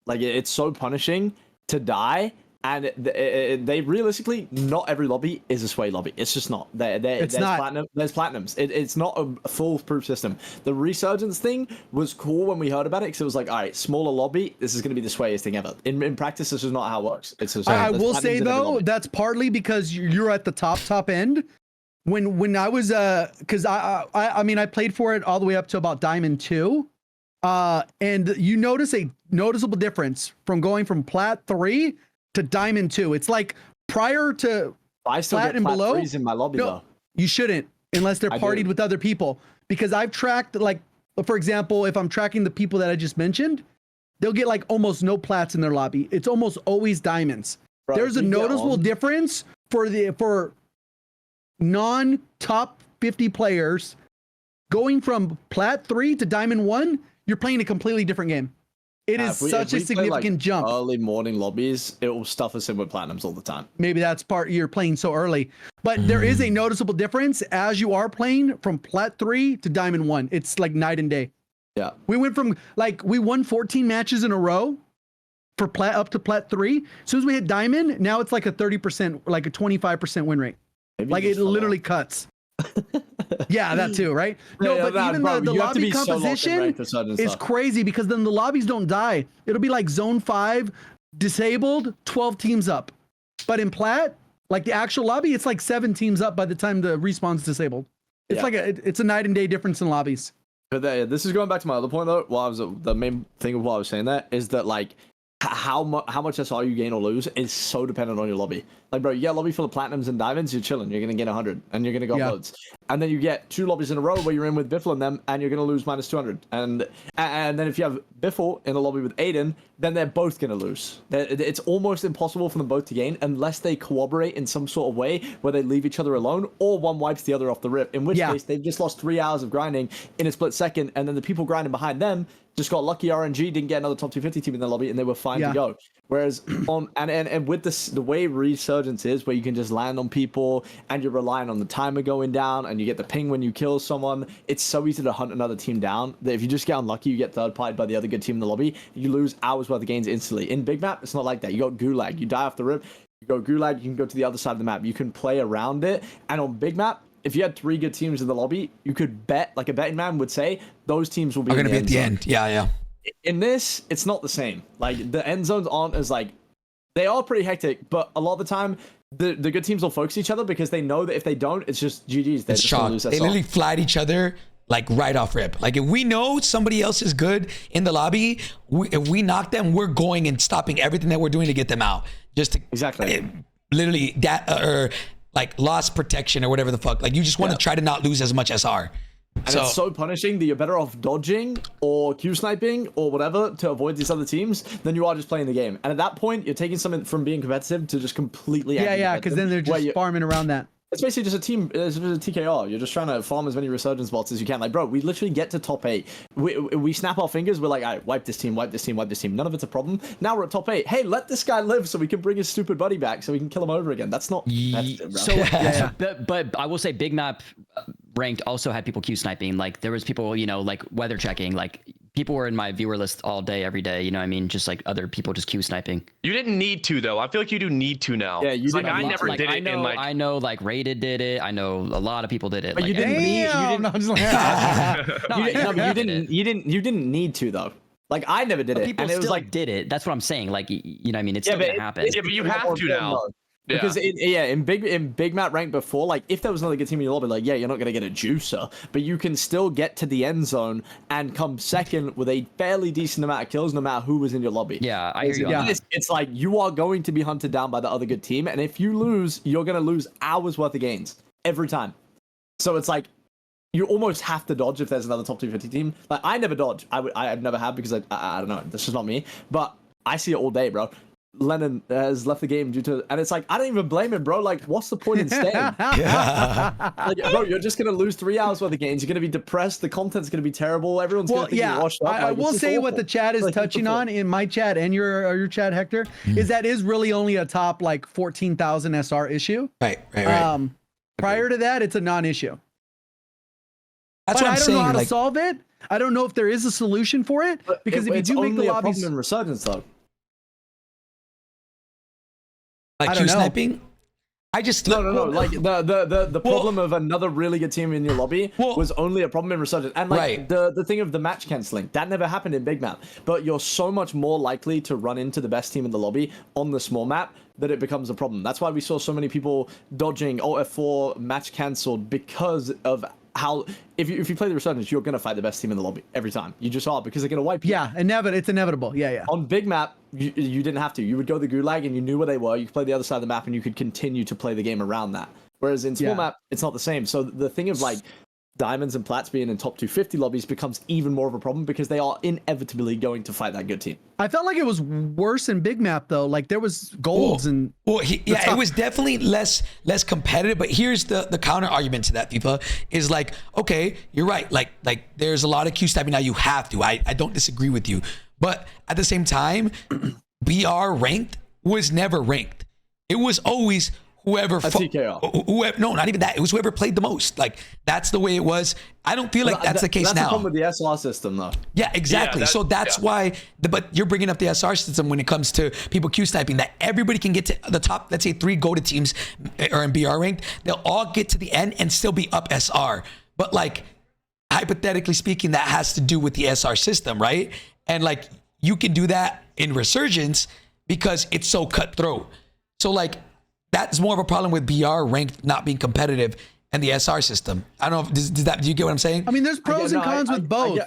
like it's so punishing to die. And they realistically, not every lobby is a sway lobby. It's just not. There's not. There's platinums. It's not a foolproof system. The Resurgence thing was cool when we heard about it because it was like, all right, smaller lobby. This is going to be the swayiest thing ever. In practice, this is not how it works. It's just, I there's will platinums say in every though, lobby. that's partly because you're at the top end. When I was because I mean I played for it all the way up to about Diamond 2. And you notice a noticeable difference from going from Plat 3 to Diamond 2. It's like prior to I still Plat get and Plat below. 3s in my lobby though. You shouldn't unless they're I partied do. with other people. Because I've tracked, like, for example, if I'm tracking the people that I just mentioned, they'll get like almost no plats in their lobby. It's almost always diamonds. Bro, There's a if you get noticeable on- difference for non-top 50 players going from Plat 3 to Diamond 1. You're playing a completely different game. It is if such a we play, significant jump. Early morning lobbies, it will stuff us in with platinums all the time. Maybe that's part you're playing so early, but there is a noticeable difference as you are playing from Plat 3 to Diamond 1. It's like night and day. Yeah. We went from like we won 14 matches in a row for Plat up to Plat 3. As soon as we hit Diamond, now it's like a 30%, like a 25% win rate. Maybe Like you it just fell literally off. cuts. Yeah, that too, right? No, Yeah, but that, even bro, the you have to lobby be so locked in composition ranked for certain is stuff. crazy because then the lobbies don't die. It'll be like zone 5 disabled, 12 teams up. But in Plat, like the actual lobby, it's like 7 teams up by the time the respawn's disabled. It's Yeah. like it's a night and day difference in lobbies. But this is going back to my other point though. While I was the main thing of what I was saying there is that like how much SR you gain or lose is so dependent on your lobby. Like, bro, you get a lobby full of platinums and diamonds, you're chilling. You're gonna get 100, and you're gonna go Yeah. loads. And then you get 2 lobbies in a row where you're in with Biffle and them, and you're gonna lose minus 200. And then if you have Biffle in a lobby with Aiden, then they're both gonna lose. It's almost impossible for them both to gain unless they cooperate in some sort of way where they leave each other alone, or one wipes the other off the rip. In which Yeah. case, they've just lost 3 hours of grinding in a split second, and then the people grinding behind them just got lucky. RNG didn't get another top 250 team in the lobby, and they were fine Yeah. to go. Whereas on and with this, the way Resurgence is, where you can just land on people and you're relying on the timer going down, and you get the ping when you kill someone, it's so easy to hunt another team down that if you just get unlucky, you get third partied by the other good team in the lobby, you lose hours worth of gains instantly. In big map, it's not like that. You got gulag, you die off the rip, you go gulag, you can go to the other side of the map, you can play around it. And on big map, if you had 3 good teams in the lobby, you could bet, like a betting man would say, those teams will be Are in gonna be at the zone. end. Yeah, yeah. In this, it's not the same. Like the end zones aren't as like, they are pretty hectic, but a lot of the time the good teams will focus each other because they know that if they don't, it's just GG's. They're It's just gonna chalk. lose They SR. literally flat each other like right off rip. Like if we know somebody else is good in the lobby, if we knock them, we're going and stopping everything that we're doing to get them out. Just to Exactly. literally that or like loss protection or whatever the fuck. Like you just want to try to not lose as much SR. And it's so punishing that you're better off dodging or Q sniping or whatever to avoid these other teams than you are just playing the game. And at that point, you're taking something from being competitive to just completely Yeah, because then they're just farming around that. It's basically just a team, it's just a TKR. You're just trying to farm as many Resurgence bots as you can. Like, bro, we literally get to top 8. We snap our fingers. We're like, all right, wipe this team, wipe this team, wipe this team. None of it's a problem. Now we're at top 8. Hey, let this guy live so we can bring his stupid buddy back so we can kill him over again. That's not competitive, bro. So, but I will say big map ranked also had people Q sniping. Like there was people, you know, like weather checking. Like people were in my viewer list all day, every day. You know what I mean? Just like other people just Q sniping. You didn't need to though. I feel like you do need to now. Yeah, you like didn't I need never to. did it in like. I know like Rated did it. I know a lot of people did it. But like, you didn't everybody- need- you Damn, didn't- no, I'm just like, No, You I didn't, no, but did it. you didn't need to though. Like I never did But it, people and it was still like did it. That's what I'm saying. Like you know what I mean? It's still gonna happen. Yeah, but you have to now. Yeah. Because in big map rank before, like if there was another good team in your lobby, like yeah, you're not gonna get a juicer, but you can still get to the end zone and come second with a fairly decent amount of kills, no matter who was in your lobby. Yeah, I hear you. Yeah. On that. It's like you are going to be hunted down by the other good team, and if you lose, you're gonna lose hours worth of gains every time. So it's like you almost have to dodge if there's another top 250 team. Like I never dodge. I've never have because I don't know. That's just not me. But I see it all day, bro. Lennon has left the game due to, and it's like I don't even blame him, bro. Like, what's the point in staying? Like, bro, you're just gonna lose 3 hours worth of games. You're gonna be depressed. The content's gonna be terrible. Everyone's well, gonna think you're washed up. I Like, will it's just say what awful. the chat is Like, touching it's on in my chat and your chat, Hector, is that is really only a top like 14,000 SR issue. Right. Prior to that, it's a non-issue. That's But what I'm I don't saying. know how to Like, solve it. I don't know if there is a solution for it because if you it's do make only the a lobbies, problem in Resurgence though. I like don't Q know. sniping. I just No. Like the problem of another really good team in your lobby was only a problem in Resurgence. And like the thing of the match canceling, that never happened in big map. But you're so much more likely to run into the best team in the lobby on the small map that it becomes a problem. That's why we saw so many people dodging Alt F4 match cancelled because of how if you play the Resurgence, you're gonna fight the best team in the lobby every time. You just are, because they're gonna wipe you. Yeah, it's inevitable. Yeah. On big map, you didn't have to. You would go the gulag and you knew where they were. You could play the other side of the map and you could continue to play the game around that. Whereas in small map, it's not the same. So the thing of like diamonds and plats being in top 250 lobbies becomes even more of a problem, because they are inevitably going to fight that good team. I felt like it was worse in big map though. Like there was golds and it was definitely less competitive. But here's the counter argument to that, FIFA, is like, okay, you're right. Like there's a lot of Q sniping now. You have to. I don't disagree with you. But at the same time, BR ranked was never ranked. It was always whoever, whoever, no, not even that. It was whoever played the most. Like that's the way it was. I don't feel like that's the case now. That's the problem with the SR system, though. Yeah, exactly. So that's why. But you're bringing up the SR system when it comes to people Q sniping. That everybody can get to the top. Let's say 3 GOAT teams are in BR ranked. They'll all get to the end and still be up SR. But like hypothetically speaking, that has to do with the SR system, right? And like you can do that in Resurgence because it's so cutthroat. So like. That's more of a problem with BR ranked not being competitive and the SR system. I don't know. Do you get what I'm saying? I mean, there's pros and cons with both.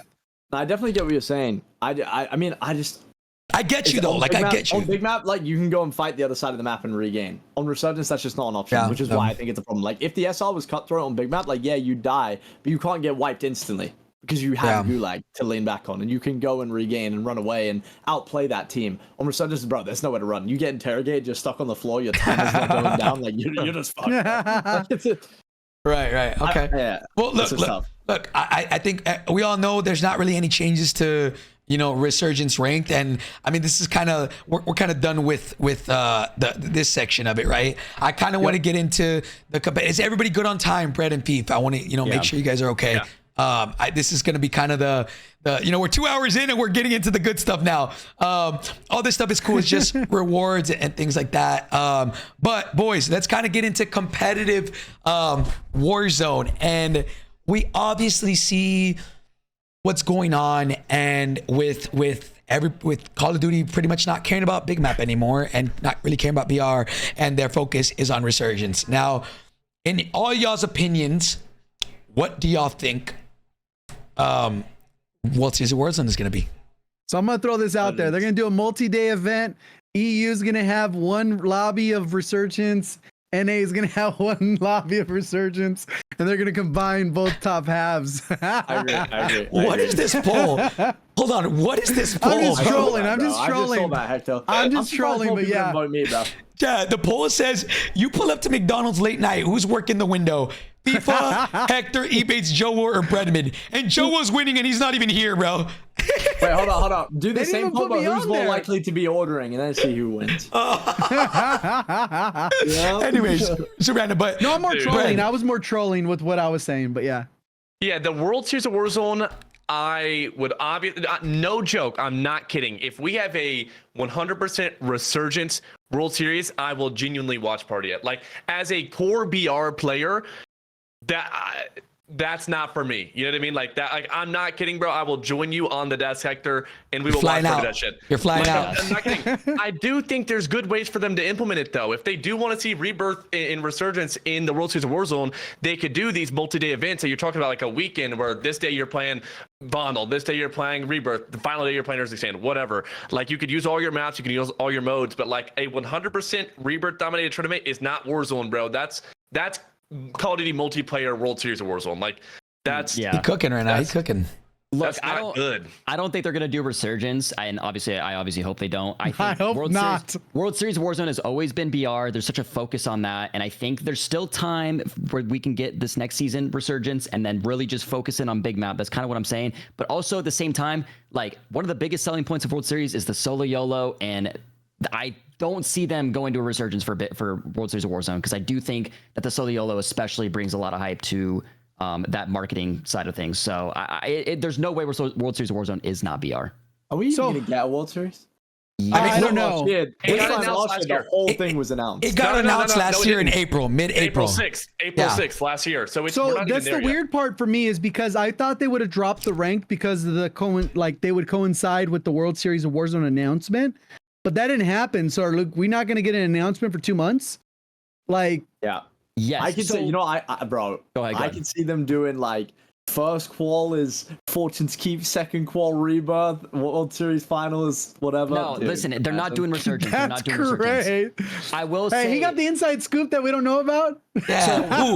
I definitely get what you're saying. I get you though. Like I get you. On big map, like you can go and fight the other side of the map and regain. On Resurgence, that's just not an option, which is why I think it's a problem. Like if the SR was cutthroat on big map, like you die, but you can't get wiped instantly because you have gulag to lean back on, and you can go and regain and run away and outplay that team. On Resurgence, bro, there's nowhere to run. You get interrogated, you're stuck on the floor, your time is not going down, like you're just fucked. Right. Okay. Well, look. I think we all know there's not really any changes to Resurgence ranked, and I mean this is kind of we're kind of done with this section of it, right? I kind of want to get into is everybody good on time, Brad and Peep? I want to make sure you guys are okay. This is going to be kind of the we're 2 hours in and we're getting into the good stuff now. All this stuff is cool. It's just rewards and things like that. But boys, let's kind of get into competitive Warzone. And we obviously see what's going on, and with Call of Duty pretty much not caring about big map anymore and not really caring about BR, and their focus is on Resurgence. Now, in all y'all's opinions, what do y'all think World Series of Warzone is going to be? So I'm going to throw this out there. They're going to do a multi-day event. EU is going to have one lobby of Resurgence. NA is going to have one lobby of Resurgence. And they're going to combine both top halves. I agree. What is this poll? Hold on. What is this poll? I'm just trolling. I'm just trolling, but yeah. Vote me, bro. Yeah, the poll says, you pull up to McDonald's late night. Who's working the window? FIFA, Hector, Ebatez, Joe or Breadman. And Joe was winning and he's not even here, bro. Wait, hold on. Do the same poll, but who's more likely to be ordering, and then see who wins. Anyways, so random, but no, I'm more trolling. I was more trolling with what I was saying, but yeah. Yeah, the World Series of Warzone, I would obviously, no joke, I'm not kidding. If we have a 100% Resurgence World Series, I will genuinely watch party it. Like, as a core BR player, that's not for me. You know what I mean? Like that. Like I'm not kidding, bro. I will join you on the desk, Hector, and we will watch that shit. You're flying out. I'm not kidding. I do think there's good ways for them to implement it, though. If they do want to see Rebirth in Resurgence in the World Series of Warzone, they could do these multi-day events. So you're talking about like a weekend where this day you're playing Bondle, this day you're playing Rebirth, the final day you're playing Resurgence, whatever. Like you could use all your maps, you can use all your modes, but like a 100% Rebirth dominated tournament is not Warzone, bro. That's Call of Duty multiplayer World Series of Warzone. Like that's he's cooking right now. He's cooking. Look, that's not good. I don't think they're gonna do Resurgence, and I obviously hope they don't. I think hope not. World Series of Warzone has always been BR. There's such a focus on that, and I think there's still time where we can get this next season Resurgence, and then really just focus in on big map. That's kind of what I'm saying. But also at the same time, like one of the biggest selling points of World Series is the solo YOLO, and I don't see them going to a Resurgence for World Series of Warzone, because I do think that the solo YOLO especially brings a lot of hype to that marketing side of things. So there's no way World Series of Warzone is not BR. Are we even going to get a World Series? Yeah. I don't know. The whole thing was announced. It got announced last year in April, mid-April. April 6th last year. So that's the weird part for me, is because I thought they would have dropped the rank because of they would coincide with the World Series of Warzone announcement. But that didn't happen. So look, we're not going to get an announcement for 2 months. Like, yeah. Yes. I can so, say, you know, bro, Go ahead, go I ahead. can see them doing like first qual is Fortune's Keep, second qual Rebirth, World Series final is whatever. No, Dude, listen, they're not doing Resurgence. They're not That's doing Resurgence. great. I will Hey, say he got the inside scoop that we don't know about. Yeah. Who?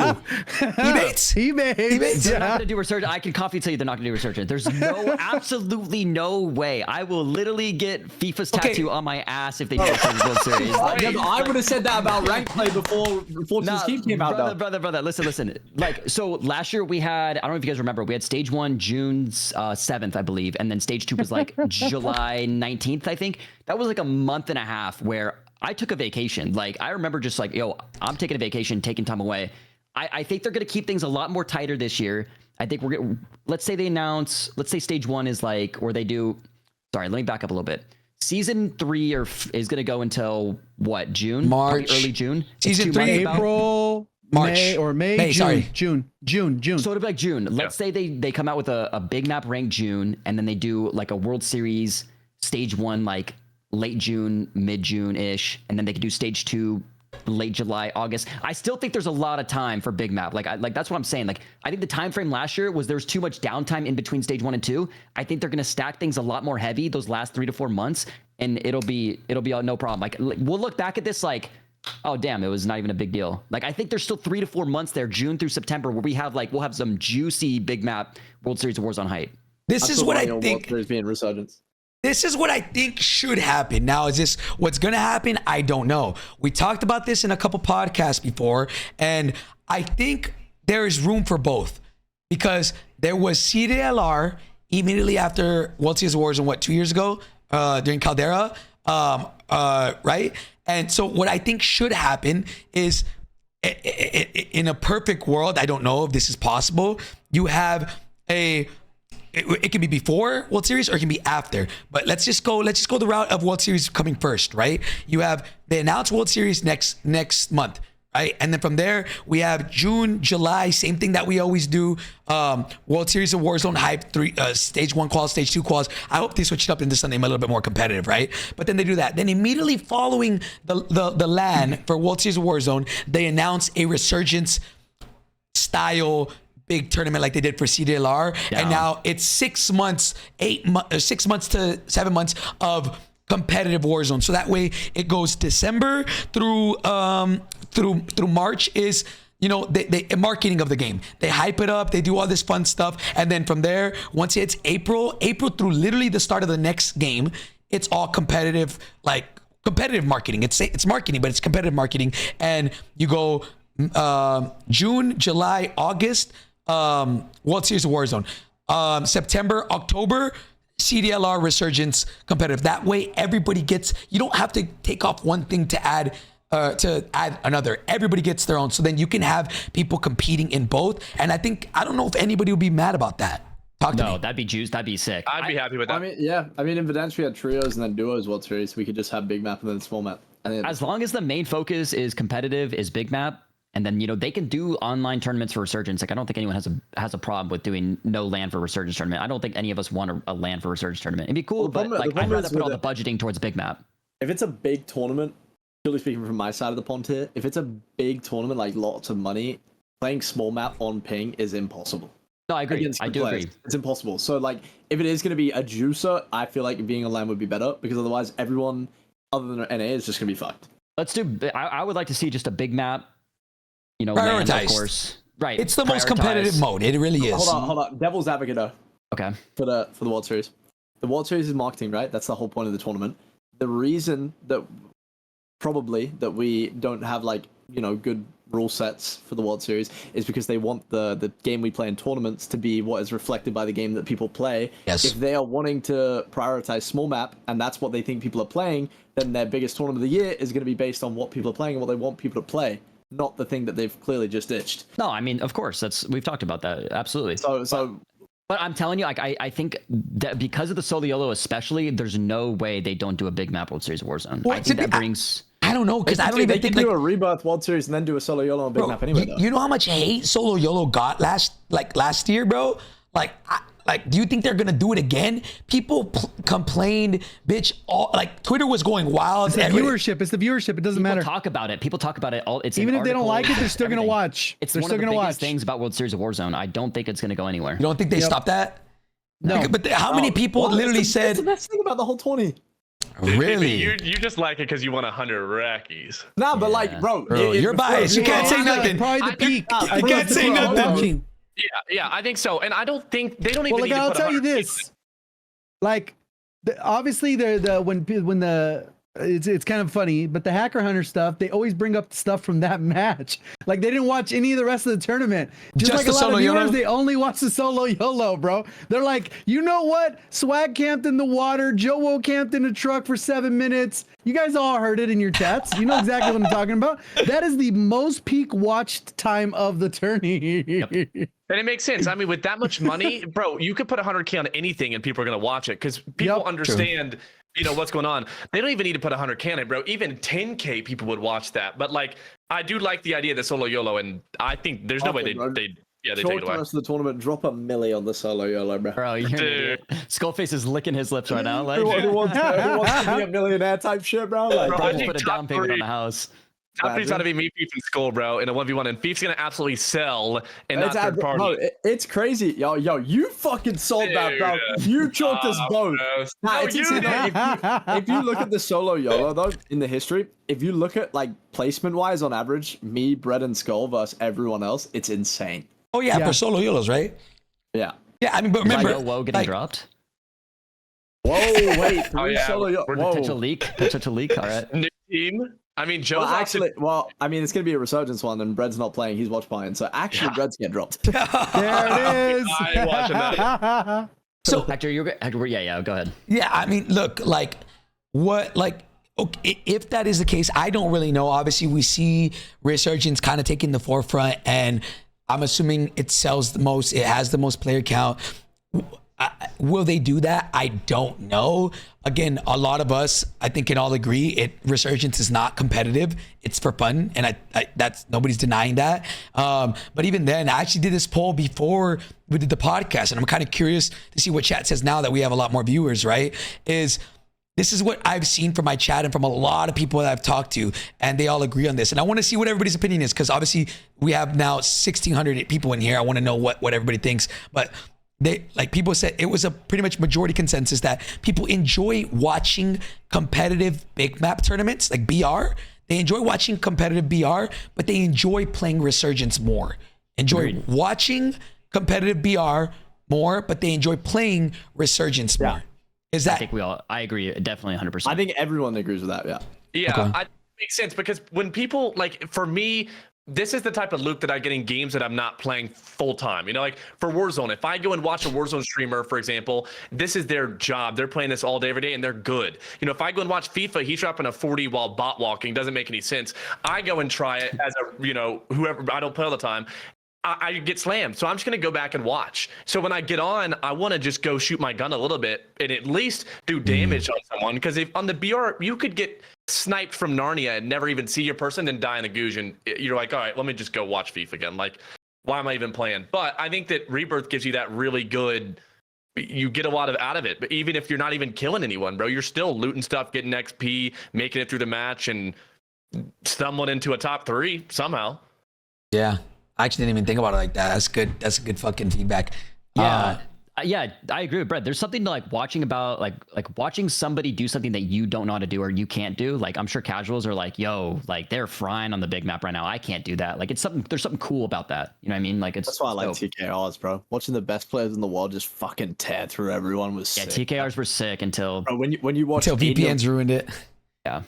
Ebatez? Ebatez. they're not Yeah. gonna do Resurgence. I can confidently tell you they're not gonna do Resurgence. There's no, absolutely no way. I will literally get FIFA's tattoo on my ass if they do Resurgence World Series. Yeah, but I would have said that about rank play before Fortune's Keep came out, brother, listen. Like, so last year we had, I don't know if you guys remember, we had stage 1 June 7th, I believe, and then stage 2 was like July 19th, I think. That was like a month and a half where I took a vacation. Like, I remember just like, yo, I'm taking a vacation, taking time away. I think they're going to keep things a lot more tighter this year. I think let's say they announce, let's say stage 1 is like, or they do, sorry, let me back up a little bit. Season 3 is going to go until what, June? March. Probably early June. Season It's 2 3, months about. April, March. May, June, sorry. June. So it'll be like June. Let's say they come out with a big map ranked June, and then they do like a World Series stage 1 like late June, mid June ish, and then they could do stage 2 late July, August. I still think there's a lot of time for big map. Like that's what I'm saying. Like, I think the time frame last year was there was too much downtime in between stage 1 and 2. I think they're gonna stack things a lot more heavy those last 3 to 4 months, and it'll be no problem. Like we'll look back at this like, oh damn, it was not even a big deal. Like, I think there's still 3 to 4 months there, June through September, where we'll have some juicy big map World Series of Warzone hype. This is what I World think. Series being Resurgence. This is what I think should happen. Now, is this what's going to happen? I don't know. We talked about this in a couple podcasts before, and I think there is room for both, because there was CDLR immediately after World Series of Warzone, 2 years ago, during Caldera, right? And so what I think should happen is, in a perfect world, I don't know if this is possible, you have it can be before World Series or it can be after. But let's just go the route of World Series coming first, right? You have the announced World Series next month, right? And then from there we have June, July, same thing that we always do. World Series of Warzone hype, stage 1 quals, stage 2 quals. I hope they switch it up into something a little bit more competitive, right? But then they do that. Then immediately following the LAN for World Series of Warzone, they announce a Resurgence style big tournament like they did for CDLR. Yeah. And now it's 6 months, 6 months to 7 months of competitive Warzone. So that way it goes December through March is, you know, they marketing of the game. They hype it up, they do all this fun stuff, and then from there, once it's April through literally the start of the next game, it's all competitive, like competitive marketing. It's marketing, but it's competitive marketing. And you go June, July, August, World Series of Warzone. September, October, CDLR Resurgence competitive. That way everybody gets, you don't have to take off one thing to add another. Everybody gets their own. So then you can have people competing in both. And I don't know if anybody would be mad about that. Talk to me. No, that'd be juice. That'd be sick. I'd be happy with that. I mean, yeah. I mean, in Verdansk we had trios and then duos World Series. We could just have big map and then small map. And As long as the main focus is competitive, is big map, and then, you know, they can do online tournaments for Resurgence. Like, I don't think anyone has a problem with doing no LAN for Resurgence tournament. I don't think any of us want a LAN for Resurgence tournament. It'd be cool, but like, I'd rather put all the budgeting towards big map. if it's a big tournament, purely speaking from my side of the pond here, if it's a big tournament, like lots of money, playing small map on ping is impossible. No, I agree. Against I good do players. agree. It's impossible. So, like, if it is going to be a juicer, I feel like being on LAN would be better, because otherwise everyone other than NA is just going to be fucked. Let's do. I would like to see just a big map. You know, LAN, of Prioritized. course. Right. It's the most competitive mode. It really is. Hold on. Devil's advocate though. Okay. For the World Series. The World Series is marketing, right? That's the whole point of the tournament. The reason that probably that we don't have, like, you know, good rule sets for the World Series is because they want the game we play in tournaments to be what is reflected by the game that people play. Yes. If they are wanting to prioritize small map and that's what they think people are playing, then their biggest tournament of the year is going to be based on what people are playing and what they want people to play, not the thing that they've clearly just ditched. No, I mean, of course, we've talked about that. Absolutely. So But I'm telling you, like, I think that because of the solo YOLO especially, there's no way they don't do a big map World Series of Warzone. Well, I think that brings... I don't know, because I don't they even can think, like, do a Rebirth World Series and then do a solo YOLO on big bro, map anyway, though. you know how much hate solo YOLO got last year, bro? Like, like, do you think they're gonna do it again? People complained, bitch. All like Twitter was going wild. It's the viewership. It's the viewership. It doesn't People matter. talk about it. People talk about it all. It's Even in if they don't like it, articles, they're still gonna everything. watch. It's They're one still of the gonna biggest watch. things about World Series of Warzone. I don't think it's going to go anywhere. You don't think they stopped that? No. But how many people Well, literally it's said, the best thing about the whole 20. really? You just like it because you won 100 rackies. Nah, but like, bro, You're biased. You can't say nothing. Probably the peak. You can't say nothing. Yeah, I think so. And I don't think they don't even. Well, need like, to I'll put tell you 100 this. Like, obviously, it's kind of funny, but the Hacker Hunter stuff, they always bring up stuff from that match. Like, they didn't watch any of the rest of the tournament. Just like the a lot solo of viewers, YOLO? they only watch the solo YOLO, bro. They're like, you know what? Swag camped in the water. Joe camped in a truck for 7 minutes. You guys all heard it in your chats. You know exactly what I'm talking about. That is the most peak watched time of the tourney. And it makes sense. I mean, with that much money, bro, you could put 100K on anything and people are going to watch it because people understand, you know, what's going on. They don't even need to put 100K on it, bro. Even 10K people would watch that. But like, I do like the idea of the solo YOLO, and I think there's no way they take it away. The rest of the tournament, drop $1 million on the solo YOLO, bro. Bro, you're an idiot. Skullface is licking his lips right now. Like, Who wants to be a millionaire type shit, bro? Like, Bro, I don't think put a down payment on a house. Top three's got to be me, Fief, and Skull, bro, in a 1v1, and Fief's gonna absolutely sell and not It's third party. bro, it's crazy. Yo, you fucking sold that, bro. You chalked us both. Nah, No, it's you insane, though. If you look at the solo YOLO, though, in the history, if you look at, like, placement-wise on average, me, Bread, and Skull versus everyone else, it's insane. Oh yeah, for solo YOLOs, right? Yeah. Yeah, I mean, but remember, Like, Woe getting dropped. Whoa, wait. Oh, yeah. Solo YOLO. Potential Whoa. leak. All right. New team. I mean, Joe's Well, actually, I mean, it's going to be a Resurgence one, and Bread's not playing. He's watch buying. So, actually, Bread's get dropped. There it is. I ain't watching that. so Hector, yeah, go ahead. yeah, I mean, look, like, what, like, okay, if that is the case, I don't really know. Obviously, we see Resurgence kind of taking the forefront, and I'm assuming it sells the most. It has the most player count. Will they do that? I don't know. Again, a lot of us, I think, can all agree Resurgence is not competitive. It's for fun, and I that's nobody's denying that. But even then, I actually did this poll before we did the podcast, and I'm kind of curious to see what chat says now that we have a lot more viewers. Right? This is what I've seen from my chat and from a lot of people that I've talked to, and they all agree on this. And I want to see what everybody's opinion is, because obviously we have now 1,600 people in here. I want to know what everybody thinks, but. People said it was a pretty much majority consensus that people enjoy watching competitive big map tournaments like BR. They enjoy watching competitive BR, but they enjoy playing Resurgence more. Enjoy watching competitive BR more, but they enjoy playing Resurgence more. Is that? I agree, definitely 100%. I think everyone agrees with that, yeah. Yeah, Okay. makes sense, because when people, like, for me, this is the type of loop that I get in games that I'm not playing full time. You know, like for Warzone, if I go and watch a Warzone streamer, for example, this is their job. They're playing this all day, every day, and they're good. You know, if I go and watch FIFA, he's dropping a 40 while bot walking. Doesn't make any sense. I go and try it as a, you know, whoever, I don't play all the time. I get slammed. So I'm just going to go back and watch. So when I get on, I want to just go shoot my gun a little bit and at least do damage on someone. Because if on the BR, you could get sniped from Narnia and never even see your person and die in a googe. And you're like, all right, let me just go watch FIFA again. Like, why am I even playing? But I think that Rebirth gives you that really good, you get a lot out of it. But even if you're not even killing anyone, bro, you're still looting stuff, getting XP, making it through the match, and stumbling into a top 3 somehow. Yeah. I actually didn't even think about it like that. That's good. That's good fucking feedback. Yeah. Yeah, I agree with Brett. There's something to like watching about like watching somebody do something that you don't know how to do or you can't do. Like I'm sure casuals are like, yo, like they're frying on the big map right now. I can't do that. Like it's something, there's something cool about that. You know what I mean? Like it's That's why I like dope. TKRs, bro. Watching the best players in the world just fucking tear through everyone was Yeah, sick. TKRs were sick until Bro, when you watch Until VPNs ruined it.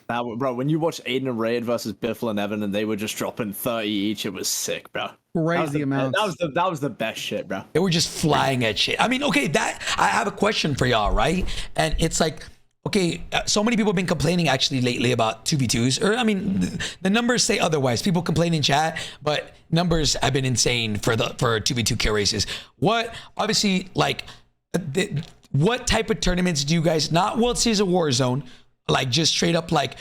bro, when you watch Aiden and Raid versus Biffle and Evan and they were just dropping 30 each, it was sick, bro. Crazy amounts. That was the best shit, bro. They were just flying at shit. I mean, okay, I have a question for y'all, right? And it's like, okay, so many people have been complaining actually lately about 2v2s, or I mean, the numbers say otherwise. People complain in chat, but numbers have been insane for 2v2 kill races. What, obviously, like, what type of tournaments do you guys, not World Series of Warzone, like just straight up like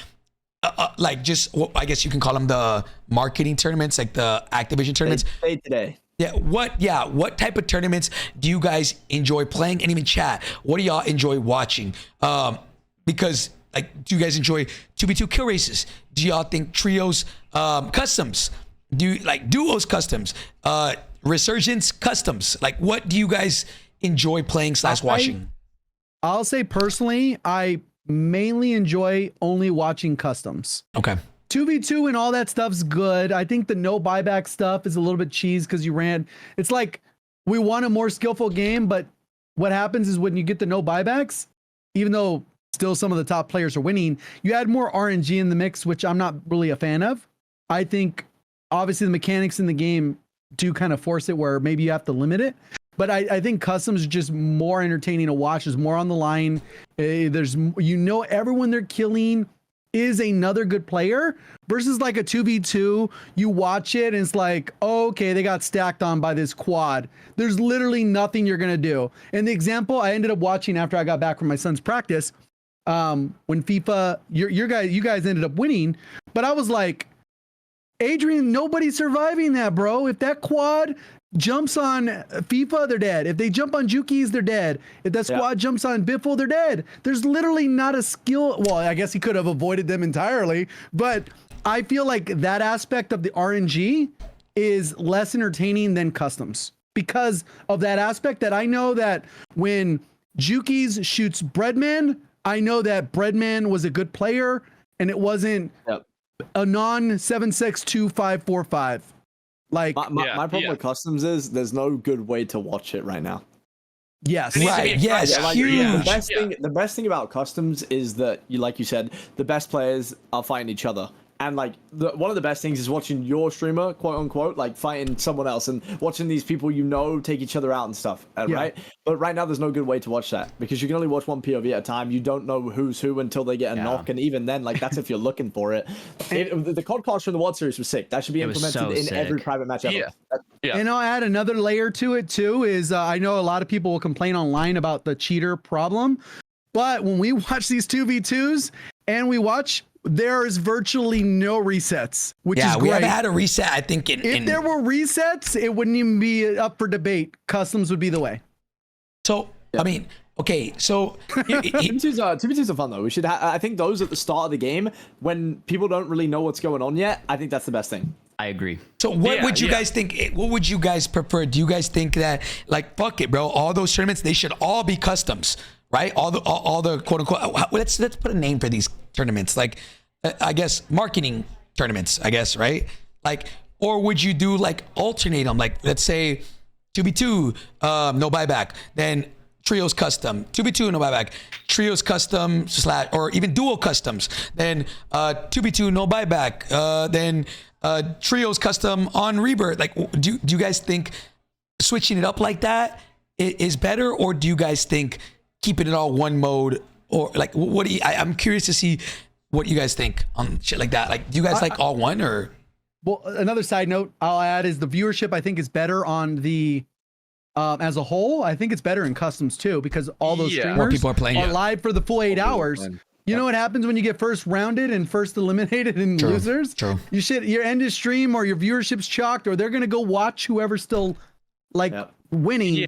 just, well, I guess you can call them the marketing tournaments, like the Activision tournaments. Day to day. What type of tournaments do you guys enjoy playing? And even chat, what do y'all enjoy watching? Because like, do you guys enjoy 2v2 kill races? Do y'all think trios, customs? Do you like duos customs? Resurgence customs? Like, what do you guys enjoy playing / watching? I'll say personally, I mainly enjoy only watching customs. Okay. 2v2 and all that stuff's good. I think the no buyback stuff is a little bit cheese because you ran. It's like we want a more skillful game, but what happens is when you get the no buybacks, even though still some of the top players are winning, you add more RNG in the mix, which I'm not really a fan of. I think obviously the mechanics in the game do kind of force it where maybe you have to limit it. But I think customs are just more entertaining to watch. There's more on the line. There's, everyone they're killing is another good player versus like a 2v2. You watch it and it's like, oh, okay, they got stacked on by this quad. There's literally nothing you're going to do. And the example I ended up watching after I got back from my son's practice, when FIFA, you guys ended up winning, but I was like, Adrian, nobody's surviving that, bro. If that quad jumps on FIFA, they're dead. If they jump on Jukies, they're dead. If that squad jumps on Biffle, they're dead. There's literally not a skill. Well, I guess he could have avoided them entirely, but I feel like that aspect of the RNG is less entertaining than customs because of that aspect that I know that when Jukies shoots Breadman, I know that Breadman was a good player and it wasn't a non 762-545. Like my problem with customs is there's no good way to watch it right now. Yes. Right. Yes. Like, Huge. The best thing about customs is that like you said, the best players are fighting each other. And like one of the best things is watching your streamer, quote unquote, like fighting someone else and watching these people take each other out and stuff, right? But right now there's no good way to watch that because you can only watch one POV at a time. You don't know who's who until they get a knock, and even then, like that's if you're looking for it. The COD class from the WOD series was sick. That should be implemented in every private match ever. And I'll add another layer to it too. Is I know a lot of people will complain online about the cheater problem, but when we watch these 2v2s and we watch. There is virtually no resets, which is great. We haven't had a reset, I think. If there were resets, it wouldn't even be up for debate. Customs would be the way. So, I mean, okay, so... 2v2s are fun, though. We should. I think those at the start of the game, when people don't really know what's going on yet, I think that's the best thing. I agree. So what would you guys think? What would you guys prefer? Do you guys think that, like, fuck it, bro, all those tournaments, they should all be customs, right? All the quote unquote, let's put a name for these tournaments, like I guess marketing tournaments, I guess, right? Like, or would you do like alternate them? Like, let's say 2v2, no buyback, then trios custom, 2v2 no buyback, trios custom / or even duo customs, then 2v2 no buyback, then trios custom on Rebirth. Like, do you guys think switching it up like that is better, or do you guys think keeping it all one mode, or like what do you, I'm curious to see what you guys think on shit like that. Like, do you guys like all one, or? Well, another side note I'll add is the viewership I think is better on the as a whole. I think it's better in customs too because all those streamers more people are playing live for the full 8 hours. You know what happens when you get first rounded and first eliminated in losers? True. Your end of stream or your viewership's chalked, or they're gonna go watch whoever's still like winning. Yeah.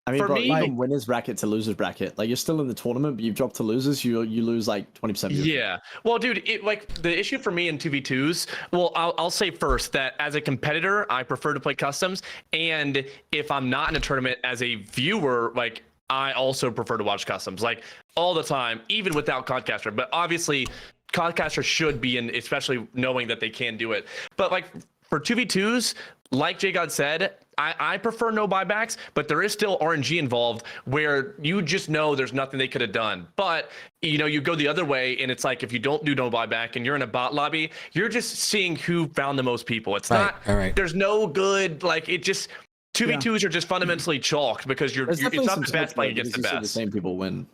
I mean, even winners bracket to losers bracket, like you're still in the tournament, but you've dropped to losers, you lose like 20%. Yeah. Well, dude, the issue for me in 2v2s, well, I'll say first that as a competitor, I prefer to play customs, and if I'm not in a tournament as a viewer, like I also prefer to watch customs, like all the time, even without Codcaster. But obviously, Codcaster should be in, especially knowing that they can do it. But like for 2v2s, like JGOD said, I prefer no buybacks, but there is still RNG involved where you just know there's nothing they could have done. But, you know, you go the other way and it's like if you don't do no buyback and you're in a bot lobby, you're just seeing who found the most people. It's there's no good, like it just, 2v2s are just fundamentally chalked because it's not the best playing against the best. The same people win.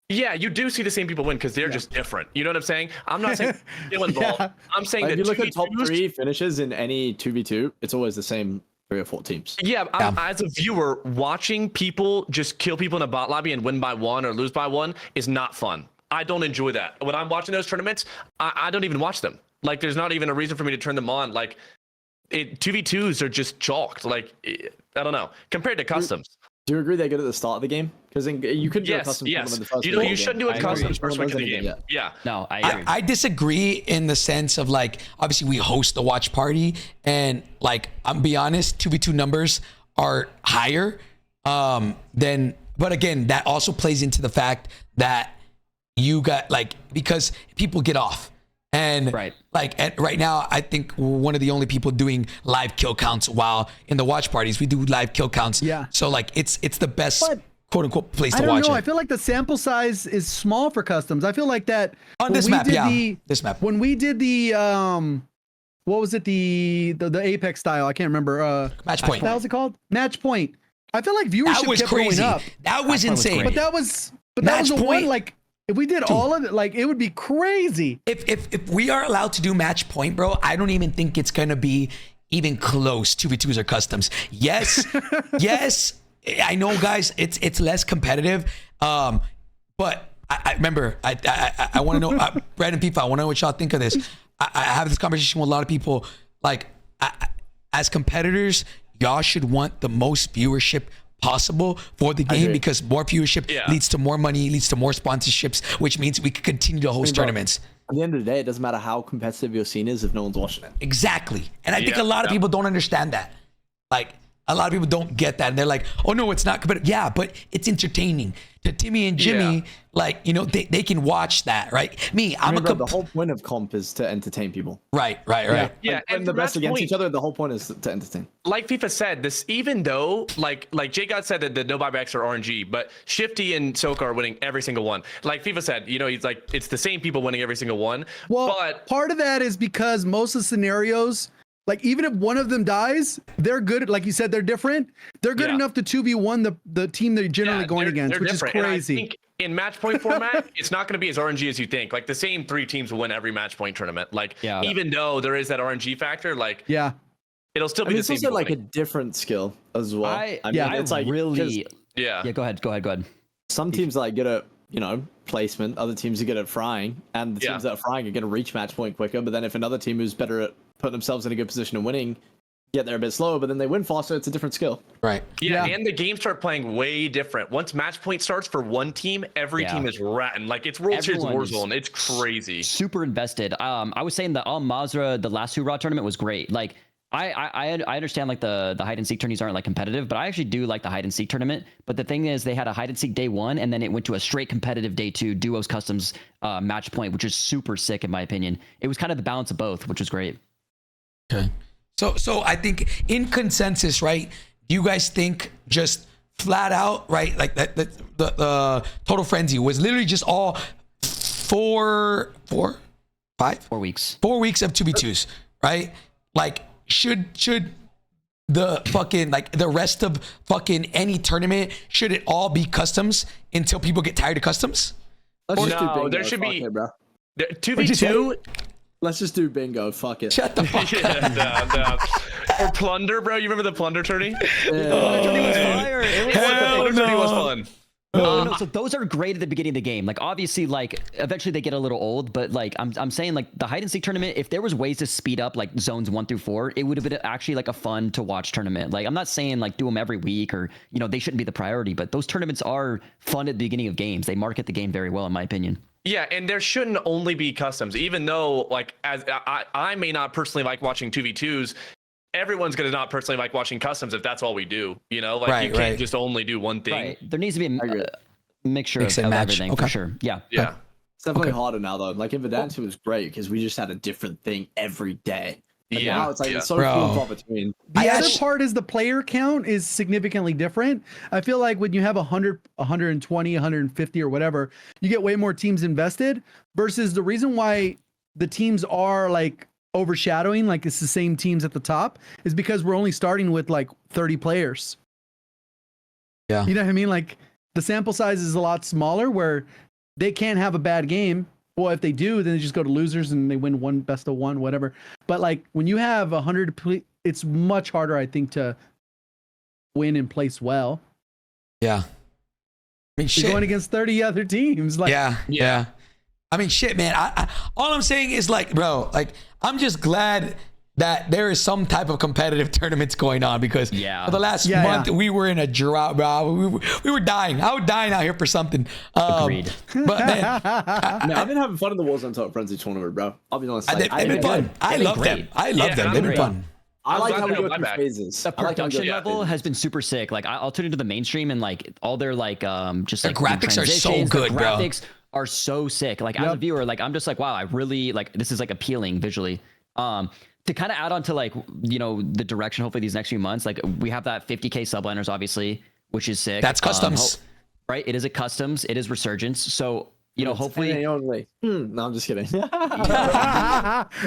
Yeah, you do see the same people win because they're just different. You know what I'm saying? I'm not saying still involved. I'm saying that if you look at top 3 finishes in any 2v2, it's always the same 3 or 4 teams. Yeah, as a viewer, watching people just kill people in a bot lobby and win by 1 or lose by 1 is not fun. I don't enjoy that. When I'm watching those tournaments, I don't even watch them. Like, there's not even a reason for me to turn them on. Like, 2v2s are just chalked. Like, I don't know, compared to customs. Do you agree they're good at the start of the game? Because you could do a custom tournament in the first You shouldn't do a customs first week of the game. Yeah. No, I agree. I disagree in the sense of like, obviously we host the watch party, and like, I'm be honest, 2v2 numbers are higher than, but again, that also plays into the fact that you got like, because people get off. And Right. like right now, I think we're one of the only people doing live kill counts, while in the watch parties we do live kill counts. Yeah. So like it's the best But quote unquote place I to don't watch know. it. I feel like the sample size is small for customs. I feel like that On when this we map, did yeah. This map. When we did the what was it, the Apex style? I can't remember. Match point. What was it called? Match point. I feel like viewership That was kept crazy. going up. That was That was insane. great. But that was the Match one, point. like if we did all of it, like it would be crazy. If we are allowed to do match point, bro, I don't even think it's gonna be even close. 2v2s or customs. Yes, yes. I know, guys. It's less competitive. But I remember. I want to know, Brad and Fifa. I want to know what y'all think of this. I have this conversation with a lot of people. Like, as competitors, y'all should want the most viewership possible for the game, because more viewership leads to more money, leads to more sponsorships, which means we can continue to host tournaments. At the end of the day, it doesn't matter how competitive your scene is if no one's watching it. Exactly. And I think a lot of people don't understand that. Like, a lot of people don't get that. And they're like, oh, no, it's not competitive. Yeah, but it's entertaining. To Timmy and Jimmy, like, you know, they can watch that, right? Me, The whole point of comp is to entertain people. Right. Yeah, Like, and the best that's against point. each other, the whole point is to entertain. Like FIFA said, this, even though like JGOD said that the no buybacks are RNG, but Shifty and Soka are winning every single one. Like FIFA said, you know, he's like, it's the same people winning every single one. Well, but part of that is because most of the scenarios, like even if one of them dies, they're good. Like you said, they're different. They're good enough to 2v1 the team they're generally going against, they're which different. is And I crazy. think in match point format, it's not going to be as RNG as you think. Like the same 3 teams will win every match point tournament. Like even though there is that RNG factor, like it'll still be the It's same. also like winning. a different skill as well. I mean, it's like really. 'cause Yeah. Go ahead. some teams like good at, you know, placement. Other teams are good at frying, and the teams that are frying are going to reach match point quicker. But then if another team who's better at putting themselves in a good position and winning get there a bit slower, but then they win faster, it's a different skill. Right. Yeah, and the games start playing way different. Once match point starts for one team, every team is ratting. Like it's World Series Warzone. It's crazy. Super invested. I was saying the Al Mazrah, the last Hoorah tournament was great. Like I understand like the hide and seek tourneys aren't like competitive, but I actually do like the hide and seek tournament. But the thing is, they had a hide and seek day 1, and then it went to a straight competitive day 2, duos customs match point, which is super sick in my opinion. It was kind of the balance of both, which was great. Okay. So I think in consensus, right? Do you guys think just flat out, right? Like that the Total Frenzy was literally just all 4 weeks. 4 weeks of 2v2s, right? Like should the fucking like the rest of fucking any tournament, should it all be customs until people get tired of customs? Let's just do No, bingo. there should Fuck be it, bro. 2v2. Let's just do bingo. Fuck it. Shut the fuck up. No. Or Plunder, bro. You remember the Plunder tourney? Fire. It was Plunder tourney was fun. no, so those are great at the beginning of the game. Like obviously, like eventually they get a little old, but like I'm saying, like the hide and seek tournament, if there was ways to speed up like zones 1 through 4, it would have been actually like a fun to watch tournament. Like I'm not saying like do them every week or you know they shouldn't be the priority, but those tournaments are fun at the beginning of games. They market the game very well, in my opinion. Yeah, and there shouldn't only be customs, even though like as I may not personally like watching 2v2s. Everyone's gonna not personally like watching customs if that's all we do. You know, like you can't just only do one thing. Right. There needs to be a mixture Mix of and match. everything Okay. for sure. Yeah. Yeah. It's definitely harder now though. Like in Ebatez, it was great because we just had a different thing every day. And now it's like it's so few and far between. The other part is the player count is significantly different. I feel like when you have 100, 120, 150 or whatever, you get way more teams invested versus the reason why the teams are like overshadowing, like it's the same teams at the top, is because we're only starting with like 30 players. Yeah. You know what I mean? Like the sample size is a lot smaller where they can't have a bad game. Well, if they do, then they just go to losers and they win one best of one, whatever. But like when you have 100, it's much harder, I think, to win and place well. Yeah. I mean, You're shit. going against 30 other teams. Like, yeah. I mean, shit, man. I all I'm saying is like, bro, like I'm just glad that there is some type of competitive tournaments going on, because Yeah. for the last month we were in a drought, bro. We were dying. I was dying out here for something. Agreed. But man, Man, I've been having fun in the Warzone Top Frenzy tournament, bro. I'll be honest. they've been fun. I love them. I love them. They've been fun. I like how we go my through back. phases. The I like how we go production through level phases. has been super sick. Like I'll tune into the mainstream and like all their like just Their like graphics are so transitions, the good, bro. graphics are so sick. Like as a viewer, like I'm just like, wow, I really like this is like appealing visually. To kind of add on to like, you know, the direction hopefully these next few months, like we have that 50k subliners obviously, which is sick. That's customs. Right? It is a customs, it is Resurgence. So you know, hopefully NA only. No, I'm just kidding.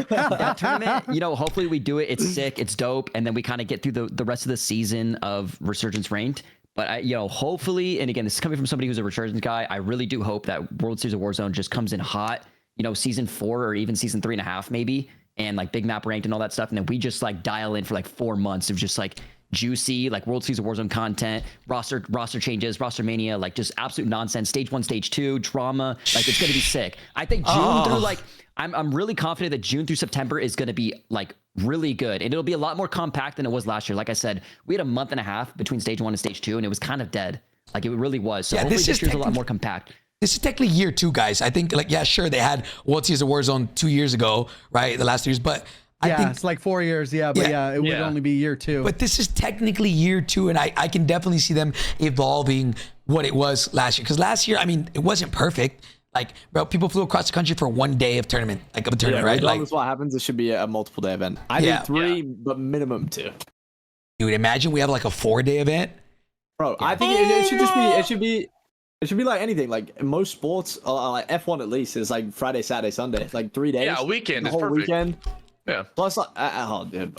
that tournament, you know, hopefully we do it. It's sick, it's dope, and then we kind of get through the rest of the season of Resurgence Ranked. But you know, hopefully, and again, this is coming from somebody who's a Resurgence guy, I really do hope that World Series of Warzone just comes in hot, you know, season 4 or even season 3.5 maybe, and like big map ranked and all that stuff, and then we just like dial in for like 4 months of just like juicy like World Series of Warzone content, roster changes, roster mania, like just absolute nonsense, stage 1, stage 2 drama. Like it's gonna be sick. I think June through like I'm really confident that June through September is gonna be like really good, and it'll be a lot more compact than it was last year. Like I said, we had a month and a half between stage 1 and stage 2, and it was kind of dead. Like it really was. So hopefully this year's a lot more compact. This is technically year 2, guys. I think, like, yeah, sure, they had World Series of Warzone 2 years ago, right? The last 2 years, but I think it's like 4 years. Yeah, but it would only be year 2. But this is technically year 2, and I can definitely see them evolving what it was last year. Because last year, I mean, it wasn't perfect. Like, bro, people flew across the country for 1 day of tournament, right? Like, regardless what happens, it should be a multiple day event. I think 3, but minimum 2. Dude, imagine we have like a 4-day event. Bro, I think it should just be. It should be like anything. Like most sports, like F1 at least, is like Friday, Saturday, Sunday. It's like 3 days. Yeah, a weekend the is whole perfect. weekend. Yeah. Plus, like, oh, dude.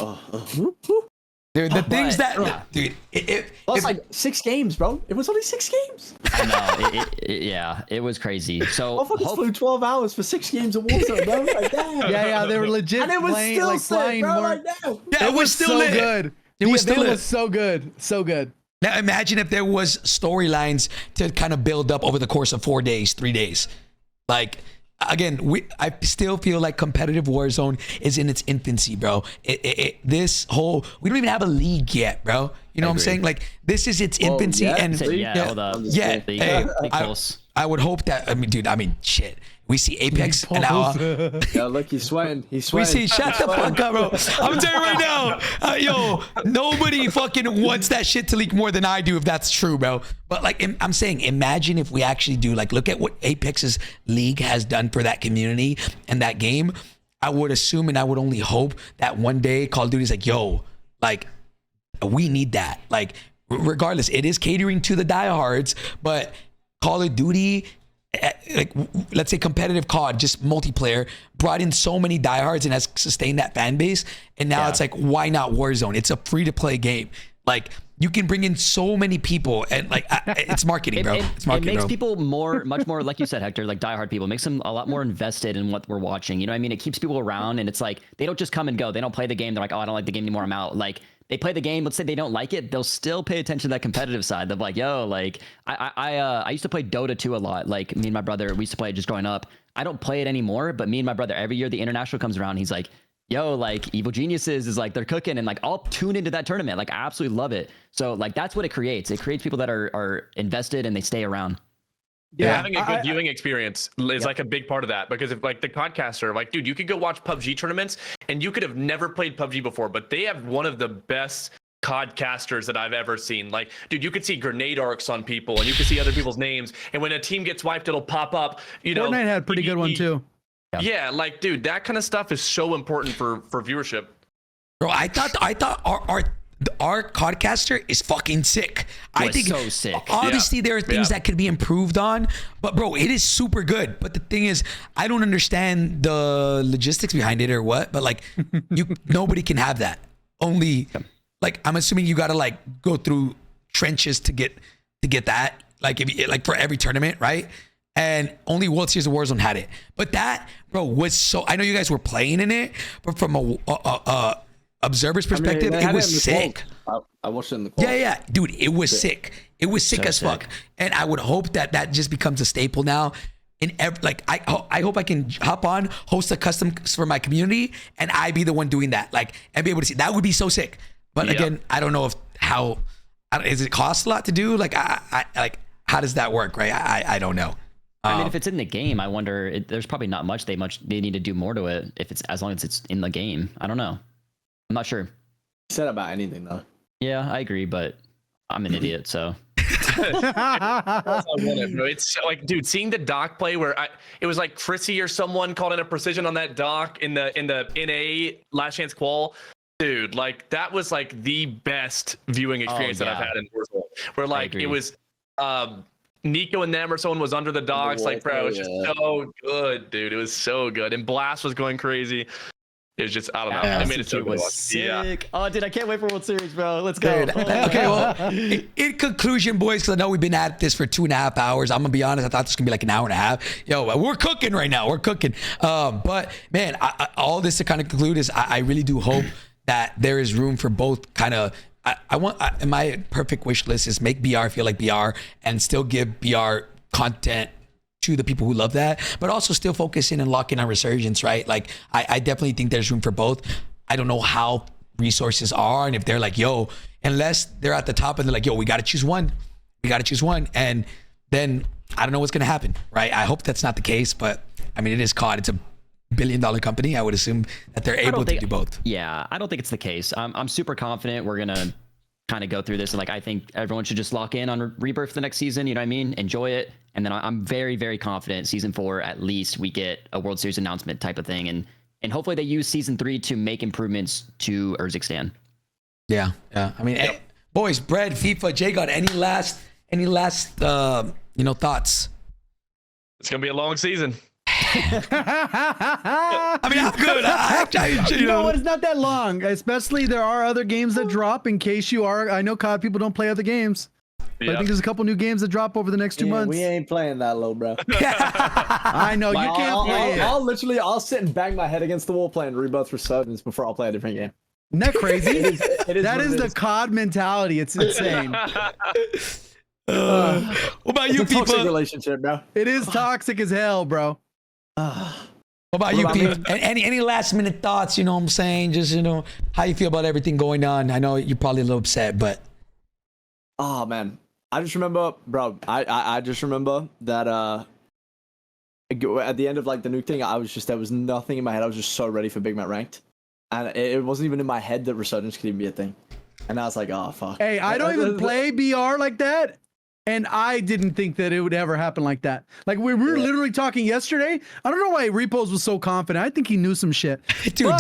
Dude, the things but- that, dude, Plus, like 6 games, bro. It was only 6 games. I know. Yeah, it was crazy. So Motherfuckers flew 12 hours for 6 games of Warzone, bro. Like, damn. yeah, they were legit And it was playing, still like sick, flying bro. more. Like, damn. yeah, It was still so lit. good. It was still lit. was so good, so good. Now imagine if there was storylines to kind of build up over the course of 4 days, 3 days. Like, again, I still feel like competitive Warzone is in its infancy, bro. This whole, we don't even have a league yet, bro. You know what I'm saying? Like, this is its infancy, yeah? and yeah, hold up. yeah, Big- hey, big pulse. I would hope that. I mean, shit. We see Apex and now. Yeah, look, he's sweating. He's We sweating. see, shut the fuck up, bro. I'm telling you right now, yo, nobody fucking wants that shit to leak more than I do, if that's true, bro. But like, I'm saying, imagine if we actually do, like, look at what Apex's league has done for that community and that game. I would assume, and I would only hope that one day Call of Duty's like, yo, like, we need that. Like, regardless, it is catering to the diehards, but Call of Duty, like, let's say competitive COD, just multiplayer, brought in so many diehards and has sustained that fan base. And now it's like, why not Warzone? It's a free to play game. Like, you can bring in so many people, and like, it's marketing, bro. It's marketing, it makes bro. people much more, like you said, Hector, like diehard people. It makes them a lot more invested in what we're watching. You know what I mean? It keeps people around, and it's like they don't just come and go. They don't play the game. They're like, oh, I don't like the game anymore, I'm out. Like, they play the game. Let's say they don't like it, they'll still pay attention to that competitive side. They're like, yo, like I used to play Dota 2 a lot. Like, me and my brother, we used to play it just growing up. I don't play it anymore, but me and my brother, every year the international comes around, he's like, yo, like Evil Geniuses is like, they're cooking, and like I'll tune into that tournament. Like, I absolutely love it. So like that's what it creates. It creates people that are invested and they stay around. Yeah, having a good viewing experience is like a big part of that, because if like the podcaster, like, dude, you could go watch PUBG tournaments and you could have never played PUBG before, but they have one of the best codcasters that I've ever seen. Like, dude, you could see grenade arcs on people, and you could see other people's names, and when a team gets wiped, it'll pop up. You know, Fortnite had a pretty good one too. Yeah, like, dude, that kind of stuff is so important for viewership. Bro, I thought our codcaster is fucking sick. I think so sick. Obviously, there are things that could be improved on, but bro, it is super good. But the thing is, I don't understand the logistics behind it or what. But like, nobody can have that. Only, like, I'm assuming you got to like go through trenches to get that. Like, if you, like for every tournament, right? And only Series of Warzone had it. But that, bro, was so. I know you guys were playing in it, but from a observer's perspective, they it had was in the sick. I watched it in the qual. Yeah, dude, it was sick. It was sick as fuck. And I would hope that just becomes a staple now. I hope I can hop on, host a custom for my community, and I be the one doing that, like, and be able to see. That would be so sick. But again, I don't know is it cost a lot to do? Like, like, how does that work, right? I don't know. I mean, if it's in the game, I wonder. There's probably not much they need to do more to it. If it's as long as it's in the game, I don't know. I'm not sure. Said about anything though. Yeah, I agree, but I'm an idiot, so. It's like, dude, seeing the doc play where it was like Chrissy or someone called in a precision on that doc in the NA last chance qual. Dude, like that was like the best viewing experience that I've had in Warzone. Where like it was Nico and them or someone was under the docs, like, bro, it was just so good, dude. It was so good. And Blast was going crazy. It was just, I don't know. I made it so good. Sick. Oh, dude, I can't wait for World Series, bro. Let's go. Dude, okay, well, in conclusion, boys, because I know we've been at this for 2.5 hours. I'm gonna be honest, I thought this was gonna be like an hour and a half. Yo, we're cooking right now. We're cooking. But man, all this to kind of conclude is I really do hope that there is room for both kind of. My perfect wish list is make BR feel like BR and still give BR content to the people who love that, but also still focus in and lock in on Resurgence, right? Like, I definitely think there's room for both. I don't know how resources are, and if they're like, yo, unless they're at the top and they're like, yo, we got to choose one. And then I don't know what's going to happen, right? I hope that's not the case, but I mean, it is COD. It's a $1 billion company. I would assume that they're able to do both. Yeah, I don't think it's the case. I'm super confident we're going to kind of go through this. And like, I think everyone should just lock in on Rebirth for the next season. You know what I mean? Enjoy it. And then I'm very, very confident season 4, at least we get a World Series announcement type of thing. And hopefully they use season 3 to make improvements to Urzikstan. Yeah. I mean, boys, Bread, FIFA, JGOD, any last thoughts? It's going to be a long season. I mean, I'm good. You know what? It's not that long. Especially there are other games that drop in case you are. I know COD people don't play other games. But I think there's a couple new games that drop over the next 2 months. We ain't playing that low, bro. I know, you can't play it. I'll sit and bang my head against the wall playing Rebirth Resurgence before I'll play a different game. Isn't that crazy? That is the is. COD mentality. It's insane. What about you, It's a toxic people? relationship, bro. It is toxic as hell, bro. What about you, people? Any last minute thoughts? You know what I'm saying? Just, how you feel about everything going on? I know you're probably a little upset, but. Oh, man. I just remember, bro, I just remember that at the end of like the nuke thing, there was nothing in my head. I was just so ready for Big Mac Ranked. And it wasn't even in my head that Resurgence could even be a thing. And I was like, oh, fuck. Hey, I don't even play BR like that. And I didn't think that it would ever happen like that. Like, we were literally talking yesterday. I don't know why Repullze was so confident. I think he knew some shit. Dude,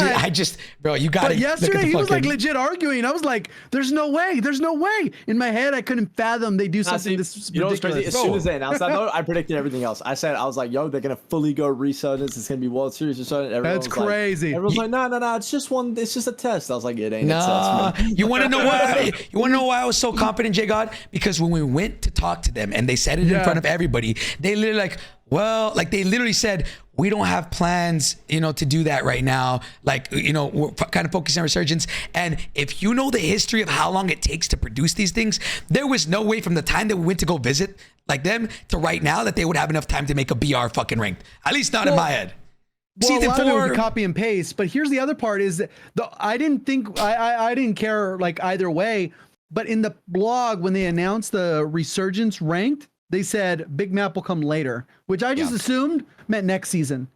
bro, you got it. But yesterday, he was like legit arguing. I was like, there's no way. There's no way. In my head, I couldn't fathom they do something this you know what's ridiculous. crazy? As soon as they announced that, though, I predicted everything else. I was like, yo, they're going to fully go Resurgence. It's going to be World Series Resurgence. That's crazy. Everyone's like, no, it's just a test. I was like, it ain't a test, man. You want to know why? You want to know why I was so confident, JGOD? Because when we went to talk to them and they said it in front of everybody, they literally they literally said, we don't have plans, to do that right now. Like, we're kind of focusing on Resurgence. And if you know the history of how long it takes to produce these things, there was no way from the time that we went to go visit like them to right now that they would have enough time to make a BR fucking ranked. At least not in my head. Well, Season a lot of it 4, would copy and paste. But here's the other part is that I didn't care like either way. But in the blog, when they announced the Resurgence ranked, they said Big Map will come later, which I just assumed meant next season.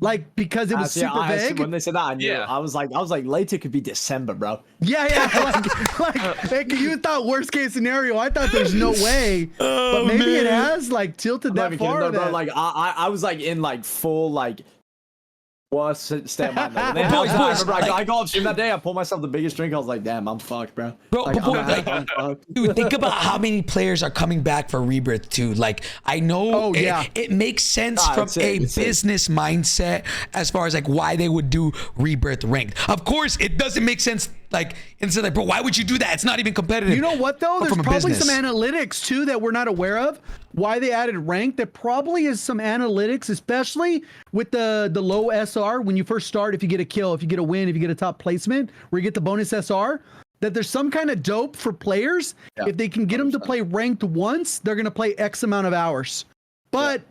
Like, because it was super vague. When they said that, I knew. I was like, later could be December, bro. Yeah. like you thought worst case scenario. I thought there's no way, but maybe it has like tilted that far. Though, bro. Like I was like in like full like worst state of mind. I got off stream that day. I pulled myself the biggest drink. I was like, damn, I'm fucked, bro. I'm fucked. Dude, think about how many players are coming back for Rebirth too. Like, I know it makes sense from a business mindset as far as like why they would do Rebirth ranked. Of course, it doesn't make sense. Like, instead, like, bro, why would you do that? It's not even competitive. You know what though? There's probably some analytics too that we're not aware of. Why they added ranked? There probably is some analytics, especially with the low SR when you first start. If you get a kill, if you get a win, if you get a top placement, where you get the bonus SR. That there's some kind of dope for players. If they can get them to play ranked once, they're gonna play X amount of hours. But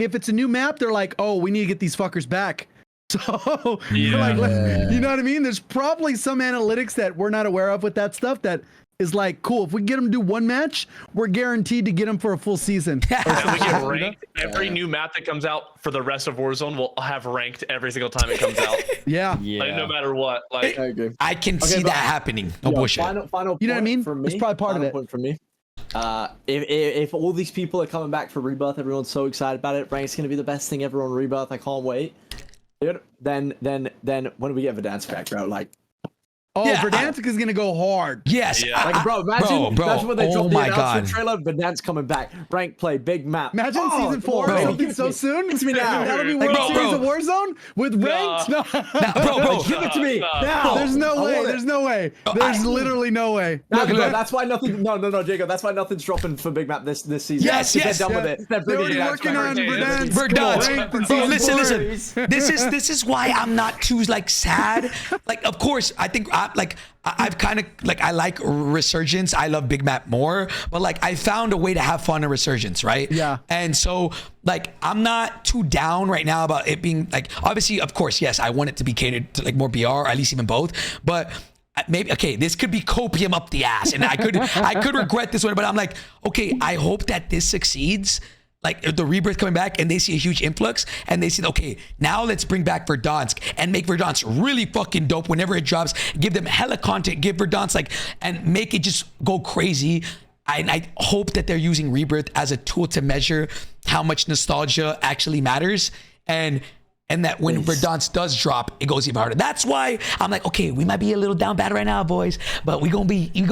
if it's a new map, they're like, oh, we need to get these fuckers back. So Yeah. like, you know what I mean? There's probably some analytics that we're not aware of with that stuff that is like, cool, if we get them to do one match, we're guaranteed to get them for a full season. And we get ranked. Every new map that comes out for the rest of Warzone will have ranked every single time it comes out. Yeah. Like, no matter what. Like, I agree. I can see that happening. No bullshit. Final You know what I point mean? For me, It's probably part of final it. point for me. If all these people are coming back for Rebirth, everyone's so excited about it. Ranked's gonna be the best thing ever on Rebirth. I can't wait. Dude, then when do we get Verdansk back, bro? Like, Oh, Yeah, Verdansk is gonna go hard. Yes. Yeah. like, bro, imagine when they oh drop the my announcement God. trailer. Verdansk coming back, ranked play, big map. Imagine season 4 bro. something so soon. Give it to me now. That'll be Like, World bro, Series of Warzone with ranked. No. bro. Give it to me Stop. now. There's no I way. want it. There's no way. There's literally no way. Look, look. that's why nothing. No, JGOD. That's why nothing's dropping for Big Map this season. Yes, They're yes. done with Yeah. it. They're They're bringing already it back. working on Verdansk. Verdansk. Verdansk. ranked in Bro, season listen. 4. This is why I'm not too like sad. Like, of course, I think I've kind of like, I like Resurgence. I love Big Map more, but like I found a way to have fun in Resurgence, right? Yeah. And so like I'm not too down right now about it being like, obviously, of course, yes, I want it to be catered to like more BR, or at least even both, but maybe, okay, this could be copium up the ass, and I could regret this one, but I'm like, okay, I hope that this succeeds. Like the Rebirth coming back and they see a huge influx and they see, okay, now let's bring back Verdansk and make Verdansk really fucking dope whenever it drops. Give them hella content, give Verdansk like, and make it just go crazy. I hope that they're using Rebirth as a tool to measure how much nostalgia actually matters, and that when Verdansk does drop, it goes even harder. That's why I'm like, okay, we might be a little down bad right now, boys, but you're gonna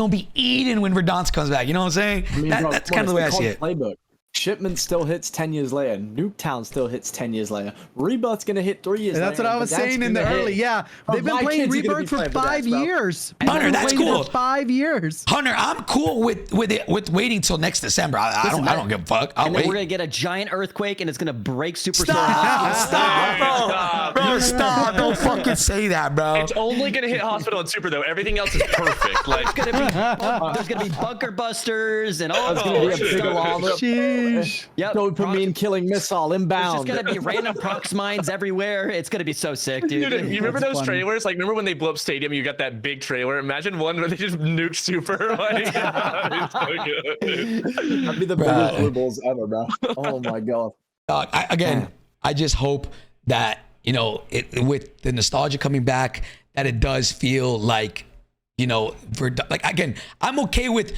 be eating when Verdansk comes back. You know what I'm saying? I mean, bro, That's kind of the way I see it. Playbook. Shipment still hits 10 years later. Nuketown still hits 10 years later. Rebirth's gonna hit 3 years And later. that's what I was Verdansk's saying in the gonna hit- early. Yeah, Bro, they've been my playing kids are gonna be Rebirth for playing 5 Verdansk, bro. years. Hunter, They've been that's playing it cool. For 5 years. Hunter, I'm cool with waiting till next December. I don't give a fuck. I'll And then wait. we're gonna get a giant earthquake, and it's gonna break Supercell. Stop, bro. Stop. Don't fucking say that, bro. it's only gonna hit hospital and super though. Everything else is perfect. Like, There's gonna be bunker busters and all There's gonna be a shit. big lava. Sheesh. Yep. Dopamine killing missile There's inbound. just gonna be random prox mines everywhere. It's gonna be so sick, dude, dude. you remember That's those funny. trailers? Like, remember when they blew up Stadium? You got that big trailer. Imagine one where they just nuke super. Like, it's so good. That'd be the Bro. biggest blue balls ever, bro. Oh my god. I just hope that, you know, with the nostalgia coming back, that it does feel like, you know, like, again, I'm okay with,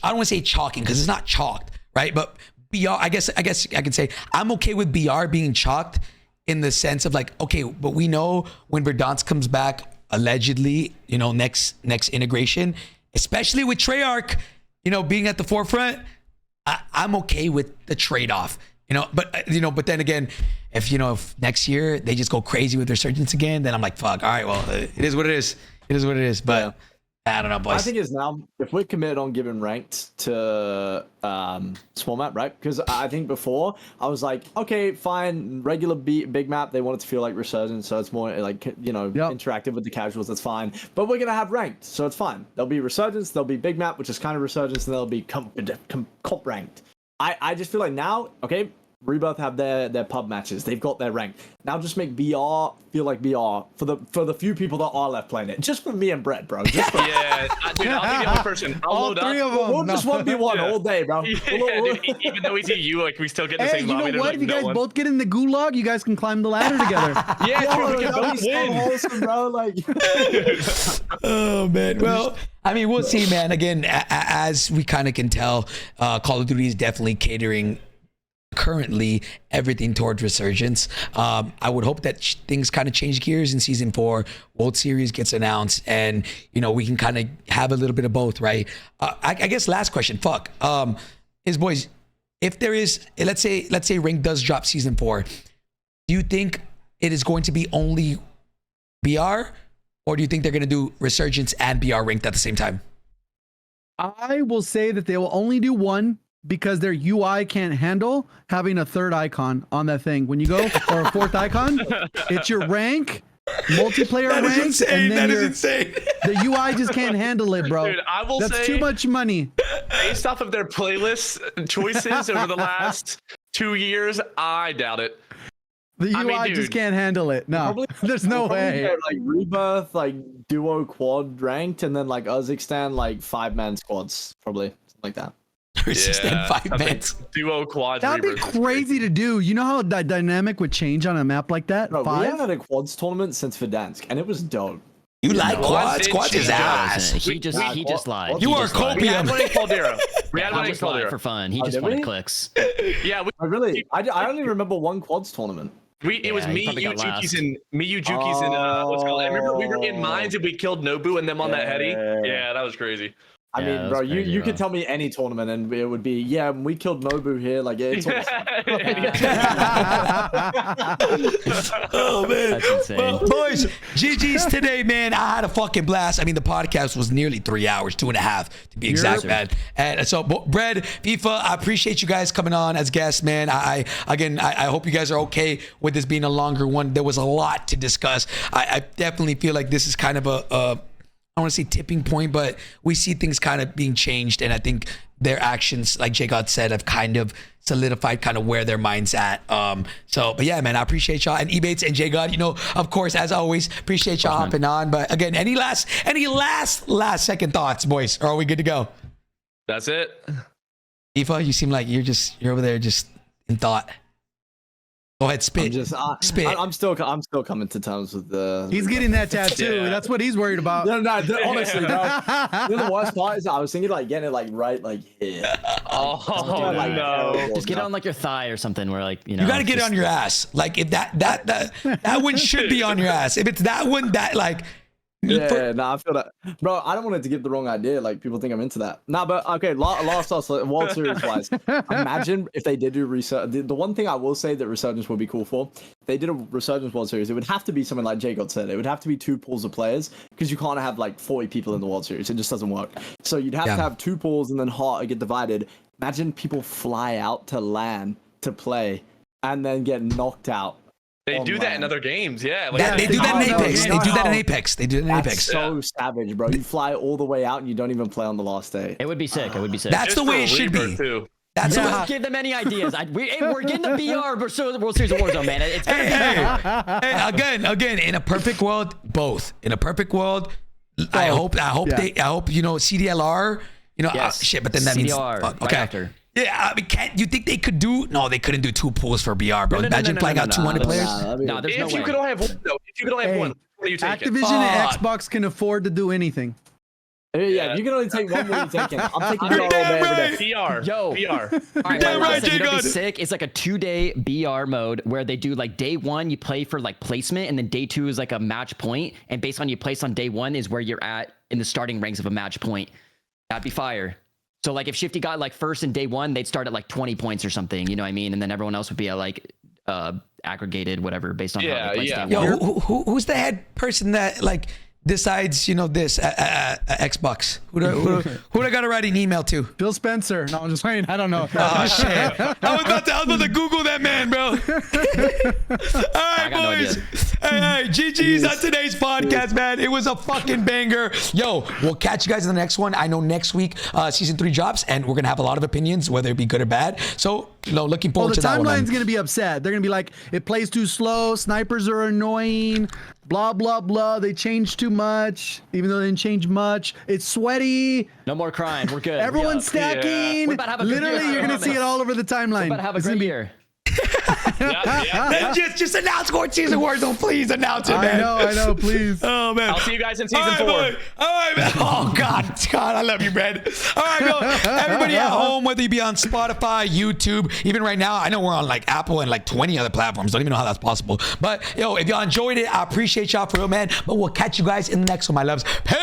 I don't want to say chalking because it's not chalked, right? But BR, I guess I can say I'm okay with BR being chalked in the sense of like, okay, but we know when Verdansk comes back, allegedly, you know, next integration, especially with Treyarch, you know, being at the forefront, I'm okay with the trade-off, you know, but then again, if next year they just go crazy with Resurgence again, then I'm like, fuck, all right, well, it is what it is. It is what it is. But I don't know, boys. I think is now if we're committed on giving ranked to small map, right? Because I think before I was like, okay, fine, regular big map. They want it to feel like Resurgence, so it's more like, you know, interactive with the casuals. That's fine. But we're gonna have ranked, so it's fine. There'll be Resurgence, there'll be big map, which is kind of Resurgence, and there'll be comp ranked. I just feel like now, okay, Rebirth have their pub matches. They've got their rank. Now just make BR feel like BR for the few people that are left playing it. Just for me and Brett, bro. Just for Yeah, dude, I'll be the only person. I'll All load three up. of them. We'll just 1v1 all day, bro. Yeah, dude, even though we see you, like, we still get the Hey, same you lobby. know There's, what? like, If you no guys one. both get in the gulag, you guys can climb the ladder together. Yeah, dude, we can that'd both be so win. wholesome, bro. Like, Oh man. Well, I mean, we'll see, man. Again, as we kind of can tell, Call of Duty is definitely catering currently everything towards Resurgence. I would hope that things kind of change gears in season 4. World Series gets announced, and you know, we can kind of have a little bit of both, right? I guess last question, is, boys, if there is, let's say Rank does drop season 4, do you think it is going to be only BR, or do you think they're going to do Resurgence and BR Ranked at the same time? I will say that they will only do one because their UI can't handle having a third icon on that thing. When you go, or a fourth icon, it's your rank, multiplayer rank, and then insane. the UI just can't handle it, bro. Dude, I will That's say, too much money. based off of their playlist choices over the last 2 years, I doubt it. The UI just dude, can't handle it. No, Probably- there's no Probably way. get, like Rebirth, like duo quad ranked, and then like Uzbekistan, like 5-man squads, probably something like that. Resistant 5 something minutes. Duo quad. That'd be Rebirth. crazy to do. You know how the dynamic would change on a map like that? Bro, we 5? haven't had a quads tournament since Verdansk, and it was dope. You like No, quads? did Quads is change ass. He just lied. You He are just lied. We had copium. one in Caldera. We had one He in just lied Caldera. for fun. He Oh, just did wanted we? clicks. Yeah, I only remember one quads tournament. it was Yeah, he me, probably you, got last. Jukis, and what's it called? I remember we were in mines and we killed Nobu and them on that heady. Yeah. Yeah, that was crazy. I Yeah, mean, that's bro, crazy, you bro. could tell me any tournament and it would be, yeah, we killed Nobu here. Like, it's awesome. Oh man, That's insane. Well, boys, GG's today, man. I had a fucking blast. I mean, the podcast was nearly 3 hours, 2.5 to be exact, man. And so, Bread, FIFA, I appreciate you guys coming on as guests, man. I hope you guys are okay with this being a longer one. There was a lot to discuss. I definitely feel like this is kind of I don't want to say tipping point, but we see things kind of being changed, and I think their actions, like JGOD said, have kind of solidified kind of where their mind's at. But yeah, man, I appreciate y'all, and Ebatez and JGOD, you know, of course, as always, appreciate y'all hopping on. But again, any last second thoughts, boys, or are we good to go? That's it. Aoife, you seem like you're over there just in thought. Go ahead, spit. Spit. I'm still coming to terms with the. He's getting that tattoo. Yeah. That's what he's worried about. No, honestly, bro. You know the worst part is I was thinking like getting it like right like here. Oh, Like, no. terrible, Just get it no. on like your thigh or something where like, you know. You got to get it just- on your ass. Like if that one should be on your ass. If it's that one, that like. Yeah, nah, I feel that, bro. I don't want it to give the wrong idea. Like people think I'm into that. Nah, but okay. Last World Series wise, imagine if they did do Resurgence. The one thing I will say that Resurgence would be cool for, if they did a Resurgence World Series, it would have to be something like JGOD said. It would have to be 2 pools of players because you can't have like 40 people in the World Series. It just doesn't work. So you'd have to have 2 pools and then heart get divided. Imagine people fly out to LAN to play and then get knocked out. They do that in online. other games, yeah. Like, They do that in Oh, no, Apex. yeah. They do that in Apex. They do that in That's Apex. so savage, bro. You fly all the way out and you don't even play on the last day. It would be sick. It would be sick. That's the just way for it should be. Rebirth, too. That's the Don't way. give them any ideas. We're getting the BR World Series of Warzone, man. It's gonna be Hey, again, in a perfect world, both. In a perfect world, I hope you know CDLR. You know, Yes. shit. But then that means CDLR, fuck, right okay. after. Yeah, I mean, can't you think they could do? No, they couldn't do 2 pools for BR, bro. No, Imagine playing out 200 that's- players. No, there's no If you way. could only have one, though. If you could only have Hey, one, what are you taking? Activision and Xbox can afford to do anything. Yeah, if you can only take one, what are you taking? I'm taking You're BR all damn day, every right. day. PR. Yo. PR. All right, Damn my right, last thing, you know what'd JGOD. be sick? It's like a 2-day BR mode where they do like day 1 you play for like placement, and then day 2 is like a match point, and based on you place on day 1 is where you're at in the starting ranks of a match point. That'd be fire. So like if Shifty got like first in day 1, they'd start at like 20 points or something, you know what I mean? And then everyone else would be at like aggregated whatever based on how Yeah, they placed yeah. day Yo, 1. who's the head person that like decides, you know, this Xbox? Who do I got to write an email to? Phil Spencer. No, I'm just saying. I don't know. Oh shit! I was about to Google that man, bro. All right, got no boys. idea. Hey, GG's on today's podcast, man. It was a fucking banger. Yo, we'll catch you guys in the next one. I know next week season 3 drops, and we're gonna have a lot of opinions, whether it be good or bad. So, you know, looking Well, forward the to that one. timeline's going to be upset. They're going to be like, it plays too slow. Snipers are annoying. Blah, blah, blah. They changed too much, even though they didn't change much. It's sweaty. No more crying. We're good. Everyone's We're stacking. We're about to have a good Literally, year, you're I going to see it promise. all over the timeline. about to have a It's gonna great be- year. Yeah. Just announce more season Warzone, please announce it, man. I know, please. Oh man. I'll see you guys in season All 4. right, all right, man. Oh God, I love you, Brad. All right, yo, everybody at home, whether you be on Spotify, YouTube, even right now, I know we're on like Apple and like 20 other platforms. Don't even know how that's possible. But yo, if y'all enjoyed it, I appreciate y'all for real, man. But we'll catch you guys in the next one, my loves. Peace.